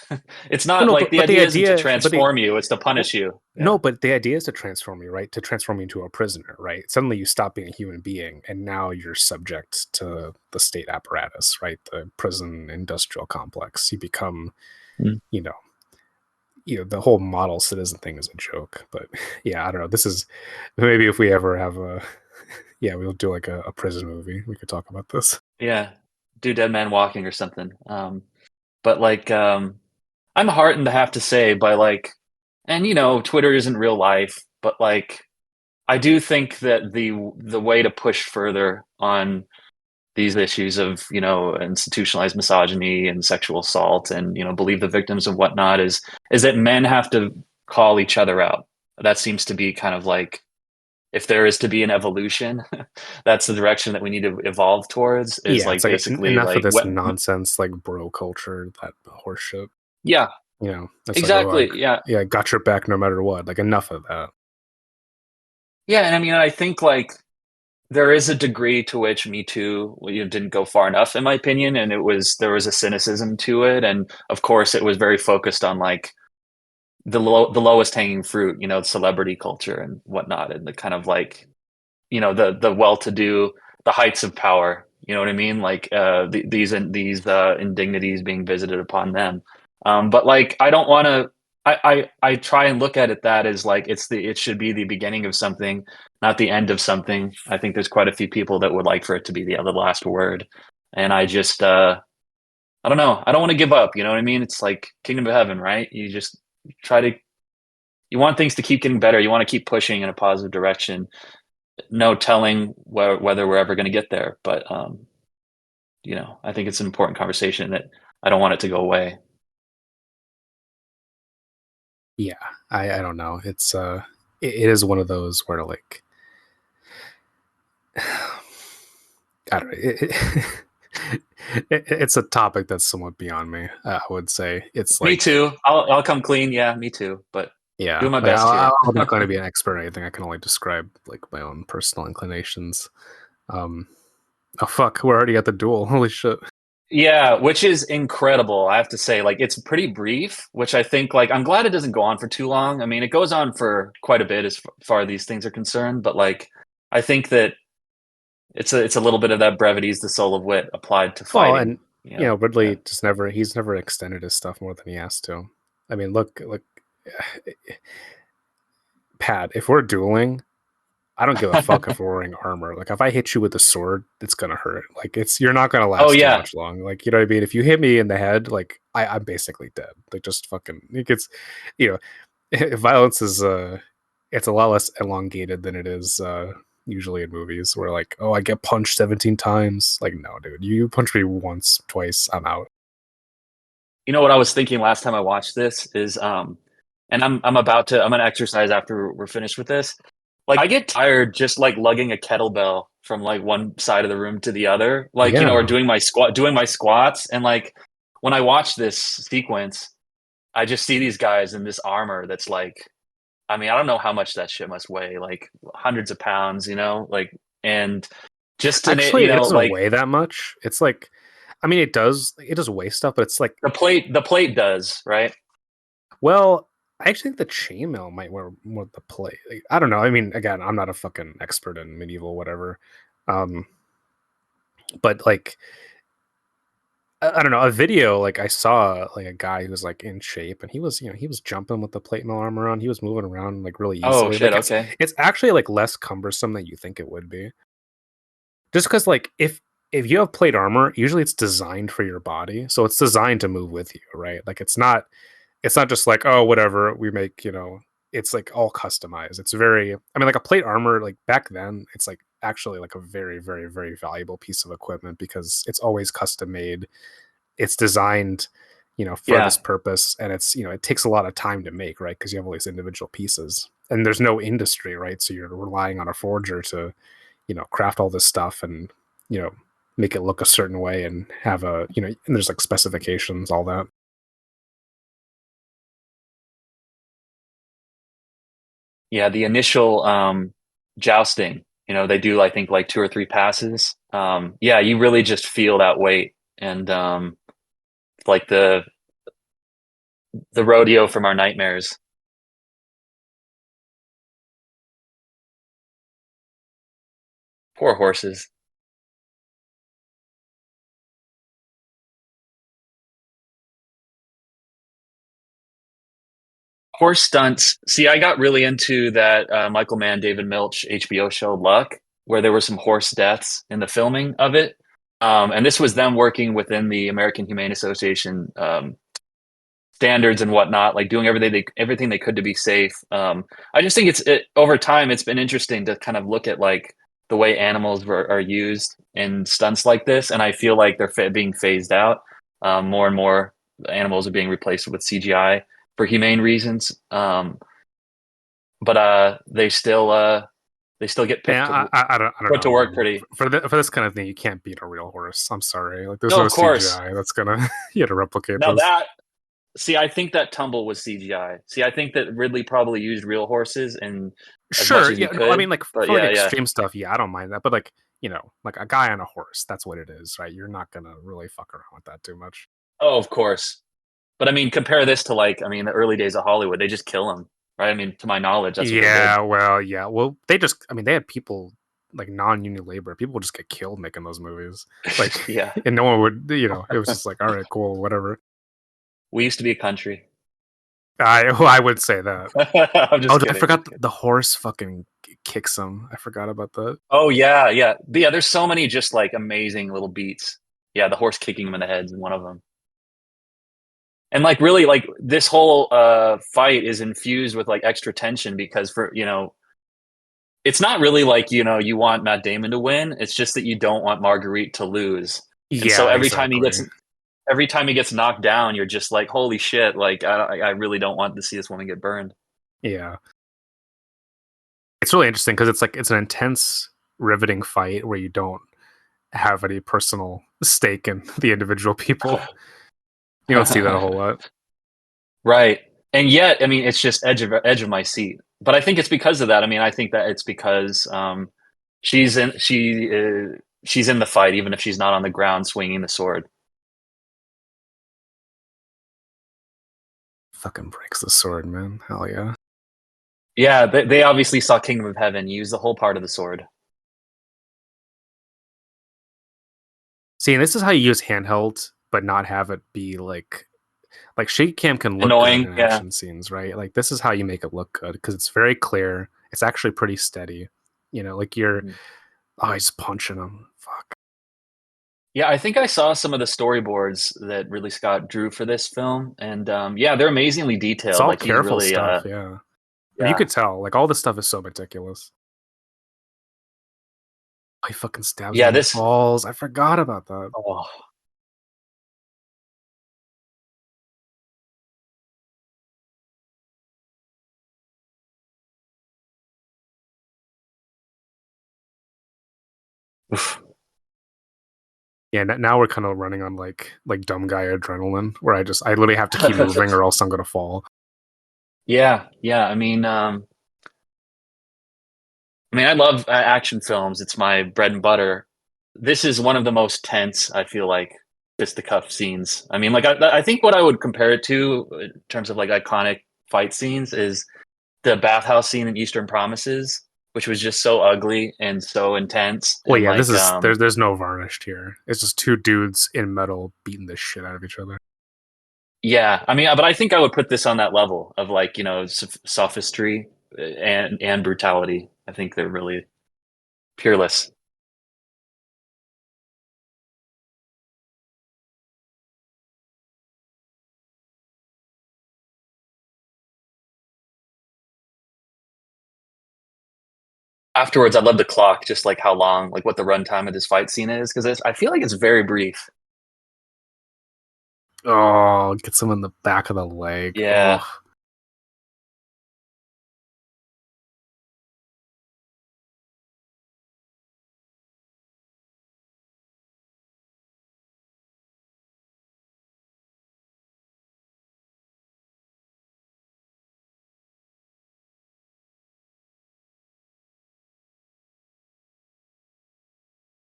It's Well, not no, like the but the idea isn't to idea, but the transform you; it's to punish you. Yeah. no, but the idea is to transform you, right? To transform you into a prisoner, right? Suddenly you stop being a human being and now you're subject to the state apparatus, right? The prison industrial complex. You become, Mm. you know, the whole model citizen thing is a joke. But yeah, I don't know. This is maybe if we ever have a yeah, we'll do like a prison movie. We could talk about this. Yeah, do Dead Man Walking or something. But like, I'm heartened to have to say by like, and Twitter isn't real life, but like, I do think that the way to push further on these issues of institutionalized misogyny and sexual assault and believe the victims and whatnot is that men have to call each other out. That seems to be kind of like, if there is to be an evolution, that's the direction that we need to evolve towards, is Yeah, like it's like basically enough of like this what. nonsense, like bro culture, that horseshit. Yeah, It's like, oh, exactly. Yeah. yeah, I got your back no matter what. Like, enough of that. Yeah, and I mean, I think like there is a degree to which Me Too, didn't go far enough, in my opinion, and there was a cynicism to it, and of course, it was very focused on like the lowest hanging fruit, celebrity culture and whatnot, and the kind of like the well-to-do, the heights of power. You know what I mean? Like these indignities being visited upon them. But like, I don't want to. I try and look at it that as like it should be the beginning of something, not the end of something. I think there's quite a few people that would like for it to be the last word, and I just I don't know. I don't want to give up. You know what I mean? It's like Kingdom of Heaven, right? You just try to you want things to keep getting better. You want to keep pushing in a positive direction. No telling whether we're ever going to get there, but I think it's an important conversation that I don't want it to go away. Yeah, I don't know. It is one of those where like I don't know. It's a topic that's somewhat beyond me. I would say it's Me like, too. I'll come clean. Yeah, me too. But yeah, doing my like best here. I'm not going to be an expert or anything. I can only describe like my own personal inclinations. Um, oh fuck, we're already at the duel. Holy shit. Yeah, which is incredible. I have to say, like, it's pretty brief, which I think, like, I'm glad it doesn't go on for too long. I mean, it goes on for quite a bit as far as these things are concerned, but like, I think that it's a little bit of that brevity is the soul of wit applied to Well, fighting. and Ridley Yeah. just he's never extended his stuff more than he has to. I mean, look, Pat, if we're dueling, I don't give a fuck if we're wearing armor. Like, if I hit you with a sword, it's gonna hurt. Like, you're not gonna Oh last too yeah, much long. Like, you know what I mean? If you hit me in the head, like I'm basically dead. Like, just fucking it gets you know, violence is it's a lot less elongated than it is usually in movies where like, oh, I get punched 17 times. Like, no, dude, you punch me once, twice, I'm out. you know what I was thinking last time I watched this is and I'm gonna exercise after we're finished with this. Like, I get tired just like lugging a kettlebell from like one side of the room to the other, like or Yeah. doing my squats, and like when I watch this sequence, I just see these guys in this armor that's like, I mean, I don't know how much that shit must weigh, like hundreds of pounds, like, and just to Actually, it doesn't like weigh that much. It's like, I mean, it does weigh stuff, but it's like, the plate does, right? well, I actually think the chainmail might wear more the play. Like, I don't know. I mean, again, I'm not a fucking expert in medieval whatever. Um, but like, I don't know, a video like I saw like a guy who was like in shape and he was, he was jumping with the plate mail armor on. He was moving around like really Oh easily. shit, Like, it's okay. it's actually like less cumbersome than you think it would be. Just because like if you have plate armor, usually it's designed for your body, so it's designed to move with you, right? Like, it's not just like, oh, whatever we make, it's like all customized. It's very, I mean, like a plate armor, like back then, it's like actually like a very, very, very valuable piece of equipment because it's always custom made. It's designed, for Yeah. this purpose, and it's it takes a lot of time to make, right? Because you have all these individual pieces, and there's no industry, right? So you're relying on a forger to craft all this stuff and you know make it look a certain way and have a and there's like specifications, all that. Yeah, the initial jousting, they do I think like two or three passes. Yeah, you really just feel that weight and like the rodeo from our nightmares. Poor horses. Horse stunts. See, I got really into that Michael Mann, David Milch HBO show Luck, where there were some horse deaths in the filming of it. And this was them working within the American Humane Association standards and whatnot, like doing everything they could to be safe. I just think over time it's been interesting to kind of look at like the way animals are used in stunts like this, and I feel like they're being phased out. More and more animals are being replaced with CGI for humane reasons. But they still get And I don't put to know, work man. pretty. For this kind of thing, you can't beat a real horse. I'm sorry. Like, there's No, no of course. CGI that's gonna to replicate Now this. that See, I think that tumble was CGI. See, I think that Ridley probably used real horses and as much Sure, as he yeah. No, I could. mean, like But for like yeah, yeah. extreme stuff, yeah, I don't mind that. But like like a guy on a horse, that's what it is, right? You're not gonna really fuck around with that too much. Oh, of course. But I mean, compare this to like, I mean, the early days of Hollywood, they just kill him, right? I mean, to my knowledge, that's what they did. Yeah, well, yeah. Well, they just, I mean, they had people like non-union labor. People would just get killed making those movies. Like, Yeah. and no one would, it was just like, all right, cool, whatever. We used to be a country. I would say that. I'm Oh, just I kidding. forgot Just kidding. the horse fucking kicks him. I forgot about that. Oh yeah, yeah. But yeah, there's so many just like amazing little beats. Yeah, the horse kicking him in the head is one of them. And like really like this whole fight is infused with like extra tension because it's not really like, you want Matt Damon to win. It's just that you don't want Marguerite to lose. And so Yeah, exactly. every time he gets knocked down, you're just like, holy shit! Like I really don't want to see this woman get burned. Yeah, it's really interesting because it's like it's an intense, riveting fight where you don't have any personal stake in the individual people. You don't see that a whole lot. Right. And yet, I mean, it's just edge of my seat. But I think it's because of that. I mean, I think that it's because she's in the fight, even if she's not on the ground swinging the sword. Fucking breaks the sword, man. Hell yeah. Yeah, they obviously saw Kingdom of Heaven use the whole part of the sword. See, and this is how you use handheld, but not have it be like shaky cam can look good Annoying. in Yeah. action scenes, right? Like this is how you make it look good because it's very clear. It's actually pretty steady. Like you're Mhm. oh, he's punching him. Fuck. Yeah, I think I saw some of the storyboards that Ridley Scott drew for this film, and yeah, they're amazingly It's detailed. all Like he's careful really, stuff, yeah. You yeah, could tell, like all this stuff is so meticulous. Oh, he fucking stabs him yeah. in the This, balls. I forgot about that. oh, oof. Yeah, now we're kind of running on like dumb guy adrenaline, where I literally have to keep moving or else I'm gonna fall. Yeah, yeah. I mean, I love action films. It's my bread and butter. This is one of the most tense, I feel like, fisticuff scenes. I mean, like I think what I would compare it to in terms of like iconic fight scenes is the bathhouse scene in Eastern Promises, which was just so ugly and so intense Well, and yeah, this like is there's no varnished here. It's just two dudes in metal beating the shit out of each other. yeah, I mean, but I think I would put this on that level of like, sophistry and brutality. I think they're really peerless. Afterwards, I'd love to clock just like how long, like what the runtime of this fight scene is, because I feel like it's very brief. Oh, gets him in the back of the leg. Yeah. Oh,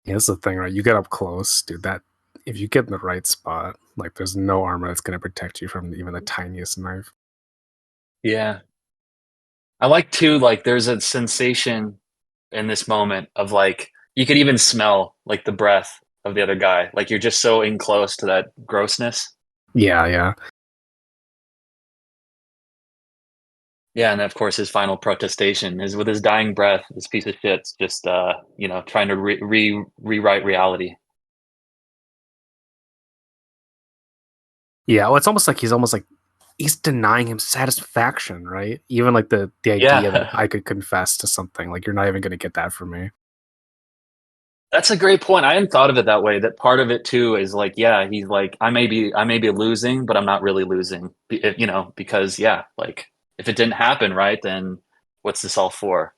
here's the thing, right? You get up close, dude. That if you get in the right spot, like there's no armor that's gonna protect you from even the tiniest knife. Yeah. I like too, like there's a sensation in this moment of like you could even smell like the breath of the other guy. Like you're just so in close to that grossness. Yeah, yeah. Yeah, and of course his final protestation is with his dying breath, this piece of shit's just trying to rewrite reality. Yeah, well, it's almost like he's denying him satisfaction, right? Even like the idea that Yeah. I could confess to something, like you're not even gonna get that from me. That's a great point. I hadn't thought of it that way. That part of it too is like, yeah, he's like, I may be losing, but I'm not really losing. Because yeah, like if it didn't happen, right, then what's this all for?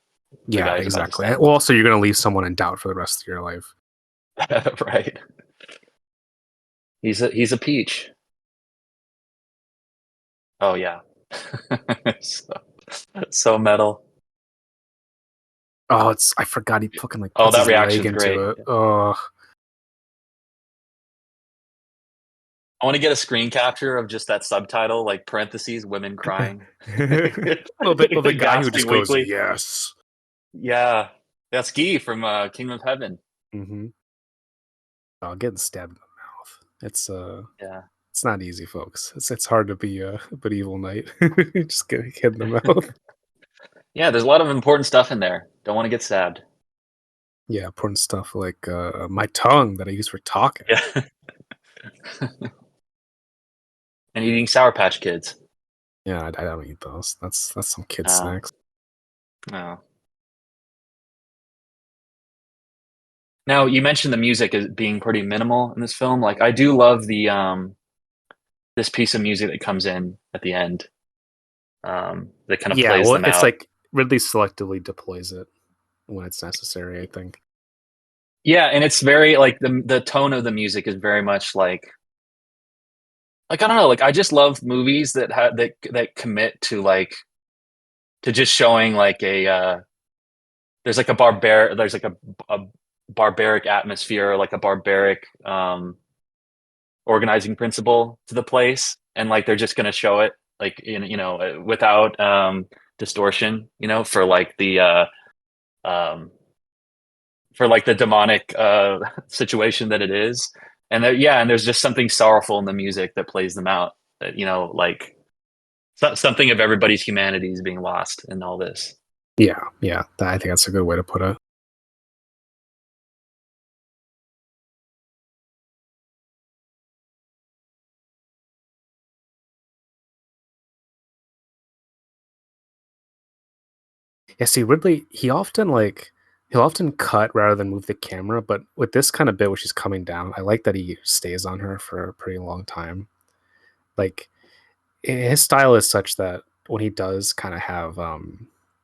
The Yeah, guy's about to exactly. say. Well, also, you're gonna leave someone in doubt for the rest of your life. Right. He's a peach. Oh yeah. so, so metal. Oh, it's I forgot he fucking like Oh, puts that his leg reaction's into great. it. Oh, I want to get a screen capture of just that subtitle, like parentheses, women crying. well, the guy who just Gasping goes weekly. yes. Yeah. That's Guy from Kingdom of Heaven. Mm-hmm. Oh, getting stabbed in the mouth. Yeah. It's not easy, folks. It's hard to be a but evil knight. Just get hit in the mouth. Yeah, there's a lot of important stuff in there. Don't want to get stabbed. Yeah, important stuff like my tongue that I use for talking. Yeah. And eating Sour Patch Kids. Yeah, I don't eat those. That's some kid Oh, snacks. no. Now, you mentioned the music as being pretty minimal in this film. Like, I do love the this piece of music that comes in at the end, that kind of Yeah, plays well, them it's out. like Ridley selectively deploys it when it's necessary, I think. Yeah, and it's very like the tone of the music is very much like I don't know, like I just love movies that commit to like to just showing like a there's like a barbaric atmosphere, like a barbaric organizing principle to the place, and like they're just going to show it like without distortion, for like the um for like the demonic situation that it is. And yeah, and there's just something sorrowful in the music that plays them out, that like something of everybody's humanity is being lost in all this. Yeah, yeah, I think that's a good way to put it. Yeah, see, Ridley, he'll often cut rather than move the camera, but with this kind of bit where she's coming down, I like that he stays on her for a pretty long time. Like his style is such that when he does kind of have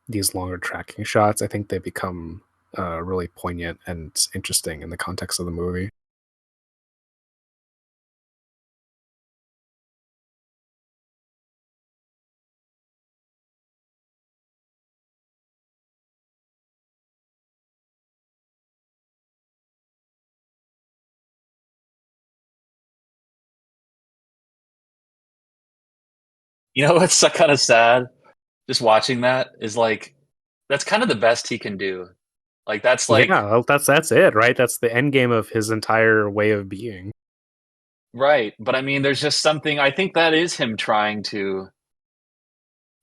these longer tracking shots, I think they become really poignant and interesting in the context of the movie. You know what's so kind of sad? Just watching that is like that's kind of the best he can do. Like that's Yeah, like well, that's it, right? That's the end game of his entire way of being. right, but I mean, there's just something. I think that is him trying to.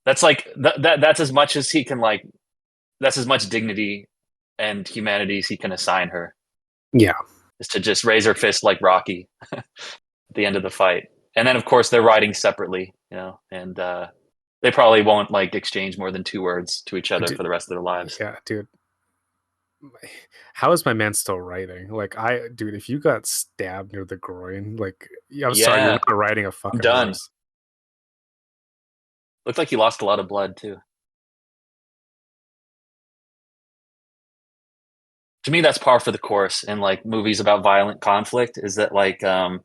That's like that's as much as he can like. That's as much dignity and humanity as he can assign her, Yeah, is to just raise her fist like Rocky at the end of the fight. And then of course they're riding separately, and they probably won't like exchange more than two words to each other dude, for the rest of their lives. yeah, dude. how is my man still writing? Like, dude, if you got stabbed near the groin, like, yeah, I'm sorry, you're Yeah, not riding a I'm fucking done. horse. Looked like he lost a lot of blood too. To me, that's par for the course in like movies about violent conflict. Is that like the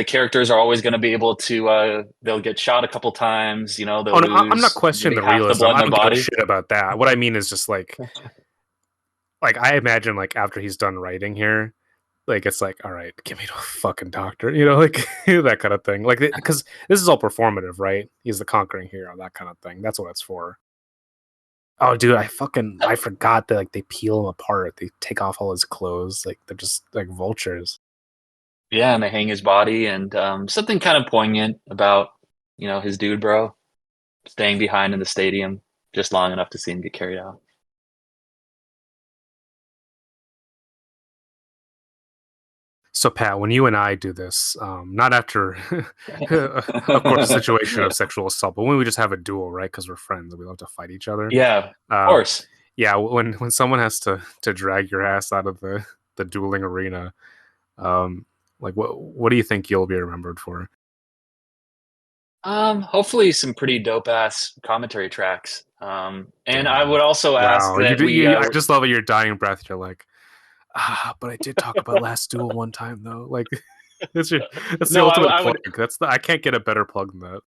characters are always going to be able to they'll get shot a couple times. Oh They'll no, I'm not lose questioning maybe the half the realism. blood in I their don't give a body. shit about that. What I mean is just like I imagine like after he's done writing here, like it's like, all right, give me to a fucking doctor, like that kind of thing. Like because this is all performative, right? He's the conquering hero, that kind of thing. That's what it's for. Oh, dude, I forgot that like they peel him apart. They take off all his clothes. Like they're just like vultures. Yeah, and they hang his body, and something kind of poignant about his dude bro staying behind in the stadium just long enough to see him get carried out. So Pat, when you and I do this, not after, of course, a situation of sexual assault, but when we just have a duel, right? Because we're friends and we love to fight each other. Yeah, of Um, course. yeah, when someone has to drag your ass out of the dueling arena, um, like what do you think you'll be remembered for? Hopefully some pretty dope ass commentary tracks. And I Damn. would also ask Wow. that we I just love it. Your dying breath. You're like, but I did talk about Last Duel one time though. Like, that's your, that's the no, ultimate I plug. would I can't get a better plug than that.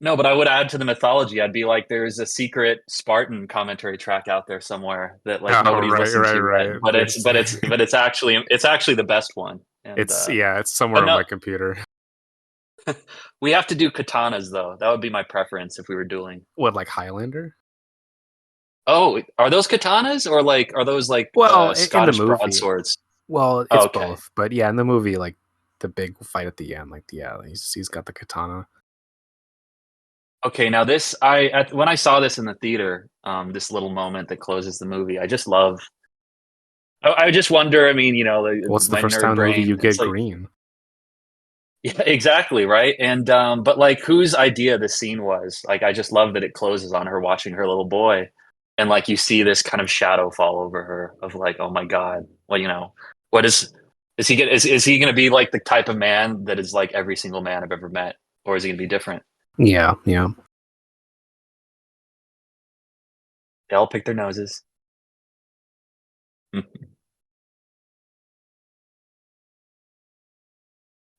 no, but I would add to the mythology. I'd be like, there's a secret Spartan commentary track out there somewhere that like Oh, nobody's right, listened right, to yet. right. But it's actually the best one. And It's but somewhere on no, my computer. we have to do katanas though. That would be my preference if we were dueling. What, like Highlander? Oh, are those katanas or like are those like Well, in the Scottish movie, broadswords? well, Oh, it's okay. both. But yeah, in the movie, like the big fight at the end, like yeah, he's got the katana. Okay, now when I saw this in the theater, this little moment that closes the movie, I just love. I just wonder. I mean, What's the my first time nerd in the movie you brain. It's get like, green? yeah, exactly, right. And but like, whose idea the scene was? Like, I just love that it closes on her watching her little boy, and like you see this kind of shadow fall over her of like, oh my god, well, what is he going to be like the type of man that is like every single man I've ever met, or is he going to be different? Yeah, yeah. They all pick their noses. And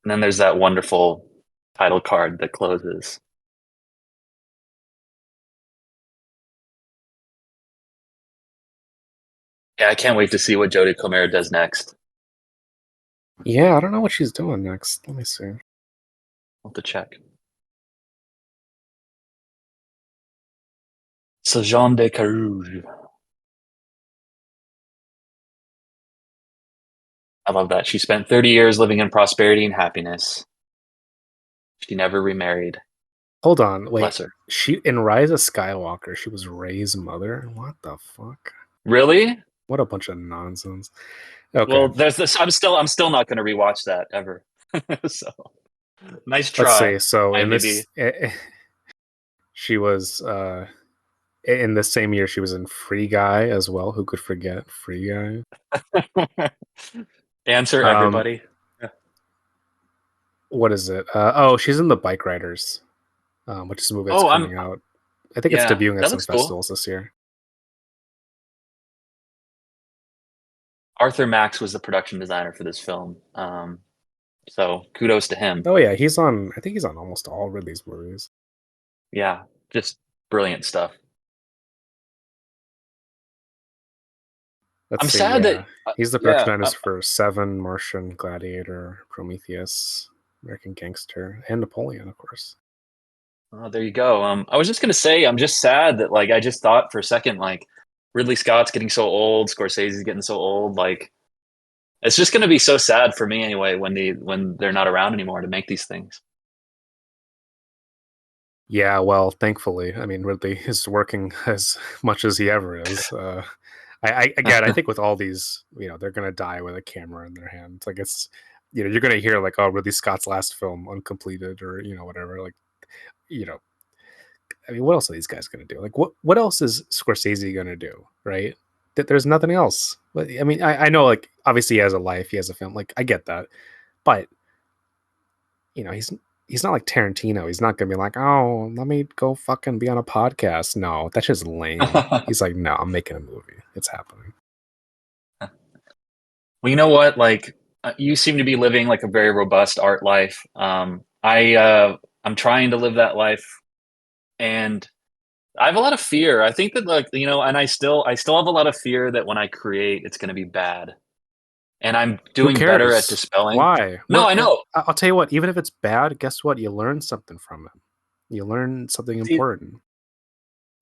then there's that wonderful title card that closes. Yeah, I can't wait to see what Jodie Comer does next. Yeah, I don't know what she's doing next. Let me see. I'll have to check. So Jean de Carouge. I love that. She spent 30 years living in prosperity and happiness. She never remarried. Hold on, wait. Bless her. She in Rise of Skywalker, she was Rey's mother. What the fuck? Really? What a bunch of nonsense. Okay, Well, there's this. I'm still not going to rewatch that ever. So nice let's try, see. So in IMDb. this, she was in the same year she was in Free Guy as well. Who could forget Free Guy? Answer Um, everybody. Yeah. what is it? Oh, she's in the Bike Riders, which is a movie that's Oh, I'm. coming out. I think it's Yeah, debuting at that some looks cool. festivals this year. Arthur Max was the production designer for this film. So kudos to him. Oh yeah, he's on. I think he's on almost all Ridley's movies. Yeah, just brilliant stuff. Let's I'm see. sad that Yeah, he's the production yeah. designer for Seven, Martian, Gladiator, Prometheus, American Gangster, and Napoleon, of course. There you go. I was just gonna say I'm just sad that like I just thought for a second like Ridley Scott's getting so old, Scorsese's getting so old. Like it's just gonna be so sad for me anyway when they're not around anymore to make these things. Yeah, well, thankfully, I mean, Ridley is working as much as he ever is. Again, I think with all these, they're gonna die with a camera in their hand. Like it's, you're gonna hear like, oh, Ridley Scott's last film uncompleted, or whatever. Like, you know, I mean, what else are these guys gonna do? Like, what else is Scorsese gonna do? Right? That there's nothing else. But I mean, I know like obviously he has a life, he has a film. Like I get that, but he's not like Tarantino. He's not gonna be like, oh, let me go fucking be on a podcast. No, that's just lame. He's like, no, I'm making a movie. It's happening. Well, you know what? Like, you seem to be living like a very robust art life. I'm trying to live that life, and I have a lot of fear. I think that like and I still have a lot of fear that when I create, it's going to be bad, and I'm Who doing better at cares? dispelling. Why? No, What? I know. I'll tell you what. Even if it's bad, guess what? You learn something from it. You learn something See, important.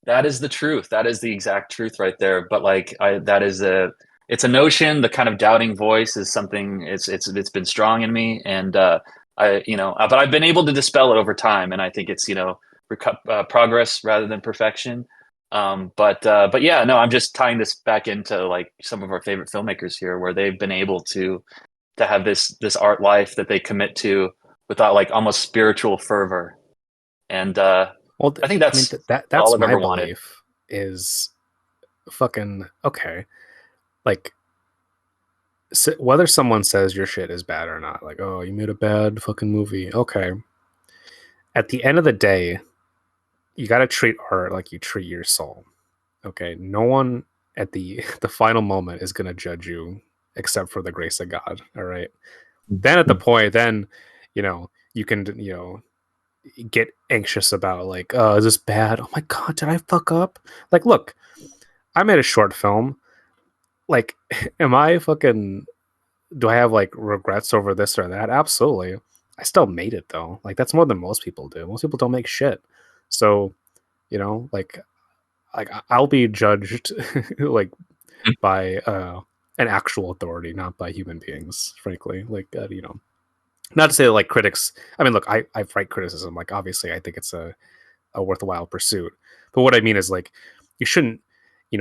that is the truth. That is the exact truth right there. But like I that is a it's a notion. The kind of doubting voice is something it's been strong in me, and but I've been able to dispel it over time, and I think it's progress rather than perfection. But yeah, no, I'm just tying this back into like some of our favorite filmmakers here, where they've been able to have this art life that they commit to without like almost spiritual fervor, and Well, I think I mean that's all that's I've my ever wanted. belief. Is fucking okay. Like whether someone says your shit is bad or not, like, oh, you made a bad fucking movie. Okay. At the end of the day, you got to treat art like you treat your soul. Okay. No one at the the final moment is going to judge you except for the grace of God. All right. Then at the point, then, you can, get anxious about like, oh, is this bad? Oh my God, did I fuck up? Like, look, I made a short film. Like, am I fucking do I have like regrets over this or that? Absolutely. I still made it though. Like that's more than most people do. Most people don't make shit. So, like I'll be judged like by an actual authority, not by human beings, frankly. Like not to say that, like critics, I mean look, I fight criticism. Like obviously I think it's a worthwhile pursuit. But what I mean is like you shouldn't,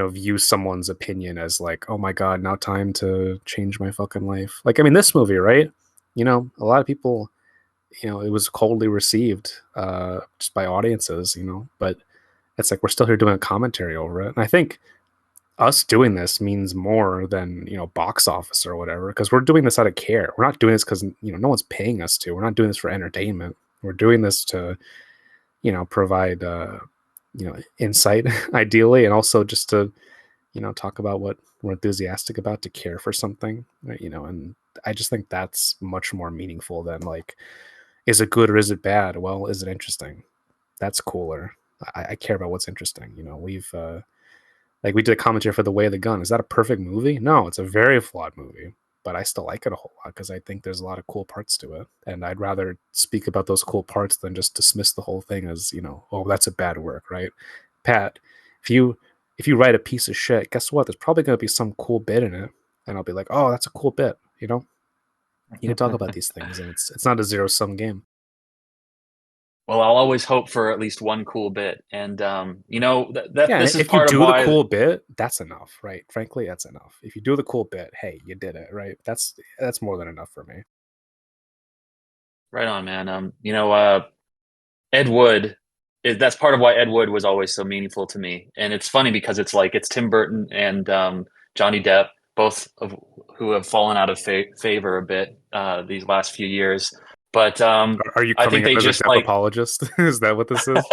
view someone's opinion as like, oh my God, now time to change my fucking life. Like, I mean, this movie, right? A lot of people, it was coldly received just by audiences, but it's like we're still here doing a commentary over it. And I think us doing this means more than, box office or whatever, because we're doing this out of care. We're not doing this because, no one's paying us to. We're not doing this for entertainment. We're doing this to, provide insight ideally, and also just to talk about what we're enthusiastic about, to care for something, right? And I just think that's much more meaningful than like, is it good or is it bad? Well, is it interesting? That's cooler. I care about what's interesting. We've like we did a commentary for The Way of the Gun. Is that a perfect movie? No, it's a very flawed movie, but I still like it a whole lot because I think there's a lot of cool parts to it, and I'd rather speak about those cool parts than just dismiss the whole thing as, oh, that's a bad work, right? Pat, if you write a piece of shit, guess what? There's probably going to be some cool bit in it, and I'll be like, oh, that's a cool bit. You can talk about these things, and it's not a zero sum game. Well, I'll always hope for at least one cool bit, and that Yeah, and this is if you part of do the why. cool bit, that's enough, right? Frankly, that's enough. If you do the cool bit, hey, you did it, right? That's more than enough for me. Right on, man. Ed Wood that's part of why Ed Wood was always so meaningful to me, and it's funny because it's like it's Tim Burton and Johnny Depp, both of who have fallen out of favor a bit these last few years, but Are you I think coming out they as a just Depp like. apologist? Is that what this is?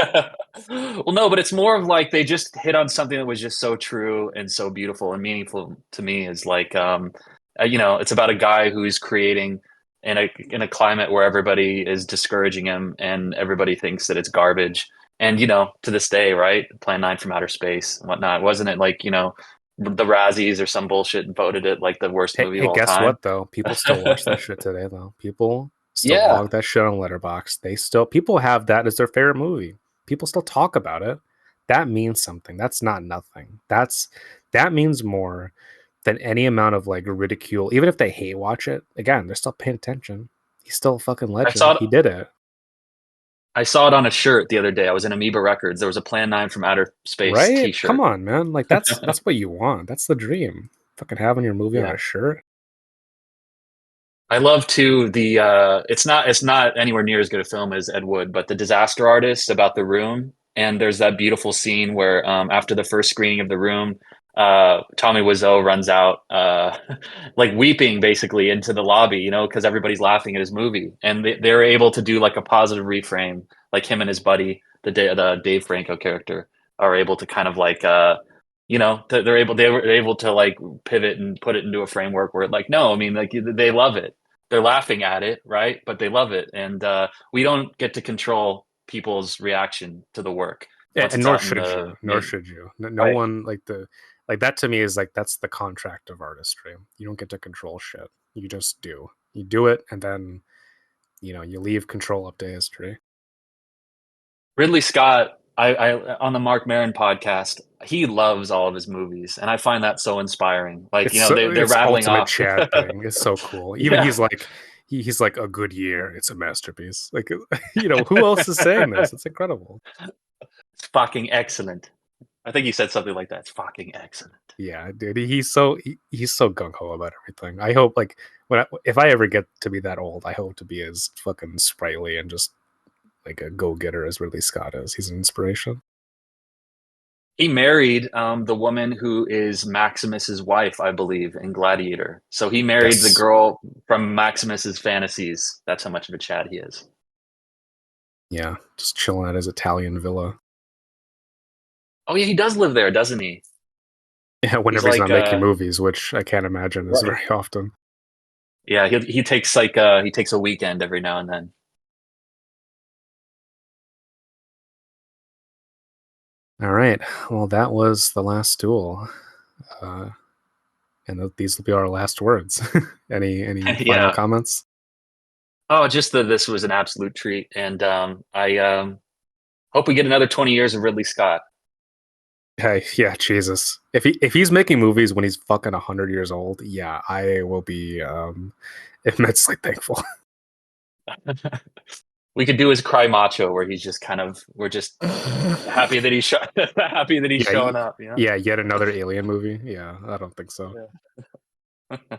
Well, no, but it's more of like they just hit on something that was just so true and so beautiful and meaningful to me. Is like, it's about a guy who's creating in a climate where everybody is discouraging him and everybody thinks that it's garbage. And to this day, right? Plan 9 from Outer Space and whatnot. Wasn't it like the Razzies or some bullshit voted it like the worst Hey, movie of hey, all guess time? what though? People still watch that shit today though. People still Yeah, log that shit on Letterbox. People have that as their favorite movie. People still talk about it. That means something. That's not nothing. That means more than any amount of like ridicule. Even if they hate watch it, again, they're still paying attention. He's still a fucking I saw legend. it. He did it. I saw it on a shirt the other day. I was in Amoeba Records. There was a Plan 9 from Outer Space Right? Come T-shirt. on, man. Like that's what you want. That's the dream. Fucking having your movie on Yeah. a shirt. I love too the it's not anywhere near as good a film as Ed Wood, but The Disaster Artist about the room. And there's that beautiful scene where after the first screening of The Room, Tommy Wiseau runs out, like weeping basically into the lobby, you know, because everybody's laughing at his movie, and they're able to do like a positive reframe, like him and his buddy, the Dave Franco character, are able to kind of like, you know, they were able to like pivot and put it into a framework where like, no, I mean, like they love it, they're laughing at it, right? But they love it, and we don't get to control people's reaction to the work once And it's nor out in should the you. Nor should you. No right. one like that to me is like that's the contract of artistry. You don't get to control shit. You just do. You do it, and then you leave control up to history. Ridley Scott, I on the Mark Maron podcast, he loves all of his movies, and I find that so inspiring. Like, you know, they're It's rattling ultimate off. Chad thing. It's so cool. Even Yeah, he's like he's like a good year. It's a masterpiece. Like who else is saying this? It's incredible. it's fucking excellent. I think he said something like that. It's fucking excellent. Yeah, dude. He's so gung ho about everything. I hope like if I ever get to be that old, I hope to be as fucking sprightly and just like a go getter as Ridley Scott is. He's an inspiration. He married the woman who is Maximus's wife, I believe, in Gladiator. So he married the Yes. girl from Maximus's fantasies. That's how much of a Chad he is. Yeah, just chilling at his Italian villa. Oh yeah, he does live there, doesn't he? Yeah, He's whenever he's like, not making movies, which I can't imagine is right. very often. Yeah, he takes like he takes a weekend every now and then. All right. Well, that was the last duel. Uh, and these will be our last words. Any final Yeah. comments? Oh, just that this was an absolute treat, and I hope we get another 20 years of Ridley Scott. Hey, yeah, Jesus. If he's making movies when he's fucking 100 years old, yeah, I will be immensely thankful. We could do his Cry Macho, where he's just kind of we're just happy that he's happy that he's Yeah, showing up. You yeah, yet another alien movie. Yeah, I don't think so. know. Yeah.